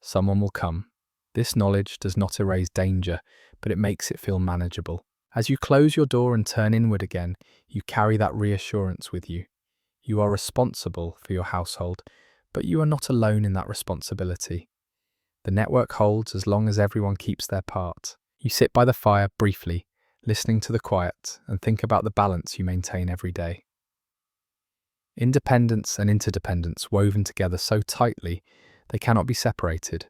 Someone will come. This knowledge does not erase danger, but it makes it feel manageable. As you close your door and turn inward again, you carry that reassurance with you. You are responsible for your household, but you are not alone in that responsibility. The network holds as long as everyone keeps their part. You sit by the fire briefly, listening to the quiet, and think about the balance you maintain every day. Independence and interdependence woven together so tightly, they cannot be separated.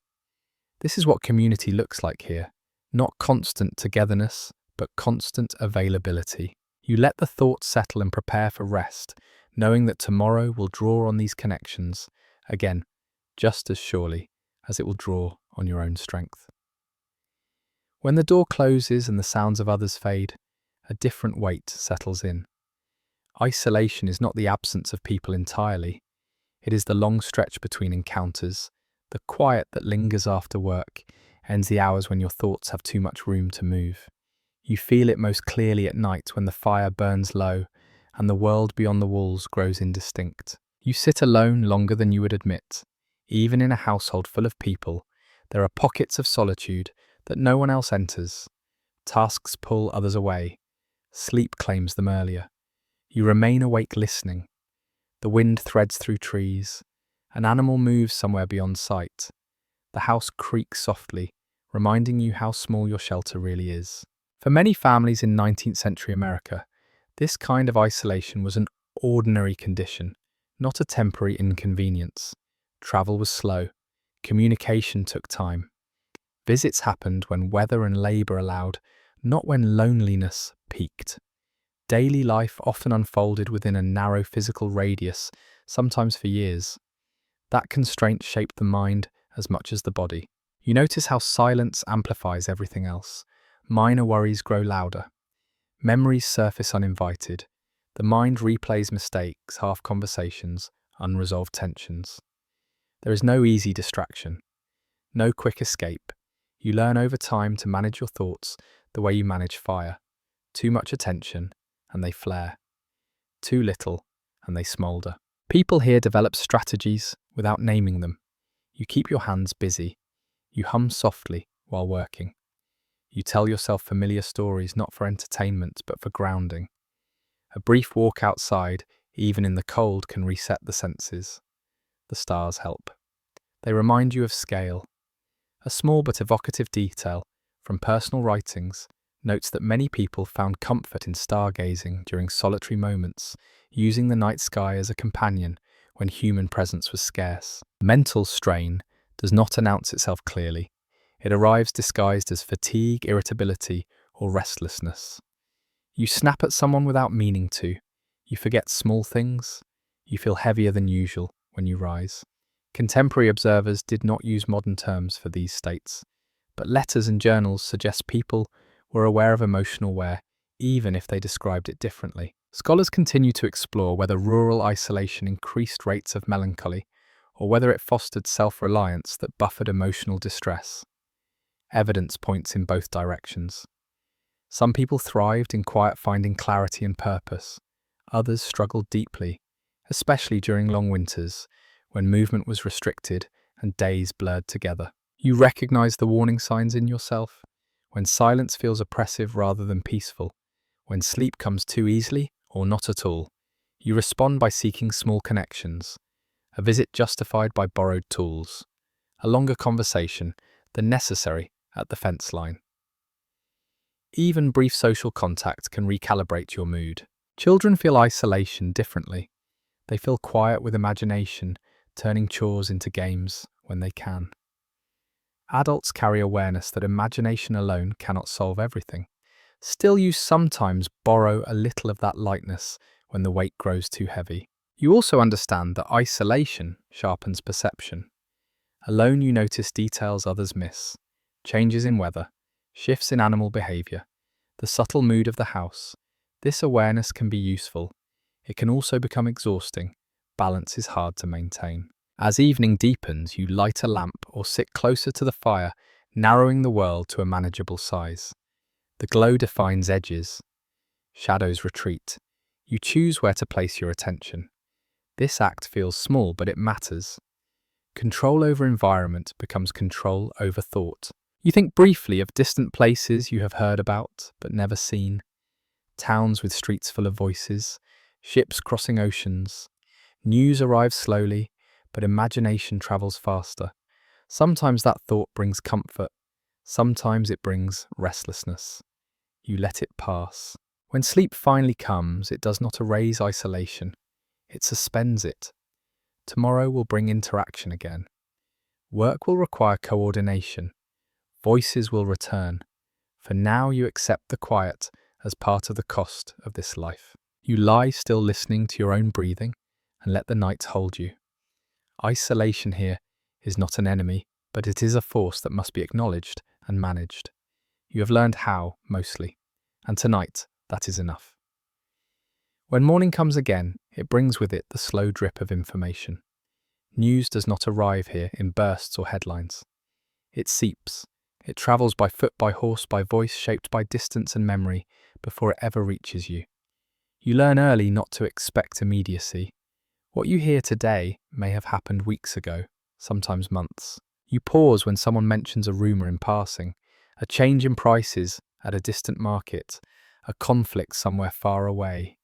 This is what community looks like here. Not constant togetherness, but constant availability. You let the thoughts settle and prepare for rest, knowing that tomorrow will draw on these connections, again, just as surely as it will draw on your own strength. When the door closes and the sounds of others fade, a different weight settles in. Isolation is not the absence of people entirely. It is the long stretch between encounters, the quiet that lingers after work, ends the hours when your thoughts have too much room to move. You feel it most clearly at night when the fire burns low and the world beyond the walls grows indistinct. You sit alone longer than you would admit. Even in a household full of people, there are pockets of solitude that no one else enters. Tasks pull others away. Sleep claims them earlier. You remain awake listening. The wind threads through trees. An animal moves somewhere beyond sight. The house creaks softly, reminding you how small your shelter really is. For many families in 19th century America, this kind of isolation was an ordinary condition, not a temporary inconvenience. Travel was slow. Communication took time. Visits happened when weather and labour allowed, not when loneliness peaked. Daily life often unfolded within a narrow physical radius, sometimes for years. That constraint shaped the mind as much as the body. You notice how silence amplifies everything else. Minor worries grow louder. Memories surface uninvited. The mind replays mistakes, half conversations, unresolved tensions. There is no easy distraction, no quick escape. You learn over time to manage your thoughts the way you manage fire. Too much attention, and they flare. Too little, and they smoulder. People here develop strategies without naming them. You keep your hands busy. You hum softly while working. You tell yourself familiar stories not for entertainment but for grounding. A brief walk outside, even in the cold, can reset the senses. The stars help. They remind you of scale. A small but evocative detail from personal writings notes that many people found comfort in stargazing during solitary moments, using the night sky as a companion when human presence was scarce. Mental strain does not announce itself clearly. It arrives disguised as fatigue, irritability, or restlessness. You snap at someone without meaning to. You forget small things. You feel heavier than usual when you rise. Contemporary observers did not use modern terms for these states, but letters and journals suggest people were aware of emotional wear, even if they described it differently. Scholars continue to explore whether rural isolation increased rates of melancholy, or whether it fostered self-reliance that buffered emotional distress. Evidence points in both directions. Some people thrived in quiet, finding clarity and purpose. Others struggled deeply, especially during long winters, when movement was restricted and days blurred together. You recognize the warning signs in yourself, when silence feels oppressive rather than peaceful, when sleep comes too easily or not at all. You respond by seeking small connections, a visit justified by borrowed tools, a longer conversation than necessary at the fence line. Even brief social contact can recalibrate your mood. Children feel isolation differently. They feel quiet with imagination, turning chores into games when they can. Adults carry awareness that imagination alone cannot solve everything. Still, you sometimes borrow a little of that lightness when the weight grows too heavy. You also understand that isolation sharpens perception. Alone you notice details others miss, changes in weather, shifts in animal behavior, the subtle mood of the house. This awareness can be useful. It can also become exhausting. Balance is hard to maintain. As evening deepens, you light a lamp or sit closer to the fire, narrowing the world to a manageable size. The glow defines edges. Shadows retreat. You choose where to place your attention. This act feels small, but it matters. Control over environment becomes control over thought. You think briefly of distant places you have heard about but never seen, towns with streets full of voices, ships crossing oceans. News arrives slowly, but imagination travels faster. Sometimes that thought brings comfort, sometimes it brings restlessness. You let it pass. When sleep finally comes, it does not erase isolation, it suspends it. Tomorrow will bring interaction again. Work will require coordination. Voices will return. For now you accept the quiet as part of the cost of this life. You lie still listening to your own breathing and let the night hold you. Isolation here is not an enemy, but it is a force that must be acknowledged and managed. You have learned how, mostly, and tonight that is enough. When morning comes again, it brings with it the slow drip of information. News does not arrive here in bursts or headlines. It seeps. It travels by foot, by horse, by voice, shaped by distance and memory before it ever reaches you. You learn early not to expect immediacy. What you hear today may have happened weeks ago, sometimes months. You pause when someone mentions a rumour in passing, a change in prices at a distant market, a conflict somewhere far away,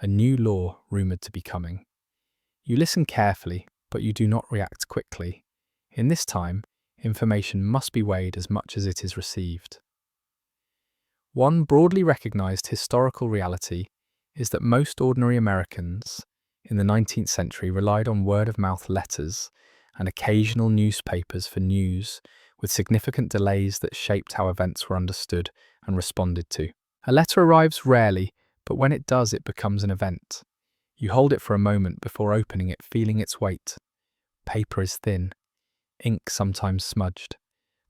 a new law rumoured to be coming. You listen carefully, but you do not react quickly. In this time, information must be weighed as much as it is received. One broadly recognised historical reality is that most ordinary Americans in the 19th century relied on word-of-mouth letters and occasional newspapers for news, with significant delays that shaped how events were understood and responded to. A letter arrives rarely, but when it does, it becomes an event. You hold it for a moment before opening it, feeling its weight. Paper is thin, ink sometimes smudged.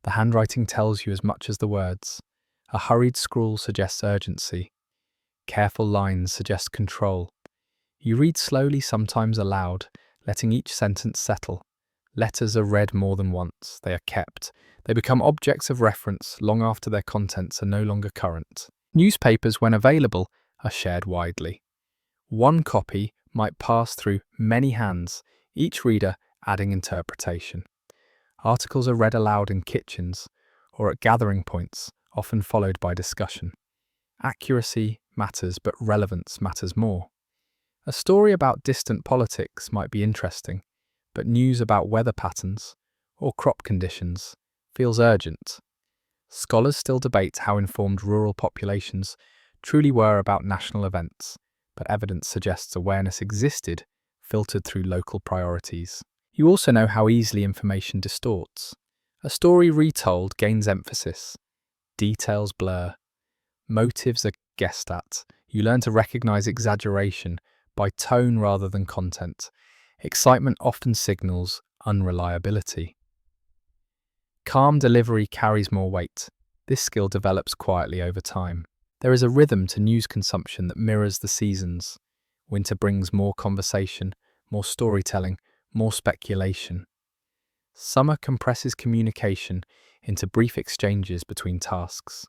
The handwriting tells you as much as the words. A hurried scrawl suggests urgency. Careful lines suggest control. You read slowly, sometimes aloud, letting each sentence settle. Letters are read more than once. They are kept. They become objects of reference long after their contents are no longer current. Newspapers, when available, are shared widely. One copy might pass through many hands, each reader adding interpretation. Articles are read aloud in kitchens or at gathering points, often followed by discussion. Accuracy matters, but relevance matters more. A story about distant politics might be interesting, but news about weather patterns or crop conditions feels urgent. Scholars still debate how informed rural populations truly were about national events, but evidence suggests awareness existed, filtered through local priorities. You also know how easily information distorts. A story retold gains emphasis. Details blur. Motives are guessed at. You learn to recognize exaggeration by tone rather than content. Excitement often signals unreliability. Calm delivery carries more weight. This skill develops quietly over time. There is a rhythm to news consumption that mirrors the seasons. Winter brings more conversation, more storytelling, more speculation. Summer compresses communication into brief exchanges between tasks.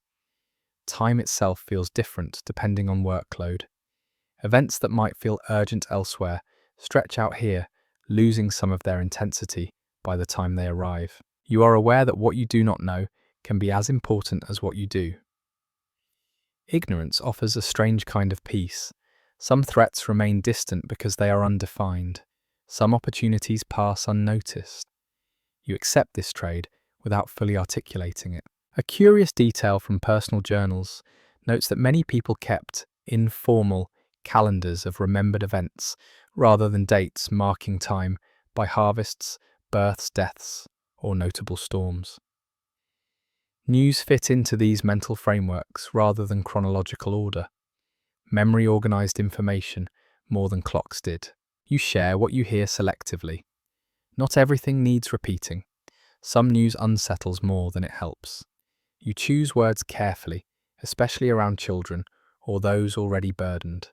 Time itself feels different depending on workload. Events that might feel urgent elsewhere stretch out here, losing some of their intensity by the time they arrive. You are aware that what you do not know can be as important as what you do. Ignorance offers a strange kind of peace. Some threats remain distant because they are undefined. Some opportunities pass unnoticed. You accept this trade without fully articulating it. A curious detail from personal journals notes that many people kept informal calendars of remembered events rather than dates marking time by harvests, births, deaths, or notable storms. News fit into these mental frameworks rather than chronological order. Memory organized information more than clocks did. You share what you hear selectively. Not everything needs repeating. Some news unsettles more than it helps. You choose words carefully, especially around children or those already burdened.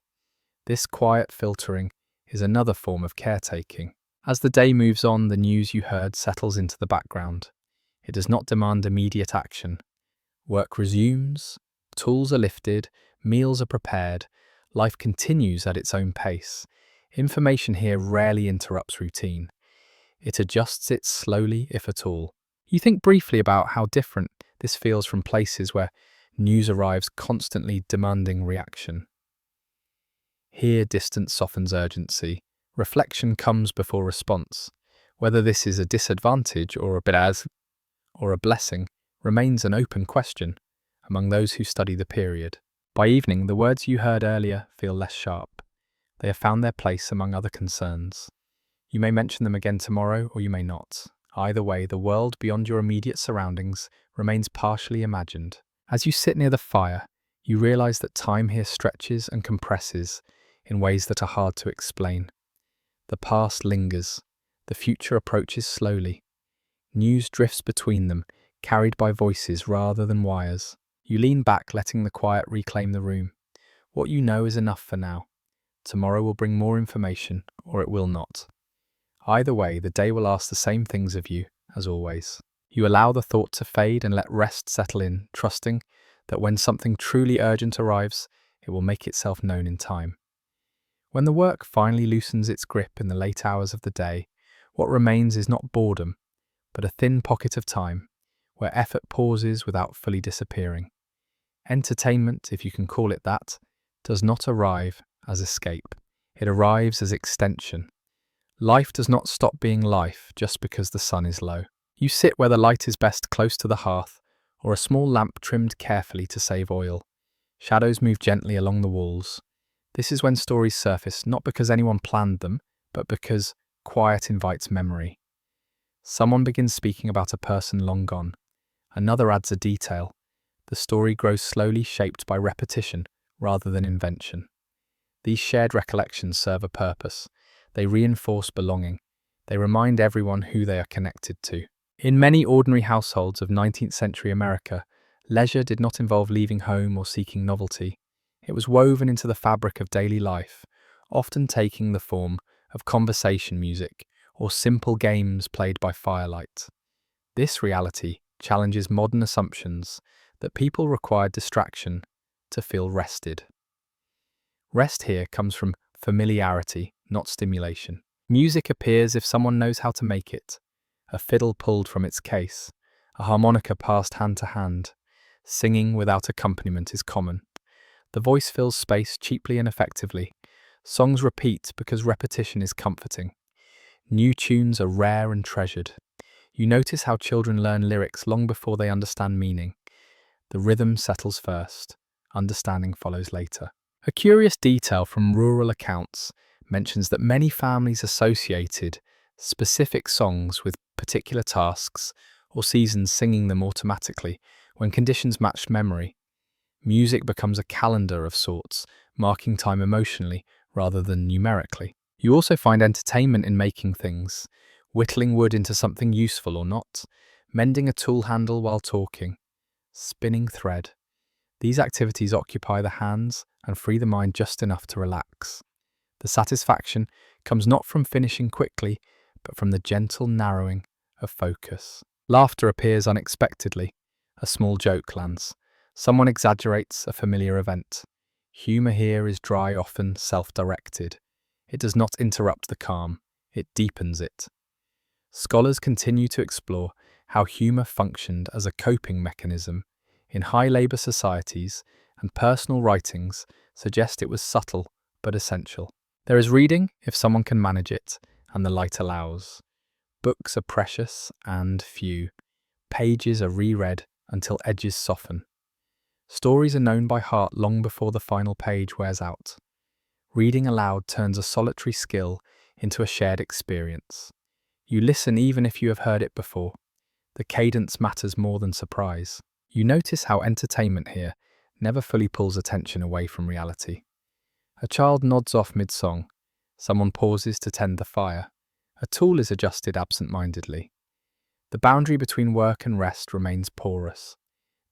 This quiet filtering is another form of caretaking. As the day moves on, the news you heard settles into the background. It does not demand immediate action. Work resumes, tools are lifted, meals are prepared, life continues at its own pace. Information here rarely interrupts routine. It adjusts it slowly, if at all. You think briefly about how different This feels from places where news arrives constantly demanding reaction. Here, distance softens urgency. Reflection comes before response. Whether this is a disadvantage or a blessing remains an open question among those who study the period. By evening, the words you heard earlier feel less sharp. They have found their place among other concerns. You may mention them again tomorrow, or you may not. Either way, the world beyond your immediate surroundings remains partially imagined. As you sit near the fire, you realize that time here stretches and compresses in ways that are hard to explain. The past lingers. The future approaches slowly. News drifts between them, carried by voices rather than wires. You lean back, letting the quiet reclaim the room. What you know is enough for now. Tomorrow will bring more information, or it will not. Either way, the day will ask the same things of you, as always. You allow the thought to fade and let rest settle in, trusting that when something truly urgent arrives, it will make itself known in time. When the work finally loosens its grip in the late hours of the day, what remains is not boredom, but a thin pocket of time, where effort pauses without fully disappearing. Entertainment, if you can call it that, does not arrive as escape. It arrives as extension. Life does not stop being life just because the sun is low. You sit where the light is best, close to the hearth, or a small lamp trimmed carefully to save oil. Shadows move gently along the walls. This is when stories surface, not because anyone planned them, but because quiet invites memory. Someone begins speaking about a person long gone. Another adds a detail. The story grows slowly, shaped by repetition rather than invention. These shared recollections serve a purpose. They reinforce belonging. They remind everyone who they are connected to. In many ordinary households of 19th century America, leisure did not involve leaving home or seeking novelty. It was woven into the fabric of daily life, often taking the form of conversation music or simple games played by firelight. This reality challenges modern assumptions that people require distraction to feel rested. Rest here comes from familiarity, not stimulation. Music appears if someone knows how to make it. A fiddle pulled from its case, a harmonica passed hand to hand. Singing without accompaniment is common. The voice fills space cheaply and effectively. Songs repeat because repetition is comforting. New tunes are rare and treasured. You notice how children learn lyrics long before they understand meaning. The rhythm settles first, understanding follows later. A curious detail from rural accounts mentions that many families associated specific songs with particular tasks or seasons, singing them automatically when conditions matched memory. Music becomes a calendar of sorts, marking time emotionally rather than numerically. You also find entertainment in making things, whittling wood into something useful or not, mending a tool handle while talking, spinning thread. These activities occupy the hands and free the mind just enough to relax. The satisfaction comes not from finishing quickly, but from the gentle narrowing of focus. Laughter appears unexpectedly. A small joke lands. Someone exaggerates a familiar event. Humour here is dry, often self-directed. It does not interrupt the calm, it deepens it. Scholars continue to explore how humour functioned as a coping mechanism in high-labour societies, and personal writings suggest it was subtle but essential. There is reading if someone can manage it, and the light allows. Books are precious and few. Pages are reread until edges soften. Stories are known by heart long before the final page wears out. Reading aloud turns a solitary skill into a shared experience. You listen even if you have heard it before. The cadence matters more than surprise. You notice how entertainment here never fully pulls attention away from reality. A child nods off mid-song. Someone pauses to tend the fire. A tool is adjusted absent-mindedly. The boundary between work and rest remains porous.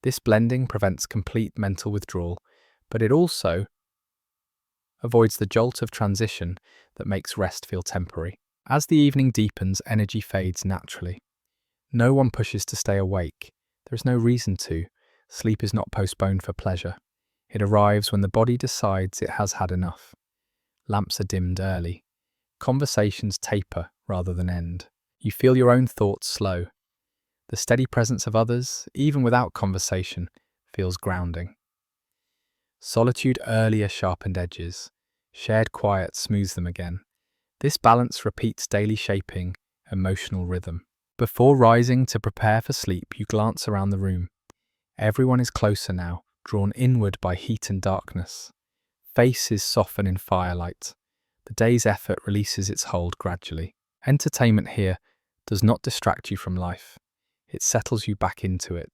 This blending prevents complete mental withdrawal, but it also avoids the jolt of transition that makes rest feel temporary. As the evening deepens, energy fades naturally. No one pushes to stay awake. There is no reason to. Sleep is not postponed for pleasure. It arrives when the body decides it has had enough. Lamps are dimmed early. Conversations taper rather than end. You feel your own thoughts slow. The steady presence of others, even without conversation, feels grounding. Solitude earlier sharpened edges. Shared quiet smooths them again. This balance repeats daily shaping emotional rhythm. Before rising to prepare for sleep, you glance around the room. Everyone is closer now, drawn inward by heat and darkness. Faces soften in firelight. The day's effort releases its hold gradually. Entertainment here does not distract you from life. It settles you back into it.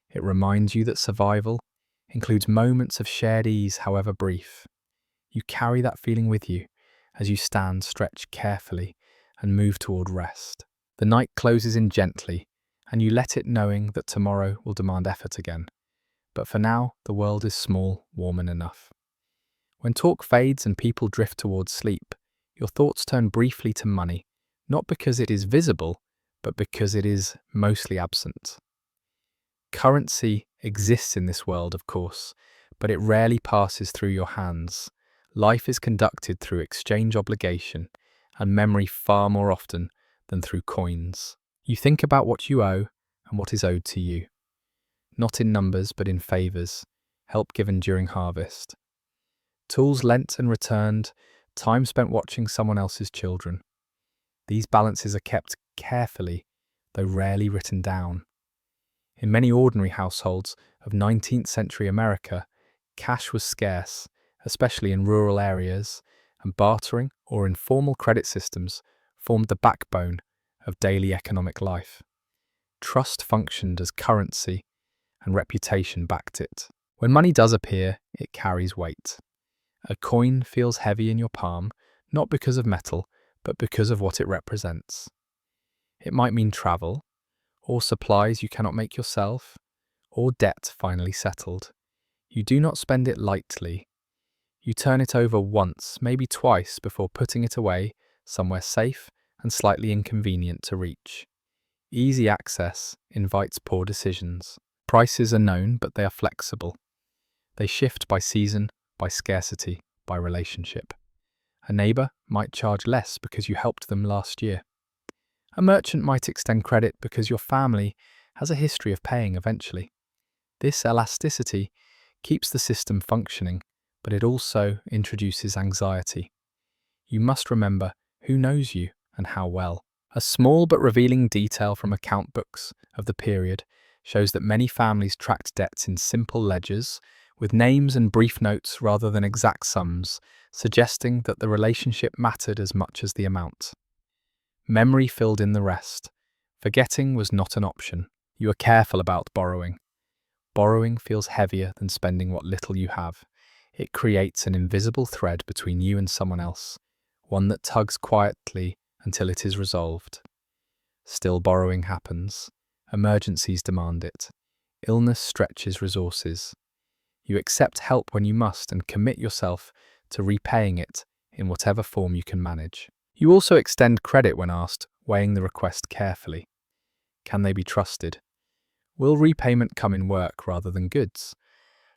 It reminds you that survival includes moments of shared ease, however brief. You carry that feeling with you as you stand stretched carefully and move toward rest. The night closes in gently, and you let it knowing that tomorrow will demand effort again. But for now, the world is small, warm and enough. When talk fades and people drift towards sleep, your thoughts turn briefly to money, not because it is visible, but because it is mostly absent. Currency exists in this world, of course, but it rarely passes through your hands. Life is conducted through exchange obligation and memory far more often than through coins. You think about what you owe and what is owed to you. Not in numbers, but in favours, help given during harvest. Tools lent and returned, time spent watching someone else's children. These balances are kept carefully, though rarely written down. In many ordinary households of 19th century America, cash was scarce, especially in rural areas, and bartering or informal credit systems formed the backbone of daily economic life. Trust functioned as currency, and reputation backed it. When money does appear, it carries weight. A coin feels heavy in your palm, not because of metal, but because of what it represents. It might mean travel, or supplies you cannot make yourself, or debt finally settled. You do not spend it lightly. You turn it over once, maybe twice, before putting it away somewhere safe and slightly inconvenient to reach. Easy access invites poor decisions. Prices are known, but they are flexible. They shift by season, by scarcity, by relationship. A neighbour might charge less because you helped them last year. A merchant might extend credit because your family has a history of paying eventually. This elasticity keeps the system functioning, but it also introduces anxiety. You must remember who knows you and how well. A small but revealing detail from account books of the period shows that many families tracked debts in simple ledgers, with names and brief notes rather than exact sums, suggesting that the relationship mattered as much as the amount. Memory filled in the rest. Forgetting was not an option. You are careful about borrowing. Borrowing feels heavier than spending what little you have. It creates an invisible thread between you and someone else, one that tugs quietly until it is resolved. Still, borrowing happens. Emergencies demand it. Illness stretches resources. You accept help when you must and commit yourself to repaying it in whatever form you can manage. You also extend credit when asked, weighing the request carefully. Can they be trusted? Will repayment come in work rather than goods?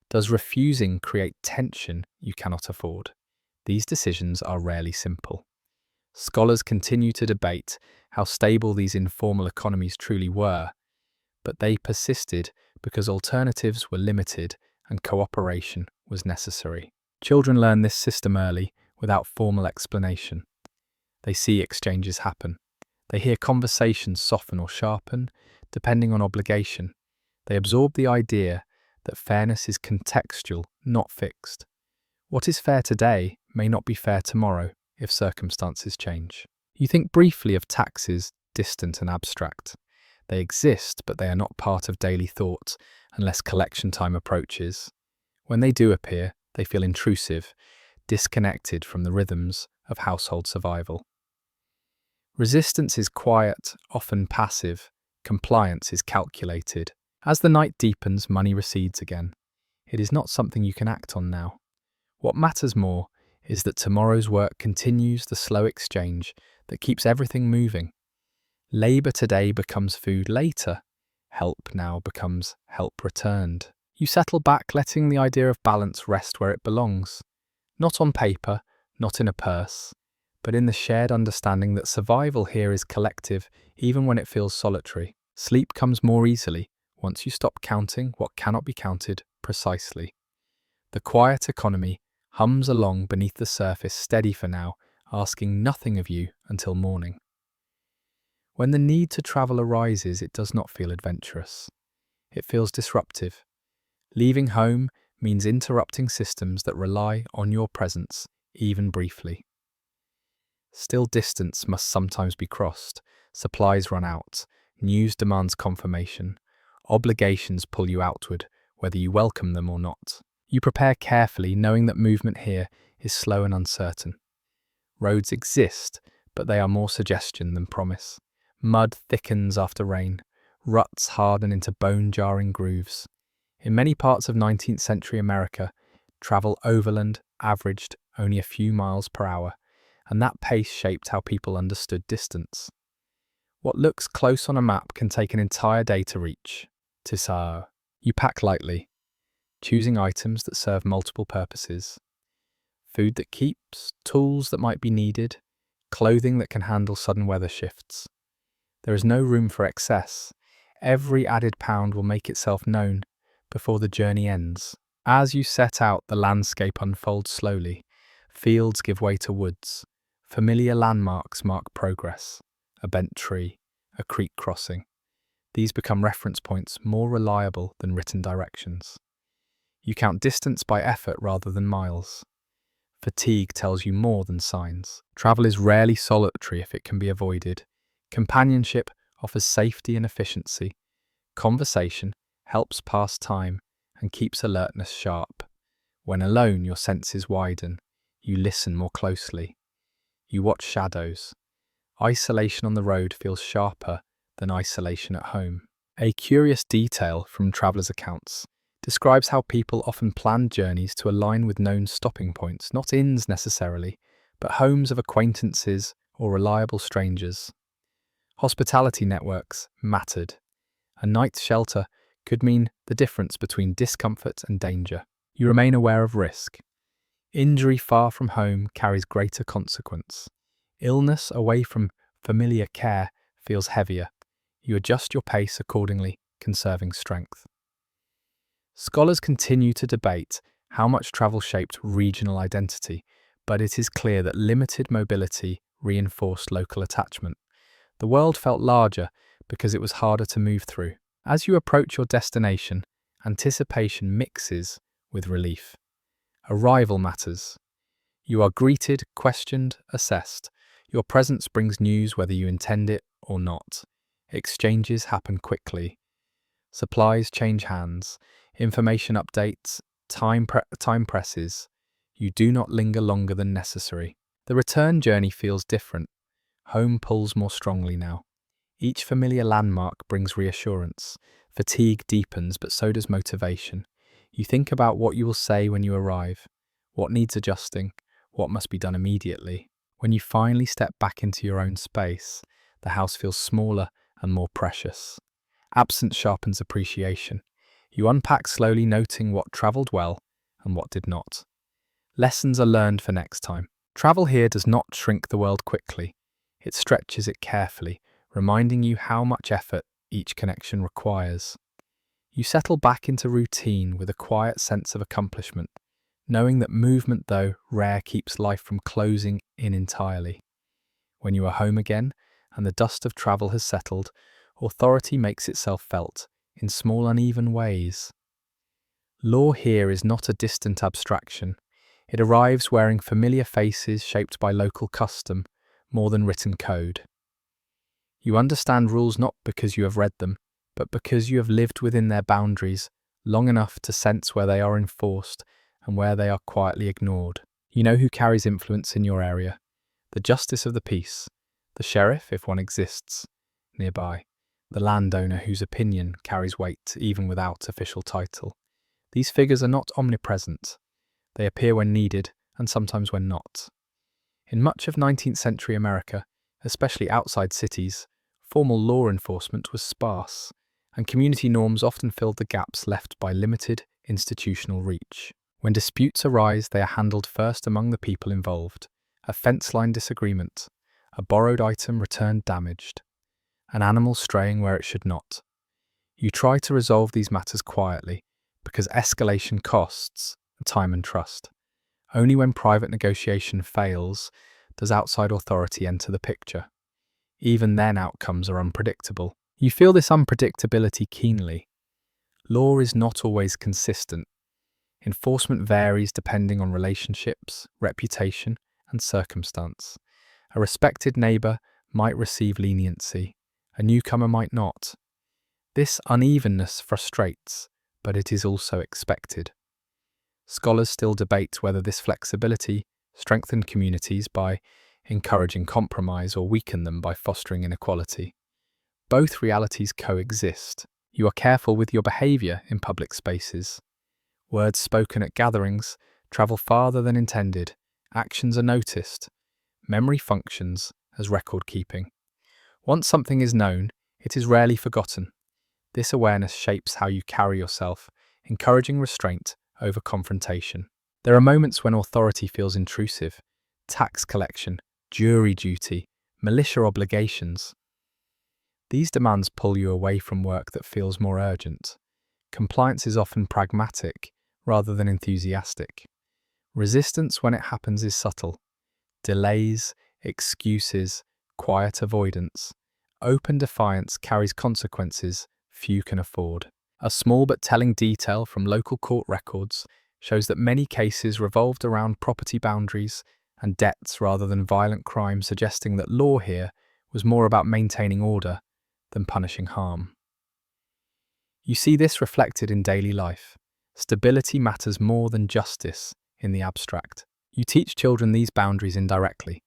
Does refusing create tension you cannot afford? These decisions are rarely simple. Scholars continue to debate how stable these informal economies truly were, but they persisted because alternatives were limited and cooperation was necessary. Children learn this system early without formal explanation. They see exchanges happen. They hear conversations soften or sharpen, depending on obligation. They absorb the idea that fairness is contextual, not fixed. What is fair today may not be fair tomorrow if circumstances change. You think briefly of taxes, distant and abstract. They exist, but they are not part of daily thought unless collection time approaches. When they do appear, they feel intrusive, disconnected from the rhythms of household survival. Resistance is quiet, often passive. Compliance is calculated. As the night deepens, money recedes again. It is not something you can act on now. What matters more is that tomorrow's work continues the slow exchange that keeps everything moving. Labour today becomes food later. Help now becomes help returned. You settle back, letting the idea of balance rest where it belongs. Not on paper, not in a purse, but in the shared understanding that survival here is collective even when it feels solitary. Sleep comes more easily once you stop counting what cannot be counted precisely. The quiet economy hums along beneath the surface, steady for now, asking nothing of you until morning. When the need to travel arises, it does not feel adventurous. It feels disruptive. Leaving home means interrupting systems that rely on your presence, even briefly. Still, distance must sometimes be crossed. Supplies run out. News demands confirmation. Obligations pull you outward, whether you welcome them or not. You prepare carefully, knowing that movement here is slow and uncertain. Roads exist, but they are more suggestion than promise. Mud thickens after rain. Ruts harden into bone-jarring grooves. In many parts of 19th century America, travel overland averaged only a few miles per hour, and that pace shaped how people understood distance. What looks close on a map can take an entire day to reach. You pack lightly, choosing items that serve multiple purposes. Food that keeps, tools that might be needed, clothing that can handle sudden weather shifts. There is no room for excess. Every added pound will make itself known before the journey ends. As you set out, the landscape unfolds slowly. Fields give way to woods. Familiar landmarks mark progress. A bent tree, a creek crossing. These become reference points more reliable than written directions. You count distance by effort rather than miles. Fatigue tells you more than signs. Travel is rarely solitary if it can be avoided. Companionship offers safety and efficiency. Conversation helps pass time and keeps alertness sharp. When alone, your senses widen. You listen more closely. You watch shadows. Isolation on the road feels sharper than isolation at home. A curious detail from travellers' accounts describes how people often planned journeys to align with known stopping points, not inns necessarily, but homes of acquaintances or reliable strangers. Hospitality networks mattered. A night's shelter could mean the difference between discomfort and danger. You remain aware of risk. Injury far from home carries greater consequence. Illness away from familiar care feels heavier. You adjust your pace accordingly, conserving strength. Scholars continue to debate how much travel shaped regional identity, but it is clear that limited mobility reinforced local attachment. The world felt larger because it was harder to move through. As you approach your destination, anticipation mixes with relief. Arrival matters. You are greeted, questioned, assessed. Your presence brings news whether you intend it or not. Exchanges happen quickly. Supplies change hands. Information updates. Time presses. You do not linger longer than necessary. The return journey feels different. Home pulls more strongly now. Each familiar landmark brings reassurance. Fatigue deepens, but so does motivation. You think about what you will say when you arrive, what needs adjusting, what must be done immediately. When you finally step back into your own space, the house feels smaller and more precious. Absence sharpens appreciation. You unpack slowly, noting what travelled well and what did not. Lessons are learned for next time. Travel here does not shrink the world quickly. It stretches it carefully, reminding you how much effort each connection requires. You settle back into routine with a quiet sense of accomplishment, knowing that movement, though rare, keeps life from closing in entirely. When you are home again and the dust of travel has settled, authority makes itself felt in small, uneven ways. Law here is not a distant abstraction. It arrives wearing familiar faces shaped by local custom more than written code. You understand rules not because you have read them, but because you have lived within their boundaries long enough to sense where they are enforced and where they are quietly ignored. You know who carries influence in your area, the justice of the peace, the sheriff, if one exists, nearby, the landowner whose opinion carries weight even without official title. These figures are not omnipresent. They appear when needed and sometimes when not. In much of 19th century America, especially outside cities, formal law enforcement was sparse, and community norms often filled the gaps left by limited institutional reach. When disputes arise, they are handled first among the people involved. A fence line disagreement, a borrowed item returned damaged, an animal straying where it should not. You try to resolve these matters quietly, because escalation costs time and trust. Only when private negotiation fails does outside authority enter the picture. Even then, outcomes are unpredictable. You feel this unpredictability keenly. Law is not always consistent. Enforcement varies depending on relationships, reputation, and circumstance. A respected neighbour might receive leniency, a newcomer might not. This unevenness frustrates, but it is also expected. Scholars still debate whether this flexibility strengthened communities by encouraging compromise or weakened them by fostering inequality. Both realities coexist. You are careful with your behaviour in public spaces. Words spoken at gatherings travel farther than intended. Actions are noticed. Memory functions as record keeping. Once something is known, it is rarely forgotten. This awareness shapes how you carry yourself, encouraging restraint over confrontation. There are moments when authority feels intrusive: tax collection, jury duty, militia obligations. These demands pull you away from work that feels more urgent. Compliance is often pragmatic rather than enthusiastic. Resistance when it happens is subtle. Delays, excuses, quiet avoidance. Open defiance carries consequences few can afford. A small but telling detail from local court records shows that many cases revolved around property boundaries and debts rather than violent crime, suggesting that law here was more about maintaining order than punishing harm. You see this reflected in daily life. Stability matters more than justice in the abstract. You teach children these boundaries indirectly.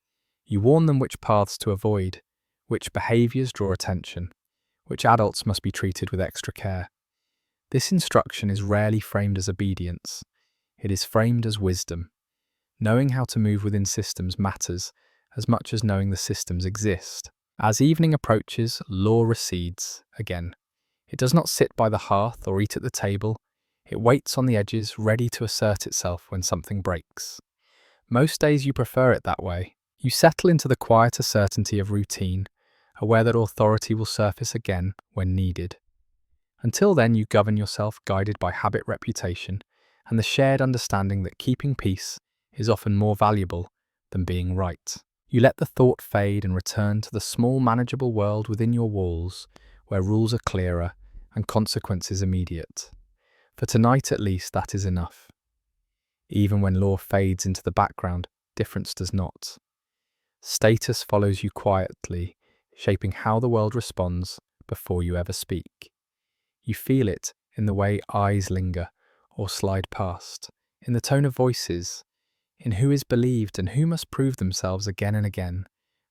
You warn them which paths to avoid, which behaviours draw attention, which adults must be treated with extra care. This instruction is rarely framed as obedience. It is framed as wisdom. Knowing how to move within systems matters as much as knowing the systems exist. As evening approaches, law recedes again. It does not sit by the hearth or eat at the table. It waits on the edges, ready to assert itself when something breaks. Most days you prefer it that way. You settle into the quieter certainty of routine, aware that authority will surface again when needed. Until then, you govern yourself, guided by habit, reputation, and the shared understanding that keeping peace is often more valuable than being right. You let the thought fade and return to the small, manageable world within your walls, where rules are clearer and consequences immediate. For tonight at least, that is enough. Even when law fades into the background, difference does not. Status follows you quietly, shaping how the world responds before you ever speak. You feel it in the way eyes linger or slide past, in the tone of voices, in who is believed and who must prove themselves again and again.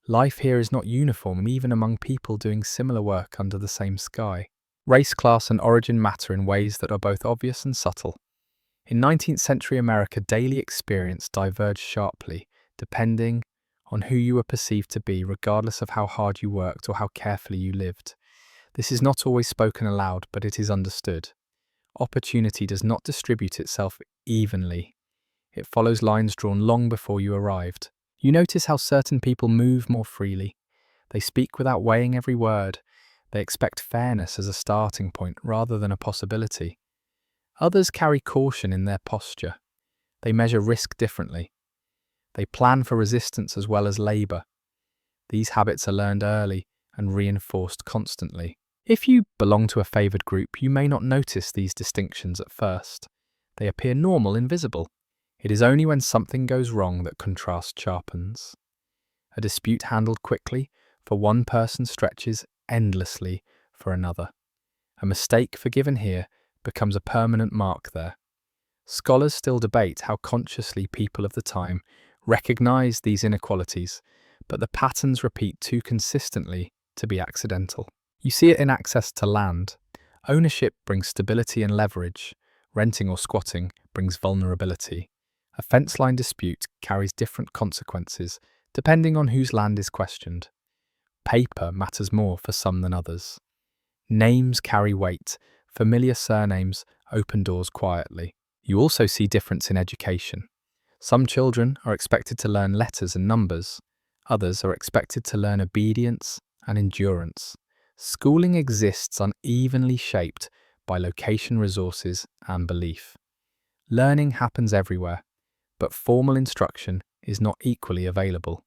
Life here is not uniform, even among people doing similar work under the same sky. Race, class, and origin matter in ways that are both obvious and subtle. In 19th century America, daily experience diverged sharply, depending on who you were perceived to be, regardless of how hard you worked or how carefully you lived. This is not always spoken aloud, but it is understood. Opportunity does not distribute itself evenly. It follows lines drawn long before you arrived. You notice how certain people move more freely. They speak without weighing every word. They expect fairness as a starting point rather than a possibility. Others carry caution in their posture. They measure risk differently. They plan for resistance as well as labour. These habits are learned early and reinforced constantly. If you belong to a favoured group, you may not notice these distinctions at first. They appear normal, invisible. It is only when something goes wrong that contrast sharpens. A dispute handled quickly for one person stretches endlessly for another. A mistake forgiven here becomes a permanent mark there. Scholars still debate how consciously people of the time recognized these inequalities, but the patterns repeat too consistently to be accidental. You see it in access to land. Ownership brings stability and leverage. Renting or squatting brings vulnerability. A fence line dispute carries different consequences depending on whose land is questioned. Paper matters more for some than others. Names carry weight. Familiar surnames open doors quietly. You also see difference in education. Some children are expected to learn letters and numbers. Others are expected to learn obedience and endurance. Schooling exists unevenly shaped by location, resources, and belief. Learning happens everywhere, but formal instruction is not equally available.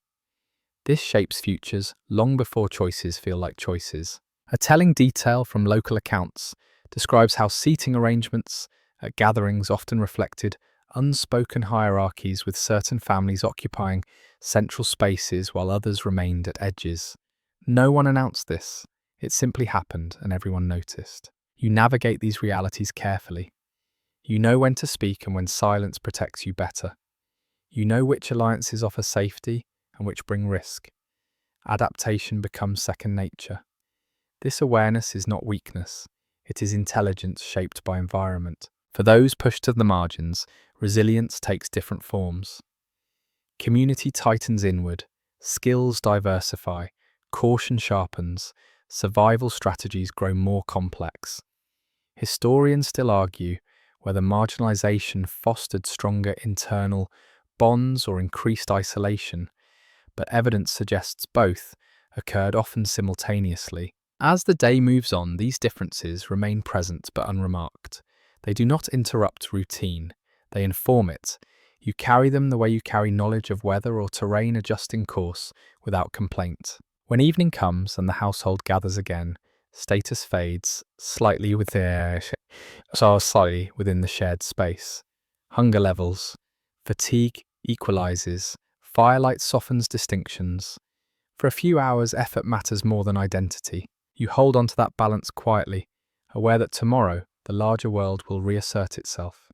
This shapes futures long before choices feel like choices. A telling detail from local accounts describes how seating arrangements at gatherings often reflected unspoken hierarchies, with certain families occupying central spaces while others remained at edges. No one announced this. It simply happened and everyone noticed. You navigate these realities carefully. You know when to speak and when silence protects you better. You know which alliances offer safety and which bring risk. Adaptation becomes second nature. This awareness is not weakness, it is intelligence shaped by environment. For those pushed to the margins, resilience takes different forms. Community tightens inward, skills diversify, caution sharpens, survival strategies grow more complex. Historians still argue whether marginalization fostered stronger internal bonds or increased isolation, but evidence suggests both occurred often simultaneously. As the day moves on, these differences remain present but unremarked. They do not interrupt routine, they inform it. You carry them the way you carry knowledge of weather or terrain, adjusting course without complaint. When evening comes and the household gathers again, status fades slightly within the shared space. Hunger levels, fatigue equalizes, firelight softens distinctions. For a few hours, effort matters more than identity. You hold on to that balance quietly, aware that tomorrow the larger world will reassert itself.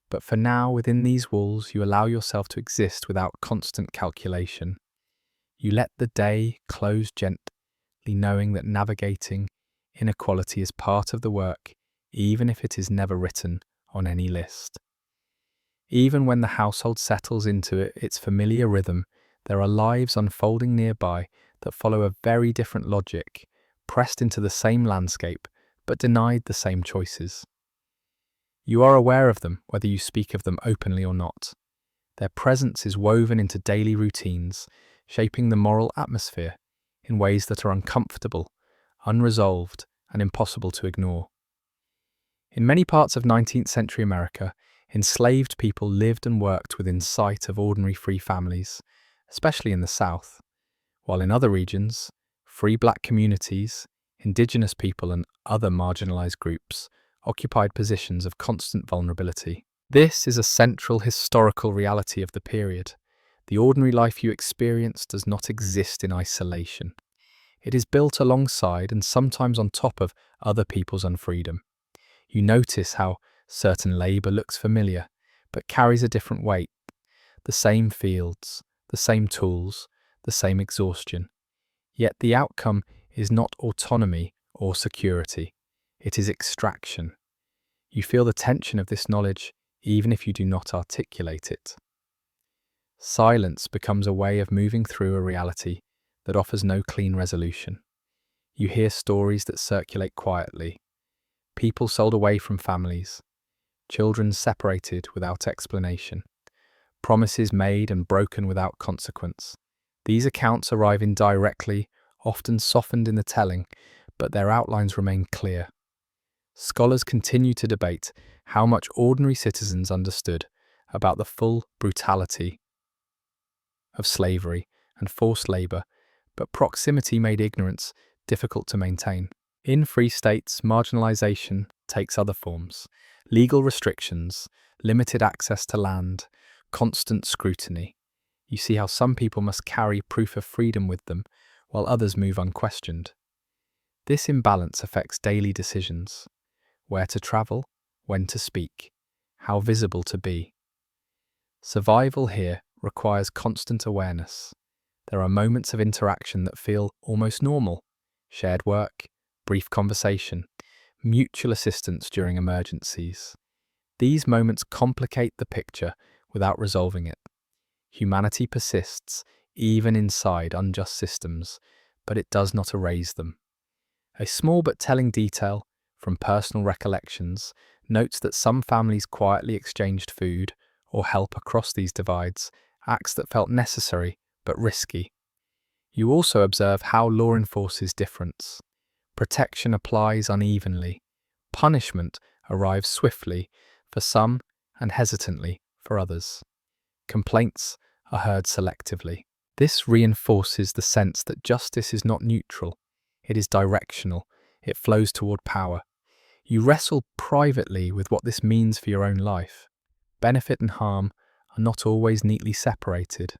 But for now, within these walls, you allow yourself to exist without constant calculation. You let the day close gently, knowing that navigating inequality is part of the work, even if it is never written on any list. Even when the household settles into its familiar rhythm, there are lives unfolding nearby that follow a very different logic, pressed into the same landscape, but denied the same choices. You are aware of them, whether you speak of them openly or not. Their presence is woven into daily routines, shaping the moral atmosphere in ways that are uncomfortable, unresolved, and impossible to ignore. In many parts of 19th century America, enslaved people lived and worked within sight of ordinary free families, especially in the South, while in other regions, free black communities, indigenous people, and other marginalized groups occupied positions of constant vulnerability. This is a central historical reality of the period. The ordinary life you experience does not exist in isolation. It is built alongside and sometimes on top of other people's unfreedom. You notice how certain labour looks familiar, but carries a different weight. The same fields, the same tools, the same exhaustion. Yet the outcome is not autonomy or security. It is extraction. You feel the tension of this knowledge even if you do not articulate it. Silence becomes a way of moving through a reality that offers no clean resolution. You hear stories that circulate quietly. People sold away from families. Children separated without explanation. Promises made and broken without consequence. These accounts arrive indirectly, often softened in the telling, but their outlines remain clear. Scholars continue to debate how much ordinary citizens understood about the full brutality of slavery and forced labour, but proximity made ignorance difficult to maintain. In free states, marginalisation takes other forms: legal restrictions, limited access to land, constant scrutiny. You see how some people must carry proof of freedom with them, while others move unquestioned. This imbalance affects daily decisions: where to travel, when to speak, how visible to be. Survival here requires constant awareness. There are moments of interaction that feel almost normal: shared work, brief conversation, mutual assistance during emergencies. These moments complicate the picture without resolving it. Humanity persists even inside unjust systems, but it does not erase them. A small but telling detail from personal recollections notes that some families quietly exchanged food or help across these divides, acts that felt necessary but risky. You also observe how law enforces difference. Protection applies unevenly. Punishment arrives swiftly for some and hesitantly for others. Complaints are heard selectively. This reinforces the sense that justice is not neutral. It is directional. It flows toward power. You wrestle privately with what this means for your own life. Benefit and harm are not always neatly separated.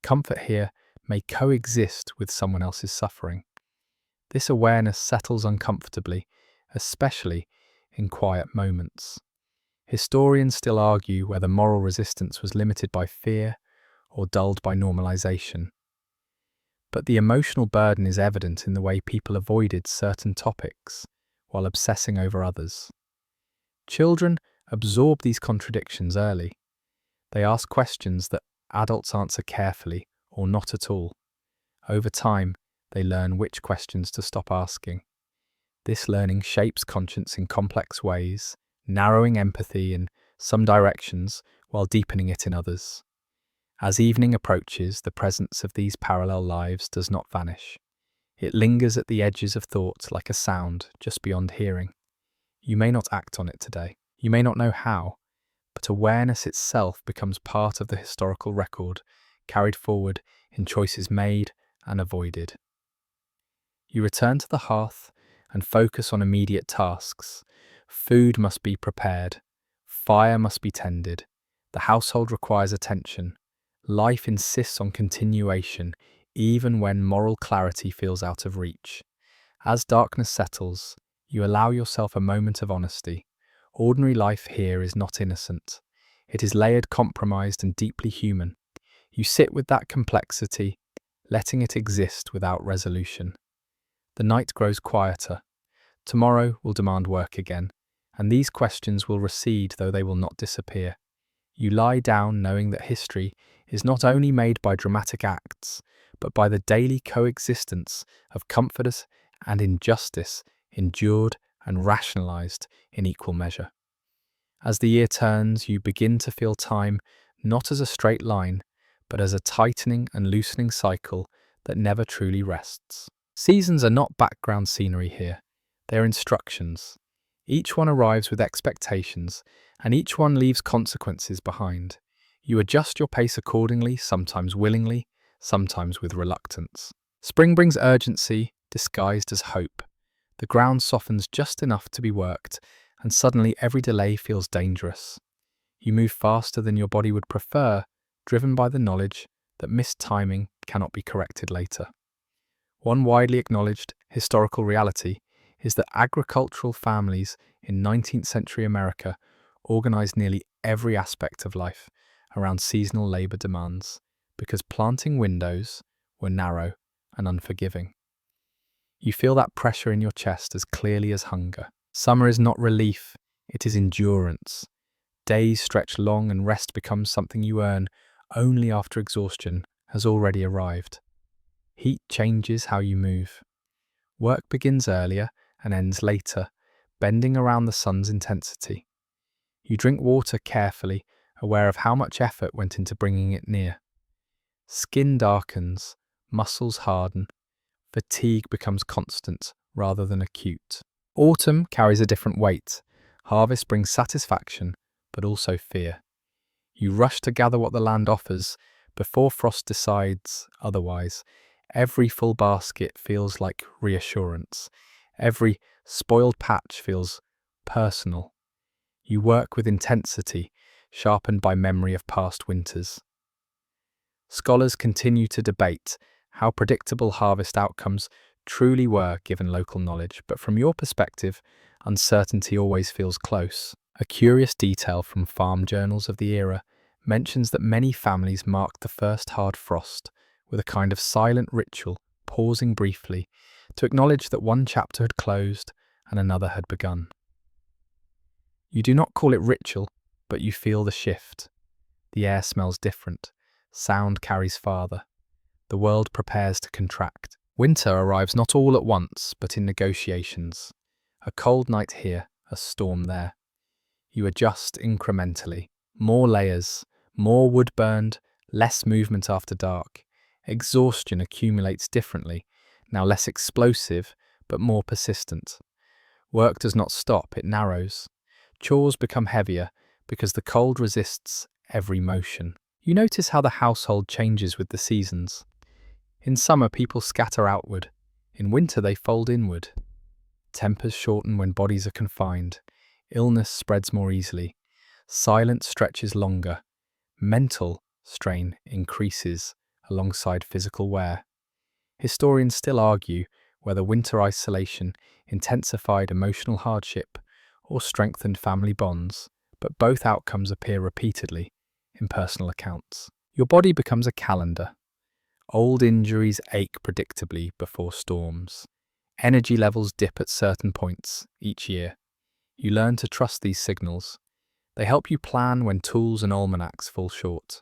Comfort here may coexist with someone else's suffering. This awareness settles uncomfortably, especially in quiet moments. Historians still argue whether moral resistance was limited by fear or dulled by normalization. But the emotional burden is evident in the way people avoided certain topics while obsessing over others. Children absorb these contradictions early. They ask questions that adults answer carefully or not at all. Over time, they learn which questions to stop asking. This learning shapes conscience in complex ways, narrowing empathy in some directions while deepening it in others. As evening approaches, the presence of these parallel lives does not vanish. It lingers at the edges of thought like a sound just beyond hearing. You may not act on it today. You may not know how, but awareness itself becomes part of the historical record, carried forward in choices made and avoided. You return to the hearth and focus on immediate tasks. Food must be prepared. Fire must be tended. The household requires attention. Life insists on continuation, even when moral clarity feels out of reach. As darkness settles, you allow yourself a moment of honesty. Ordinary life here is not innocent. It is layered, compromised, and deeply human. You sit with that complexity, letting it exist without resolution. The night grows quieter. Tomorrow will demand work again, and these questions will recede, though they will not disappear. You lie down knowing that history is not only made by dramatic acts, but by the daily coexistence of comfort and injustice endured and rationalized in equal measure. As the year turns, you begin to feel time not as a straight line, but as a tightening and loosening cycle that never truly rests. Seasons are not background scenery here. They are instructions. Each one arrives with expectations, and each one leaves consequences behind. You adjust your pace accordingly, sometimes willingly, sometimes with reluctance. Spring brings urgency, disguised as hope. The ground softens just enough to be worked, and suddenly every delay feels dangerous. You move faster than your body would prefer, driven by the knowledge that missed timing cannot be corrected later. One widely acknowledged historical reality is that agricultural families in 19th century America organized nearly every aspect of life around seasonal labor demands, because planting windows were narrow and unforgiving. You feel that pressure in your chest as clearly as hunger. Summer is not relief, it is endurance. Days stretch long and rest becomes something you earn only after exhaustion has already arrived. Heat changes how you move. Work begins earlier and ends later, bending around the sun's intensity. You drink water carefully, aware of how much effort went into bringing it near. Skin darkens, muscles harden, fatigue becomes constant rather than acute. Autumn carries a different weight. Harvest brings satisfaction, but also fear. You rush to gather what the land offers before frost decides otherwise. Every full basket feels like reassurance. Every spoiled patch feels personal. You work with intensity, sharpened by memory of past winters. Scholars continue to debate how predictable harvest outcomes truly were given local knowledge, but from your perspective, uncertainty always feels close. A curious detail from farm journals of the era mentions that many families marked the first hard frost with a kind of silent ritual, pausing briefly to acknowledge that one chapter had closed and another had begun. You do not call it ritual, but you feel the shift. The air smells different. Sound carries farther. The world prepares to contract. Winter arrives not all at once, but in negotiations. A cold night here, a storm there. You adjust incrementally. More layers, more wood burned, less movement after dark. Exhaustion accumulates differently, now less explosive, but more persistent. Work does not stop, it narrows. Chores become heavier because the cold resists every motion. You notice how the household changes with the seasons. In summer, people scatter outward. In winter, they fold inward. Tempers shorten when bodies are confined. Illness spreads more easily. Silence stretches longer. Mental strain increases alongside physical wear. Historians still argue whether winter isolation intensified emotional hardship or strengthened family bonds, but both outcomes appear repeatedly in personal accounts. Your body becomes a calendar. Old injuries ache predictably before storms. Energy levels dip at certain points each year. You learn to trust these signals. They help you plan when tools and almanacs fall short.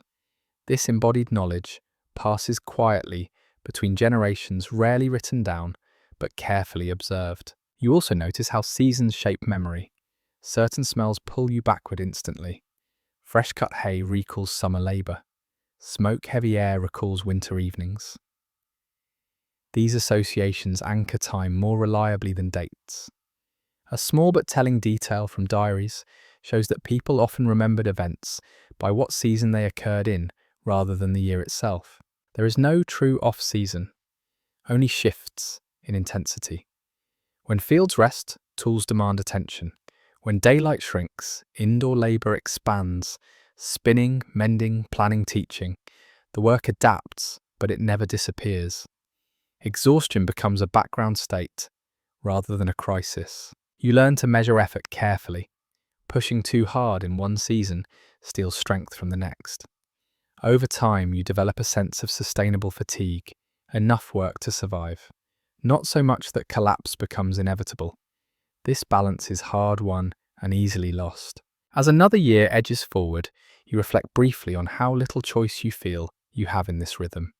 This embodied knowledge passes quietly between generations, rarely written down, but carefully observed. You also notice how seasons shape memory. Certain smells pull you backward instantly. Fresh cut hay recalls summer labour. Smoke-heavy air recalls winter evenings. These associations anchor time more reliably than dates. A small but telling detail from diaries shows that people often remembered events by what season they occurred in rather than the year itself. There is no true off-season, only shifts in intensity. When fields rest, tools demand attention. When daylight shrinks, indoor labour expands. Spinning, mending, planning, teaching. The work adapts, but it never disappears. Exhaustion becomes a background state rather than a crisis. You learn to measure effort carefully. Pushing too hard in one season steals strength from the next. Over time, you develop a sense of sustainable fatigue, enough work to survive. Not so much that collapse becomes inevitable. This balance is hard-won and easily lost. As another year edges forward, you reflect briefly on how little choice you feel you have in this rhythm.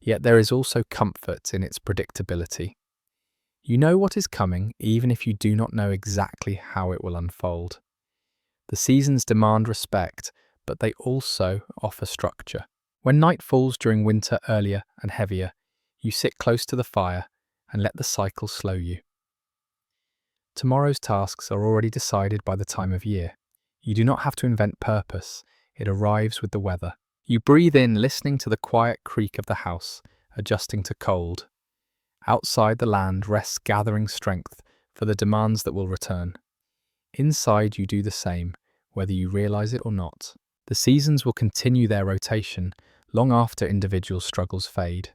Yet there is also comfort in its predictability. You know what is coming, even if you do not know exactly how it will unfold. The seasons demand respect, but they also offer structure. When night falls during winter earlier and heavier, you sit close to the fire and let the cycle slow you. Tomorrow's tasks are already decided by the time of year. You do not have to invent purpose, it arrives with the weather. You breathe in, listening to the quiet creak of the house, adjusting to cold. Outside, the land rests, gathering strength for the demands that will return. Inside, you do the same, whether you realize it or not. The seasons will continue their rotation long after individual struggles fade.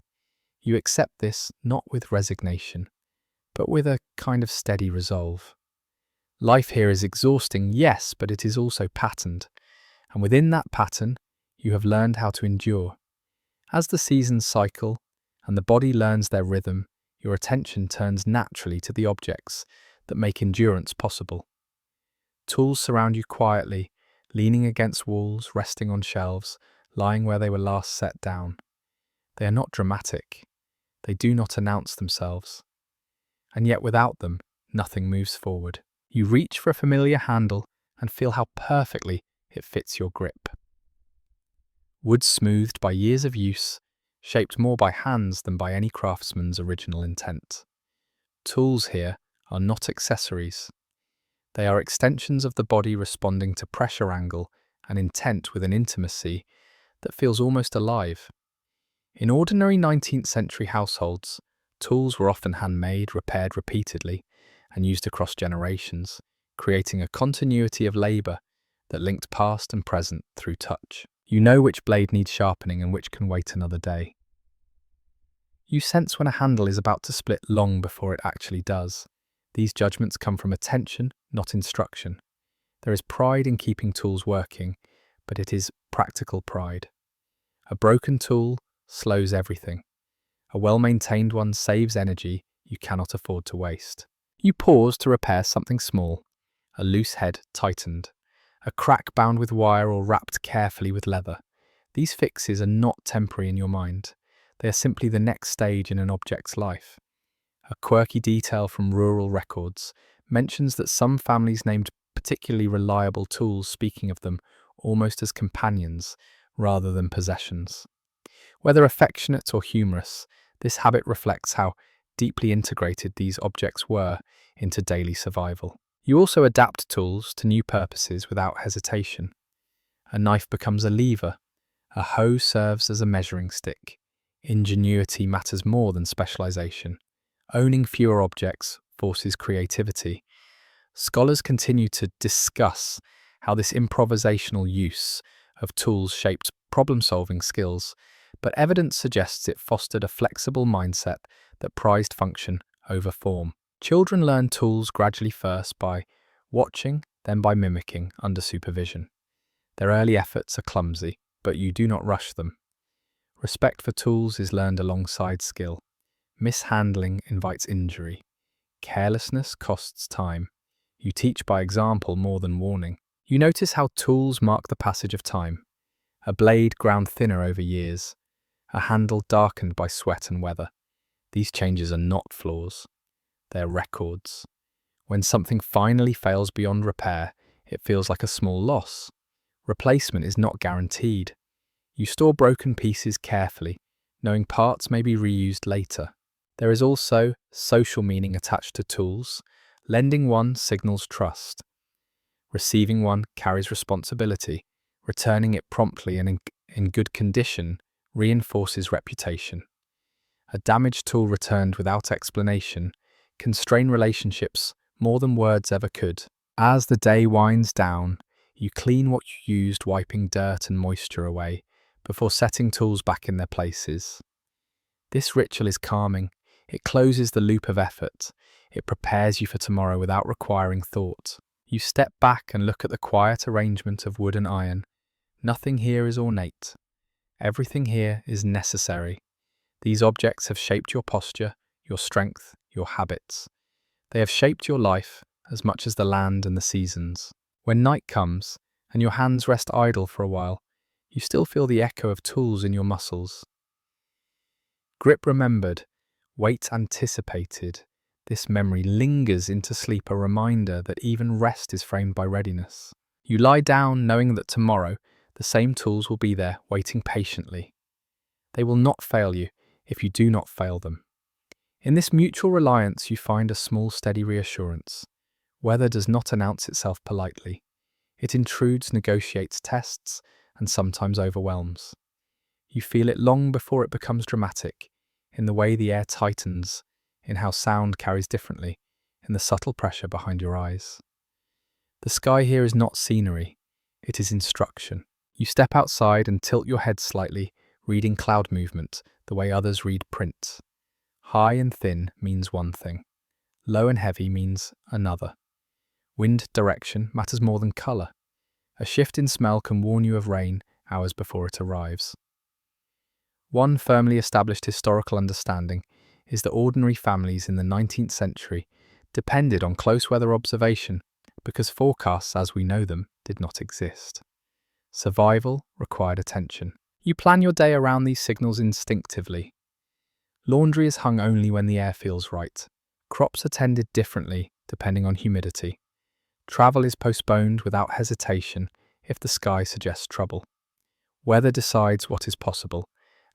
You accept this not with resignation, but with a kind of steady resolve. Life here is exhausting, yes, but it is also patterned, and within that pattern, you have learned how to endure. As the seasons cycle and the body learns their rhythm, your attention turns naturally to the objects that make endurance possible. Tools surround you quietly, leaning against walls, resting on shelves, lying where they were last set down. They are not dramatic. They do not announce themselves. And yet without them, nothing moves forward. You reach for a familiar handle and feel how perfectly it fits your grip. Wood smoothed by years of use, shaped more by hands than by any craftsman's original intent. Tools here are not accessories. They are extensions of the body responding to pressure, angle, and intent with an intimacy that feels almost alive. In ordinary 19th century households, tools were often handmade, repaired repeatedly, and used across generations, creating a continuity of labour that linked past and present through touch. You know which blade needs sharpening and which can wait another day. You sense when a handle is about to split long before it actually does. These judgments come from attention, not instruction. There is pride in keeping tools working, but it is practical pride. A broken tool slows everything. A well-maintained one saves energy you cannot afford to waste. You pause to repair something small, a loose head tightened, a crack bound with wire or wrapped carefully with leather. These fixes are not temporary in your mind. They are simply the next stage in an object's life. A quirky detail from rural records mentions that some families named particularly reliable tools, speaking of them almost as companions rather than possessions. Whether affectionate or humorous, this habit reflects how deeply integrated these objects were into daily survival. You also adapt tools to new purposes without hesitation. A knife becomes a lever, a hoe serves as a measuring stick. Ingenuity matters more than specialization. Owning fewer objects forces creativity. Scholars continue to discuss how this improvisational use of tools shaped problem-solving skills, but evidence suggests it fostered a flexible mindset that prized function over form. Children learn tools gradually, first by watching, then by mimicking under supervision. Their early efforts are clumsy, but you do not rush them. Respect for tools is learned alongside skill. Mishandling invites injury. Carelessness costs time. You teach by example more than warning. You notice how tools mark the passage of time. A blade ground thinner over years, a handle darkened by sweat and weather. These changes are not flaws. They're records. When something finally fails beyond repair, it feels like a small loss. Replacement is not guaranteed. You store broken pieces carefully, knowing parts may be reused later. There is also social meaning attached to tools. Lending one signals trust. Receiving one carries responsibility. Returning it promptly and in good condition reinforces reputation. A damaged tool returned without explanation can strain relationships more than words ever could. As the day winds down, you clean what you used, wiping dirt and moisture away before setting tools back in their places. This ritual is calming. It closes the loop of effort. It prepares you for tomorrow without requiring thought. You step back and look at the quiet arrangement of wood and iron. Nothing here is ornate. Everything here is necessary. These objects have shaped your posture, your strength, your habits. They have shaped your life as much as the land and the seasons. When night comes and your hands rest idle for a while, you still feel the echo of tools in your muscles. Grip remembered, weight anticipated. This memory lingers into sleep, a reminder that even rest is framed by readiness. You lie down knowing that tomorrow the same tools will be there, waiting patiently. They will not fail you if you do not fail them. In this mutual reliance, you find a small, steady reassurance. Weather does not announce itself politely. It intrudes, negotiates, tests, and sometimes overwhelms. You feel it long before it becomes dramatic, in the way the air tightens, in how sound carries differently, in the subtle pressure behind your eyes. The sky here is not scenery, it is instruction. You step outside and tilt your head slightly, reading cloud movement the way others read print. High and thin means one thing. Low and heavy means another. Wind direction matters more than colour. A shift in smell can warn you of rain hours before it arrives. One firmly established historical understanding is that ordinary families in the 19th century depended on close weather observation because forecasts as we know them did not exist. Survival required attention. You plan your day around these signals instinctively. Laundry is hung only when the air feels right. Crops are tended differently depending on humidity. Travel is postponed without hesitation if the sky suggests trouble. Weather decides what is possible,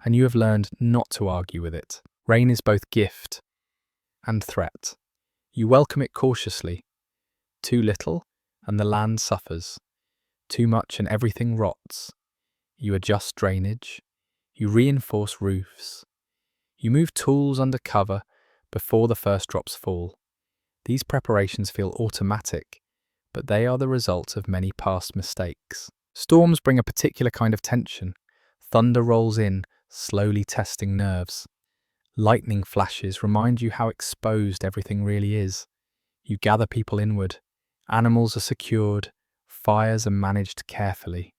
and you have learned not to argue with it. Rain is both gift and threat. You welcome it cautiously. Too little, and the land suffers. Too much and everything rots. You adjust drainage. You reinforce roofs. You move tools under cover before the first drops fall. These preparations feel automatic, but they are the result of many past mistakes. Storms bring a particular kind of tension. Thunder rolls in, slowly testing nerves. Lightning flashes remind you how exposed everything really is. You gather people inward. Animals are secured. Fires are managed carefully.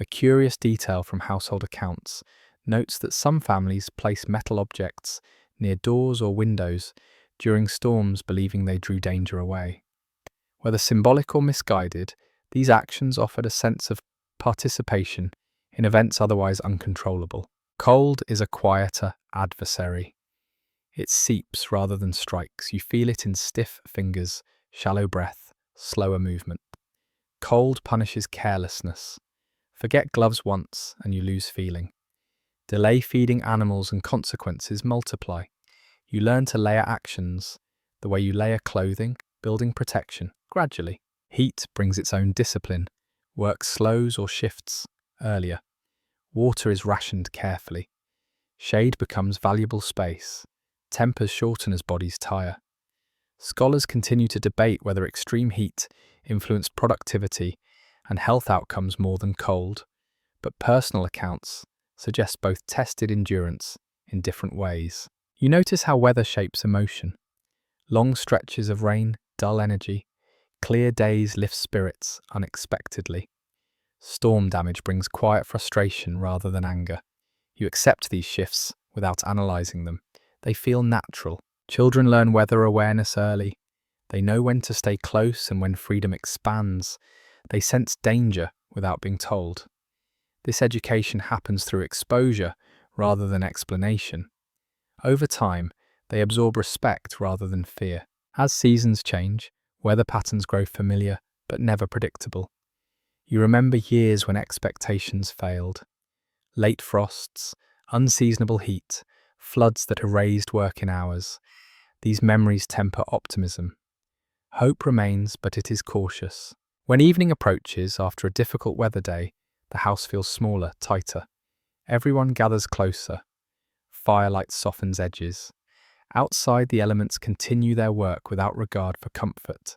A curious detail from household accounts notes that some families place metal objects near doors or windows during storms, believing they drew danger away. Whether symbolic or misguided, these actions offered a sense of participation in events otherwise uncontrollable. Cold is a quieter adversary. It seeps rather than strikes. You feel it in stiff fingers, shallow breath, slower movement. Cold punishes carelessness. Forget gloves once and you lose feeling. Delay feeding animals and consequences multiply. You learn to layer actions, the way you layer clothing, building protection, gradually. Heat brings its own discipline. Work slows or shifts earlier. Water is rationed carefully. Shade becomes valuable space. Tempers shorten as bodies tire. Scholars continue to debate whether extreme heat influenced productivity and health outcomes more than cold, but personal accounts suggest both tested endurance in different ways. You notice how weather shapes emotion. Long stretches of rain dull energy. Clear days lift spirits unexpectedly. Storm damage brings quiet frustration rather than anger. You accept these shifts without analysing them. They feel natural. Children learn weather awareness early. They know when to stay close and when freedom expands. They sense danger without being told. This education happens through exposure rather than explanation. Over time, they absorb respect rather than fear. As seasons change, weather patterns grow familiar but never predictable. You remember years when expectations failed. Late frosts, unseasonable heat, floods that erased work in hours. These memories temper optimism. Hope remains, but it is cautious. When evening approaches after a difficult weather day, the house feels smaller, tighter. Everyone gathers closer. Firelight softens edges. Outside, the elements continue their work without regard for comfort.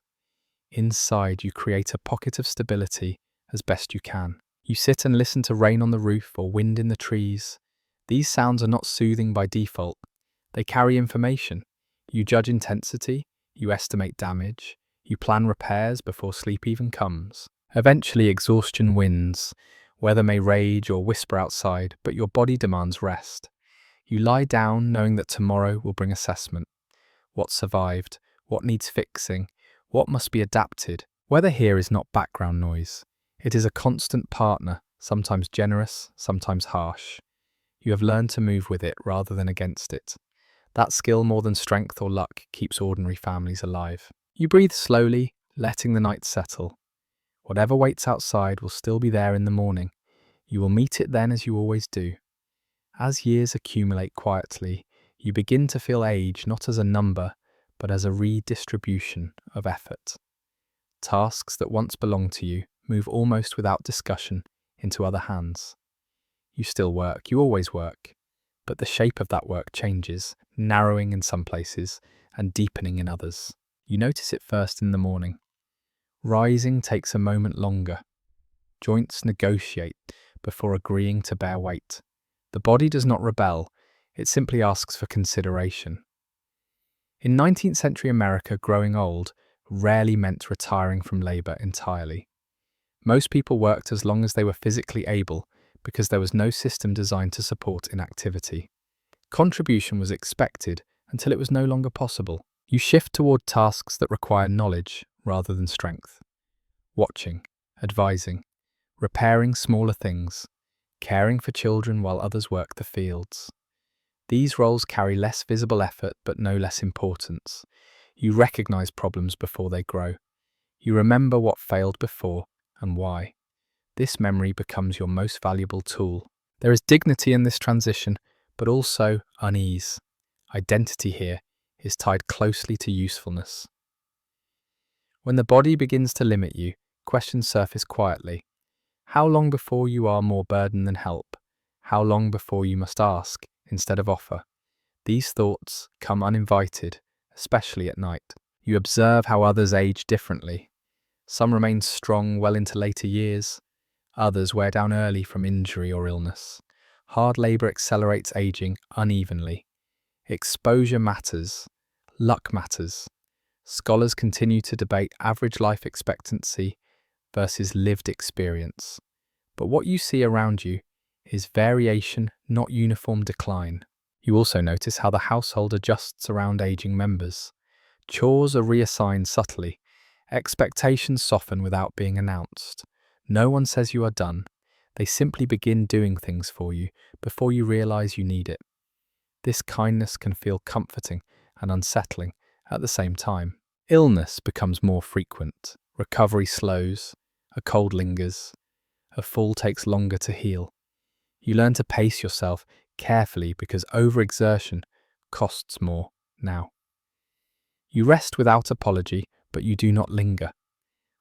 Inside, you create a pocket of stability as best you can. You sit and listen to rain on the roof or wind in the trees. These sounds are not soothing by default. They carry information. You judge intensity, you estimate damage, you plan repairs before sleep even comes. Eventually, exhaustion wins. Weather may rage or whisper outside, but your body demands rest. You lie down knowing that tomorrow will bring assessment. What survived? What needs fixing? What must be adapted? Weather here is not background noise. It is a constant partner, sometimes generous, sometimes harsh. You have learned to move with it rather than against it. That skill, more than strength or luck, keeps ordinary families alive. You breathe slowly, letting the night settle. Whatever waits outside will still be there in the morning. You will meet it then as you always do. As years accumulate quietly, you begin to feel age not as a number, but as a redistribution of effort. Tasks that once belonged to you move almost without discussion into other hands. You still work, you always work, but the shape of that work changes, narrowing in some places and deepening in others. You notice it first in the morning. Rising takes a moment longer. Joints negotiate before agreeing to bear weight. The body does not rebel, it simply asks for consideration. In 19th century America, growing old rarely meant retiring from labour entirely. Most people worked as long as they were physically able because there was no system designed to support inactivity. Contribution was expected until it was no longer possible. You shift toward tasks that require knowledge rather than strength. Watching, advising, repairing smaller things, caring for children while others work the fields. These roles carry less visible effort but no less importance. You recognize problems before they grow. You remember what failed before and why. This memory becomes your most valuable tool. There is dignity in this transition, but also unease. Identity here is tied closely to usefulness. When the body begins to limit you, questions surface quietly. How long before you are more burden than help? How long before you must ask instead of offer? These thoughts come uninvited, especially at night. You observe how others age differently. Some remain strong well into later years. Others wear down early from injury or illness. Hard labour accelerates aging unevenly. Exposure matters. Luck matters. Scholars continue to debate average life expectancy versus lived experience. But what you see around you is variation, not uniform decline. You also notice how the household adjusts around aging members. Chores are reassigned subtly. Expectations soften without being announced. No one says you are done. They simply begin doing things for you before you realize you need it. This kindness can feel comforting and unsettling at the same time. Illness becomes more frequent. Recovery slows. A cold lingers. A fall takes longer to heal. You learn to pace yourself carefully because overexertion costs more. now. You rest without apology, but you do not linger.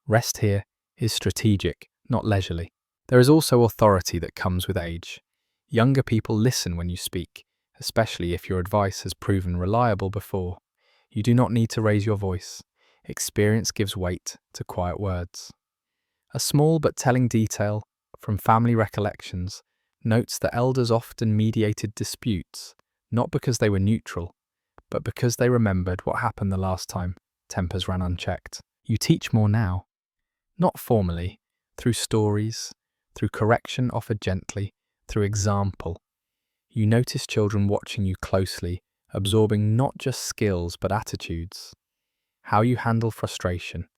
Rest here is strategic, not leisurely. There is also authority that comes with age. Younger people listen when you speak, especially if your advice has proven reliable before. You do not need to raise your voice. Experience gives weight to quiet words. A small but telling detail from family recollections notes that elders often mediated disputes, not because they were neutral, but because they remembered what happened the last time tempers ran unchecked. You teach more now, not formally, through stories, through correction offered gently, through example. You notice children watching you closely, absorbing not just skills but attitudes. How you handle frustration,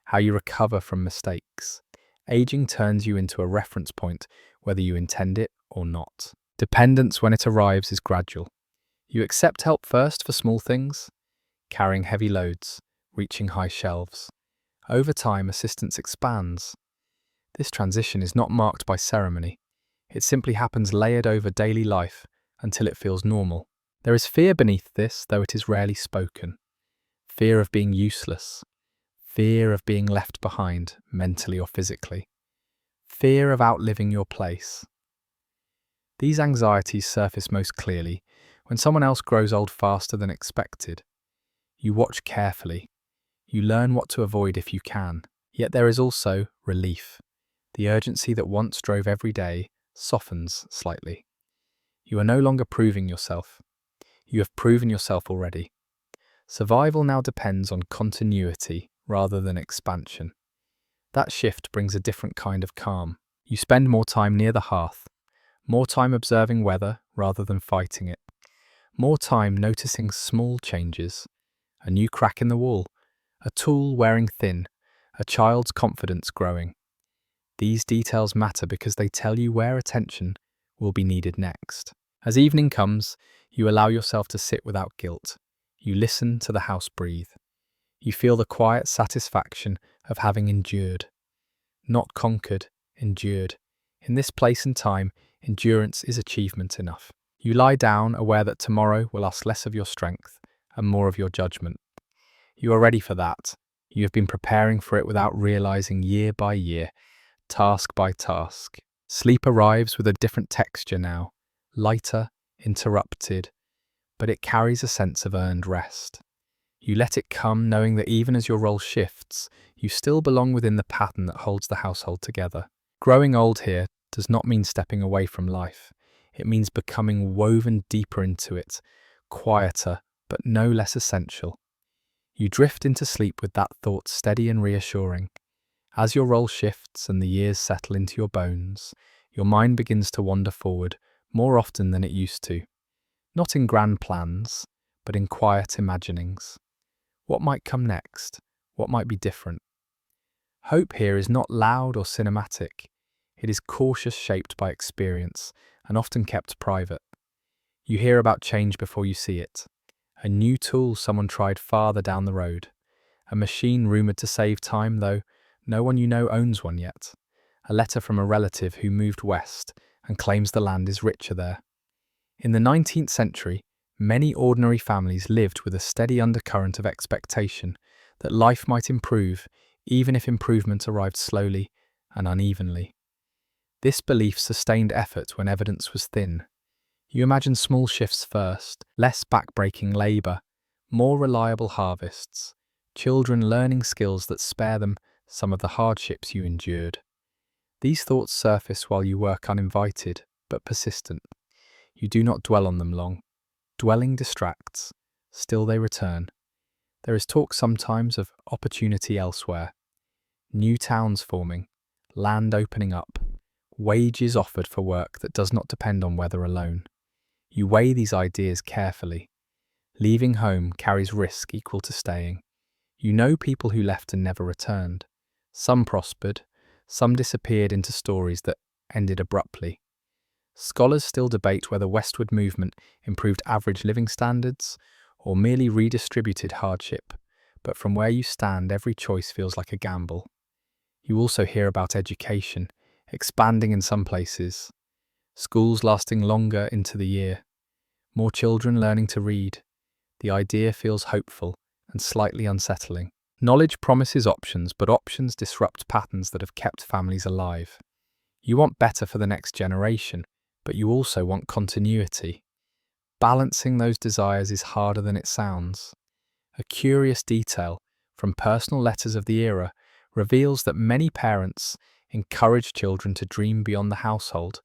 how you recover from mistakes. Aging turns you into a reference point, whether you intend it or not. Dependence, when it arrives, is gradual. You accept help first for small things, carrying heavy loads, reaching high shelves. Over time, assistance expands. This transition is not marked by ceremony. It simply happens layered over daily life until it feels normal. There is fear beneath this, though it is rarely spoken. Fear of being useless. Fear of being left behind, mentally or physically. Fear of outliving your place. These anxieties surface most clearly when someone else grows old faster than expected. You watch carefully. You learn what to avoid if you can. Yet there is also relief. The urgency that once drove every day softens slightly. You are no longer proving yourself. You have proven yourself already. Survival now depends on continuity rather than expansion. That shift brings a different kind of calm. You spend more time near the hearth, more time observing weather rather than fighting it, more time noticing small changes, a new crack in the wall, a tool wearing thin, a child's confidence growing. These details matter because they tell you where attention will be needed next. As evening comes, you allow yourself to sit without guilt. You listen to the house breathe. You feel the quiet satisfaction of having endured. Not conquered, endured. In this place and time, endurance is achievement enough. You lie down, aware that tomorrow will ask less of your strength and more of your judgment. You are ready for that. You have been preparing for it without realizing, year by year, task by task. Sleep arrives with a different texture now, lighter, interrupted, but it carries a sense of earned rest. You let it come, knowing that even as your role shifts, you still belong within the pattern that holds the household together. Growing old here does not mean stepping away from life. It means becoming woven deeper into it, quieter, but no less essential. You drift into sleep with that thought steady and reassuring. As your role shifts and the years settle into your bones, your mind begins to wander forward more often than it used to. Not in grand plans, but in quiet imaginings. What might come next? What might be different? Hope here is not loud or cinematic. It is cautious, shaped by experience, and often kept private. You hear about change before you see it. A new tool someone tried farther down the road. A machine rumoured to save time, though no one you know owns one yet. A letter from a relative who moved west and claims the land is richer there. In the 19th century, many ordinary families lived with a steady undercurrent of expectation that life might improve, even if improvement arrived slowly and unevenly. This belief sustained effort when evidence was thin. You imagine small shifts first, less back-breaking labour, more reliable harvests, children learning skills that spare them some of the hardships you endured. These thoughts surface while you work uninvited, but persistent. You do not dwell on them long. Dwelling distracts, still they return. There is talk sometimes of opportunity elsewhere. New towns forming, land opening up, wages offered for work that does not depend on weather alone. You weigh these ideas carefully. Leaving home carries risk equal to staying. You know people who left and never returned. Some prospered, some disappeared into stories that ended abruptly. Scholars still debate whether westward movement improved average living standards or merely redistributed hardship, but from where you stand, every choice feels like a gamble. You also hear about education, expanding in some places, schools lasting longer into the year, more children learning to read, the idea feels hopeful and slightly unsettling. Knowledge promises options, but options disrupt patterns that have kept families alive. You want better for the next generation, but you also want continuity. Balancing those desires is harder than it sounds. A curious detail from personal letters of the era reveals that many parents encourage children to dream beyond the household,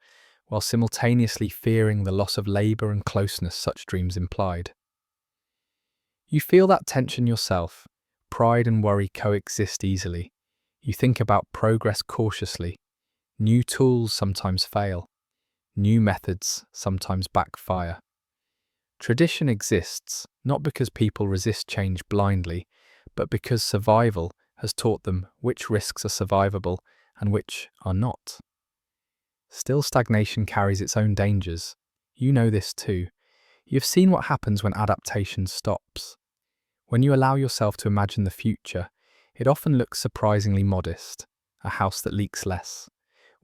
while simultaneously fearing the loss of labour and closeness such dreams implied. You feel that tension yourself. Pride and worry coexist easily. You think about progress cautiously. New tools sometimes fail. New methods sometimes backfire. Tradition exists not because people resist change blindly, but because survival has taught them which risks are survivable and which are not. Still, stagnation carries its own dangers. You know this too. You've seen what happens when adaptation stops. When you allow yourself to imagine the future, it often looks surprisingly modest. A house that leaks less.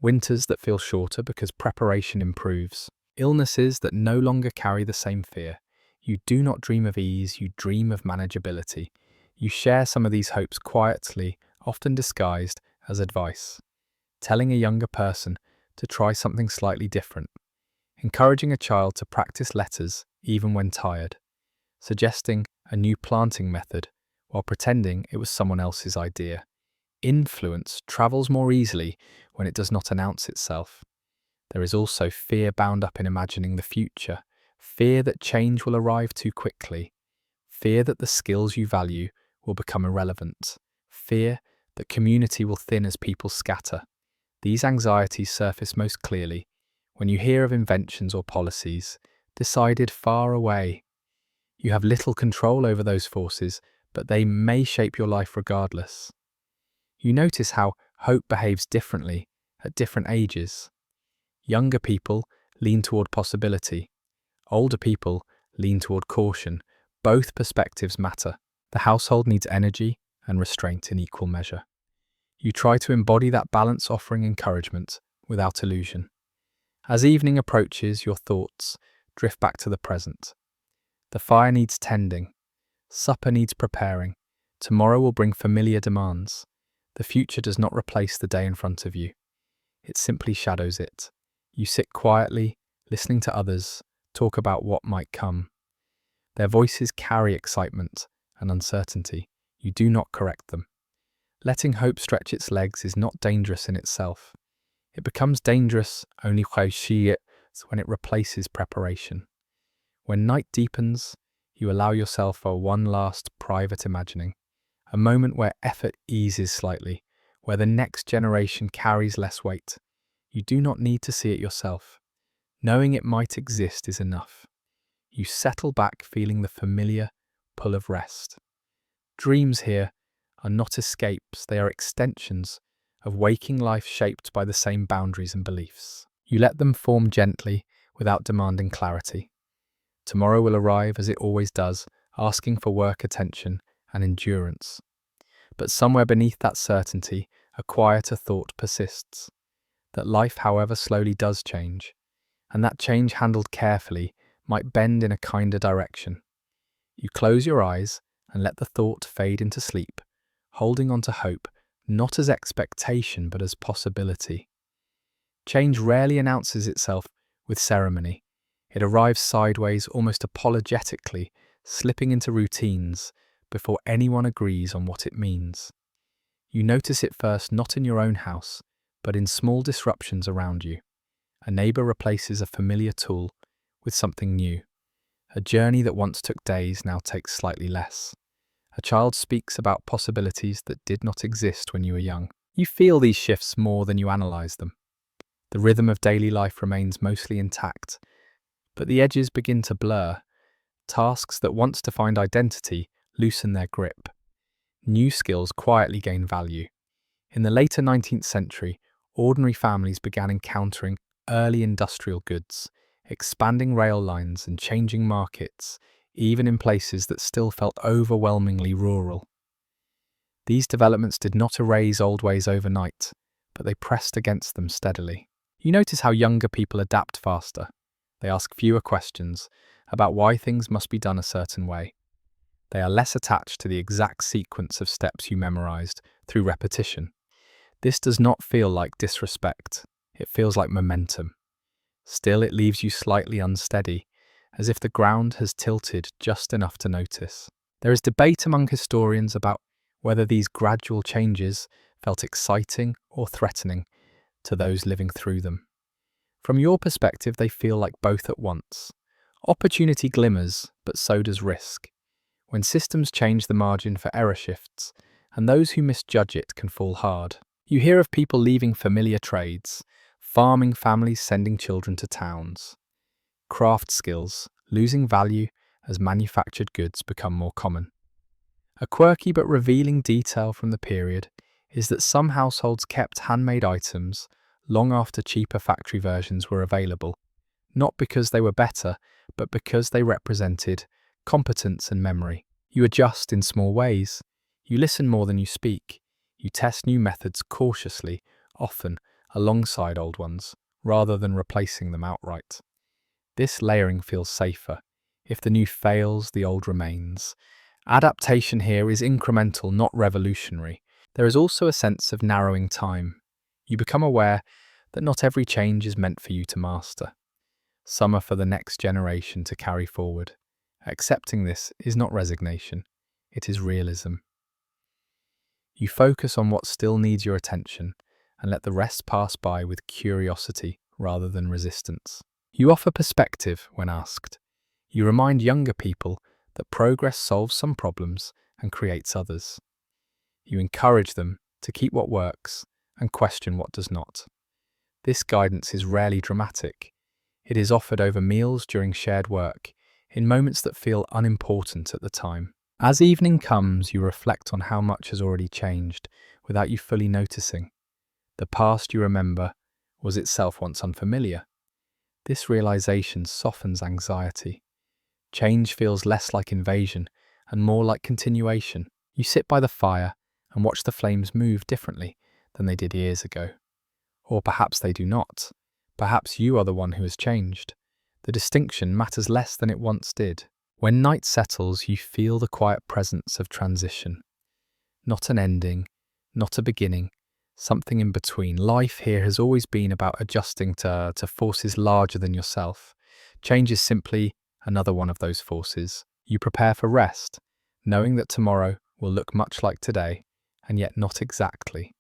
Winters that feel shorter because preparation improves. Illnesses that no longer carry the same fear. You do not dream of ease, you dream of manageability. You share some of these hopes quietly, often disguised as advice. Telling a younger person to try something slightly different. Encouraging a child to practice letters even when tired. Suggesting a new planting method while pretending it was someone else's idea. Influence travels more easily when it does not announce itself. There is also fear bound up in imagining the future, fear that change will arrive too quickly, fear that the skills you value will become irrelevant, fear that community will thin as people scatter. These anxieties surface most clearly when you hear of inventions or policies decided far away. You have little control over those forces, but they may shape your life regardless. You notice how hope behaves differently at different ages. Younger people lean toward possibility. Older people lean toward caution. Both perspectives matter. The household needs energy and restraint in equal measure. You try to embody that balance, offering encouragement without illusion. As evening approaches, your thoughts drift back to the present. The fire needs tending. Supper needs preparing. Tomorrow will bring familiar demands. The future does not replace the day in front of you. It simply shadows it. You sit quietly, listening to others talk about what might come. Their voices carry excitement and uncertainty. You do not correct them. Letting hope stretch its legs is not dangerous in itself. It becomes dangerous only when it replaces preparation. When night deepens, you allow yourself for one last private imagining, a moment where effort eases slightly, where the next generation carries less weight. You do not need to see it yourself. Knowing it might exist is enough. You settle back feeling the familiar pull of rest. Dreams here are not escapes, they are extensions of waking life shaped by the same boundaries and beliefs. You let them form gently without demanding clarity. Tomorrow will arrive as it always does, asking for work, attention, and endurance. But somewhere beneath that certainty, a quieter thought persists. That life, however slowly, does change, and that change handled carefully might bend in a kinder direction. You close your eyes and let the thought fade into sleep, holding on to hope, not as expectation but as possibility. Change rarely announces itself with ceremony. It arrives sideways, almost apologetically, slipping into routines before anyone agrees on what it means. You notice it first not in your own house, but in small disruptions around you. A neighbour replaces a familiar tool with something new. A journey that once took days now takes slightly less. A child speaks about possibilities that did not exist when you were young. You feel these shifts more than you analyse them. The rhythm of daily life remains mostly intact, but the edges begin to blur. Tasks that once defined identity loosen their grip. New skills quietly gain value. In the later 19th century, ordinary families began encountering early industrial goods, expanding rail lines and changing markets, even in places that still felt overwhelmingly rural. These developments did not erase old ways overnight, but they pressed against them steadily. You notice how younger people adapt faster. They ask fewer questions about why things must be done a certain way. They are less attached to the exact sequence of steps you memorized through repetition. This does not feel like disrespect. It feels like momentum. Still, it leaves you slightly unsteady, as if the ground has tilted just enough to notice. There is debate among historians about whether these gradual changes felt exciting or threatening to those living through them. From your perspective, they feel like both at once. Opportunity glimmers, but so does risk. When systems change, the margin for error shifts, and those who misjudge it can fall hard. You hear of people leaving familiar trades, farming families sending children to towns, craft skills losing value as manufactured goods become more common. A quirky but revealing detail from the period is that some households kept handmade items long after cheaper factory versions were available, not because they were better, but because they represented competence and memory. You adjust in small ways. You listen more than you speak. You test new methods cautiously, often alongside old ones, rather than replacing them outright. This layering feels safer. If the new fails, the old remains. Adaptation here is incremental, not revolutionary. There is also a sense of narrowing time. You become aware that not every change is meant for you to master. Some are for the next generation to carry forward. Accepting this is not resignation, it is realism. You focus on what still needs your attention and let the rest pass by with curiosity rather than resistance. You offer perspective when asked. You remind younger people that progress solves some problems and creates others. You encourage them to keep what works and question what does not. This guidance is rarely dramatic. It is offered over meals during shared work, in moments that feel unimportant at the time. As evening comes, you reflect on how much has already changed without you fully noticing. The past you remember was itself once unfamiliar. This realization softens anxiety. Change feels less like invasion and more like continuation. You sit by the fire and watch the flames move differently than they did years ago. Or perhaps they do not. Perhaps you are the one who has changed. The distinction matters less than it once did. When night settles, you feel the quiet presence of transition. Not an ending, not a beginning, something in between. Life here has always been about adjusting to forces larger than yourself. Change is simply another one of those forces. You prepare for rest, knowing that tomorrow will look much like today, and yet not exactly.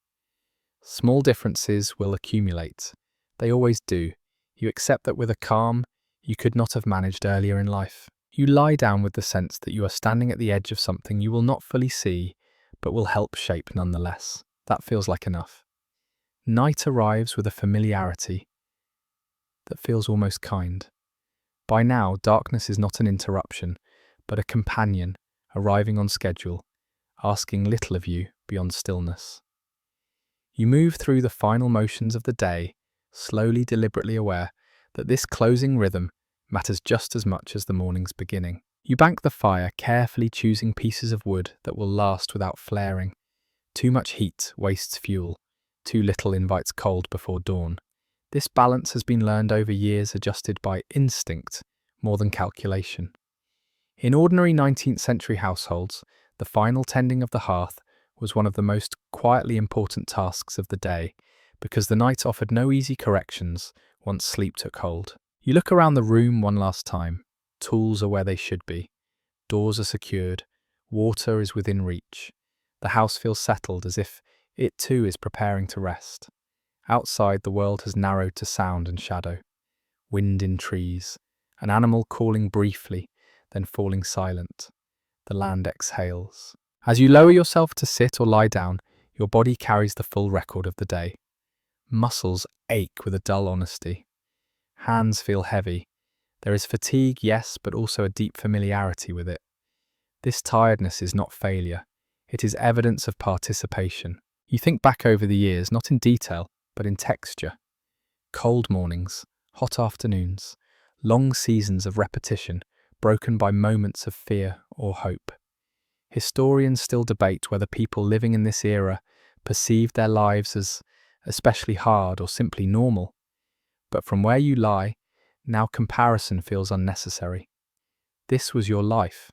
Small differences will accumulate. They always do. You accept that with a calm you could not have managed earlier in life. You lie down with the sense that you are standing at the edge of something you will not fully see, but will help shape nonetheless. That feels like enough. Night arrives with a familiarity that feels almost kind. By now, darkness is not an interruption, but a companion arriving on schedule, asking little of you beyond stillness. You move through the final motions of the day, slowly, deliberately aware that this closing rhythm matters just as much as the morning's beginning. You bank the fire, carefully choosing pieces of wood that will last without flaring. Too much heat wastes fuel, too little invites cold before dawn. This balance has been learned over years, adjusted by instinct more than calculation. In ordinary 19th century households, the final tending of the hearth was one of the most quietly important tasks of the day, because the night offered no easy corrections once sleep took hold. You look around the room one last time. Tools are where they should be. Doors are secured. Water is within reach. The house feels settled, as if it too is preparing to rest. Outside, the world has narrowed to sound and shadow. Wind in trees, an animal calling briefly, then falling silent. The land exhales. As you lower yourself to sit or lie down, your body carries the full record of the day. Muscles ache with a dull honesty. Hands feel heavy. There is fatigue, yes, but also a deep familiarity with it. This tiredness is not failure. It is evidence of participation. You think back over the years, not in detail, but in texture. Cold mornings, hot afternoons, long seasons of repetition, broken by moments of fear or hope. Historians still debate whether people living in this era perceived their lives as especially hard or simply normal. But from where you lie, now comparison feels unnecessary. This was your life.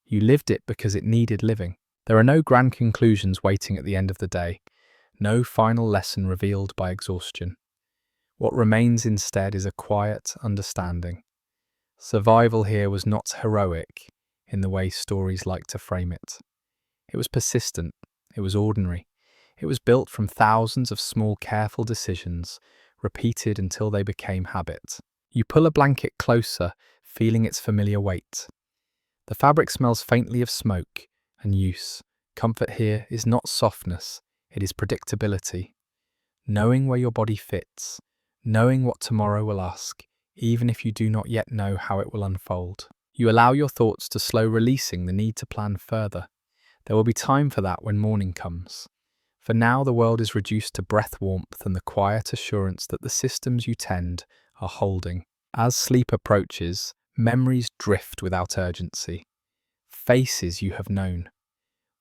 You lived it because it needed living. There are no grand conclusions waiting at the end of the day, no final lesson revealed by exhaustion. What remains instead is a quiet understanding. Survival here was not heroic in the way stories like to frame it. It was persistent, it was ordinary. It was built from thousands of small, careful decisions, repeated until they became habit. You pull a blanket closer, feeling its familiar weight. The fabric smells faintly of smoke and use. Comfort here is not softness, it is predictability. Knowing where your body fits, knowing what tomorrow will ask, even if you do not yet know how it will unfold. You allow your thoughts to slow, releasing the need to plan further. There will be time for that when morning comes. For now, the world is reduced to breath warmth and the quiet assurance that the systems you tend are holding. As sleep approaches, memories drift without urgency. Faces you have known.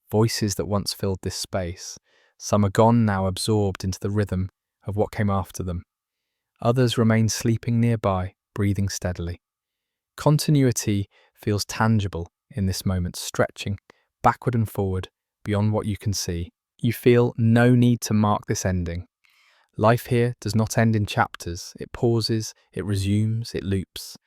Voices that once filled this space. Some are gone now, absorbed into the rhythm of what came after them. Others remain sleeping nearby, breathing steadily. Continuity feels tangible in this moment, stretching backward and forward beyond what you can see. You feel no need to mark this ending. Life here does not end in chapters. It pauses, it resumes, it loops.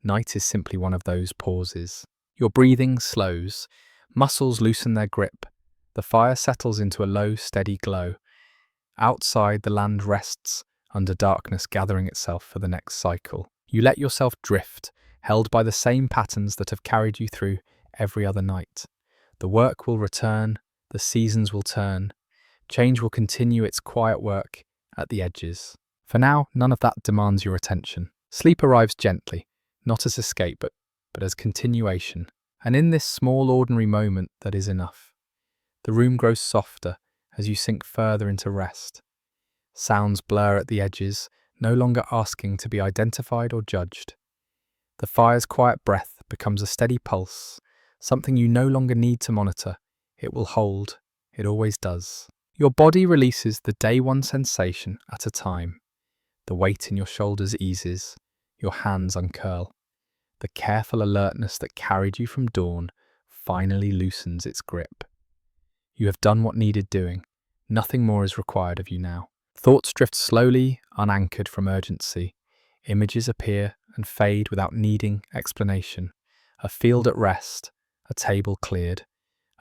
Night is simply one of those pauses. Your breathing slows. Muscles loosen their grip. The fire settles into a low, steady glow. Outside, the land rests under darkness, gathering itself for the next cycle. You let yourself drift, held by the same patterns that have carried you through every other night. The work will return, the seasons will turn. Change will continue its quiet work at the edges. For now, none of that demands your attention. Sleep arrives gently, not as escape, but as continuation. And in this small, ordinary moment, that is enough. The room grows softer as you sink further into rest. Sounds blur at the edges, no longer asking to be identified or judged. The fire's quiet breath becomes a steady pulse, something you no longer need to monitor. It will hold. It always does. Your body releases the day one sensation at a time. The weight in your shoulders eases. Your hands uncurl. The careful alertness that carried you from dawn finally loosens its grip. You have done what needed doing. Nothing more is required of you now. Thoughts drift slowly, unanchored from urgency. Images appear and fade without needing explanation. A field at rest, a table cleared,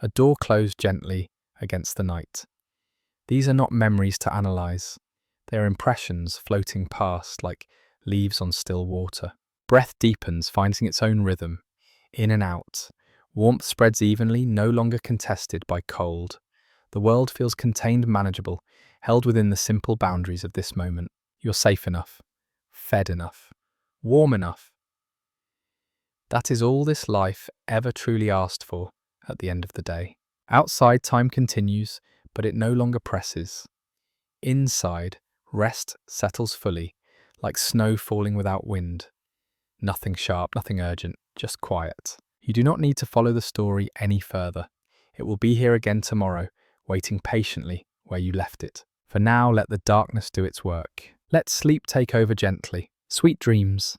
a door closed gently against the night. These are not memories to analyze. They are impressions floating past like leaves on still water. Breath deepens, finding its own rhythm. In and out. Warmth spreads evenly, no longer contested by cold. The world feels contained, manageable, held within the simple boundaries of this moment. You're safe enough, fed enough, warm enough. That is all this life ever truly asked for at the end of the day. Outside, time continues, but it no longer presses. Inside, rest settles fully, like snow falling without wind. Nothing sharp, nothing urgent, just quiet. You do not need to follow the story any further. It will be here again tomorrow, waiting patiently where you left it. For now, let the darkness do its work. Let sleep take over gently. Sweet dreams.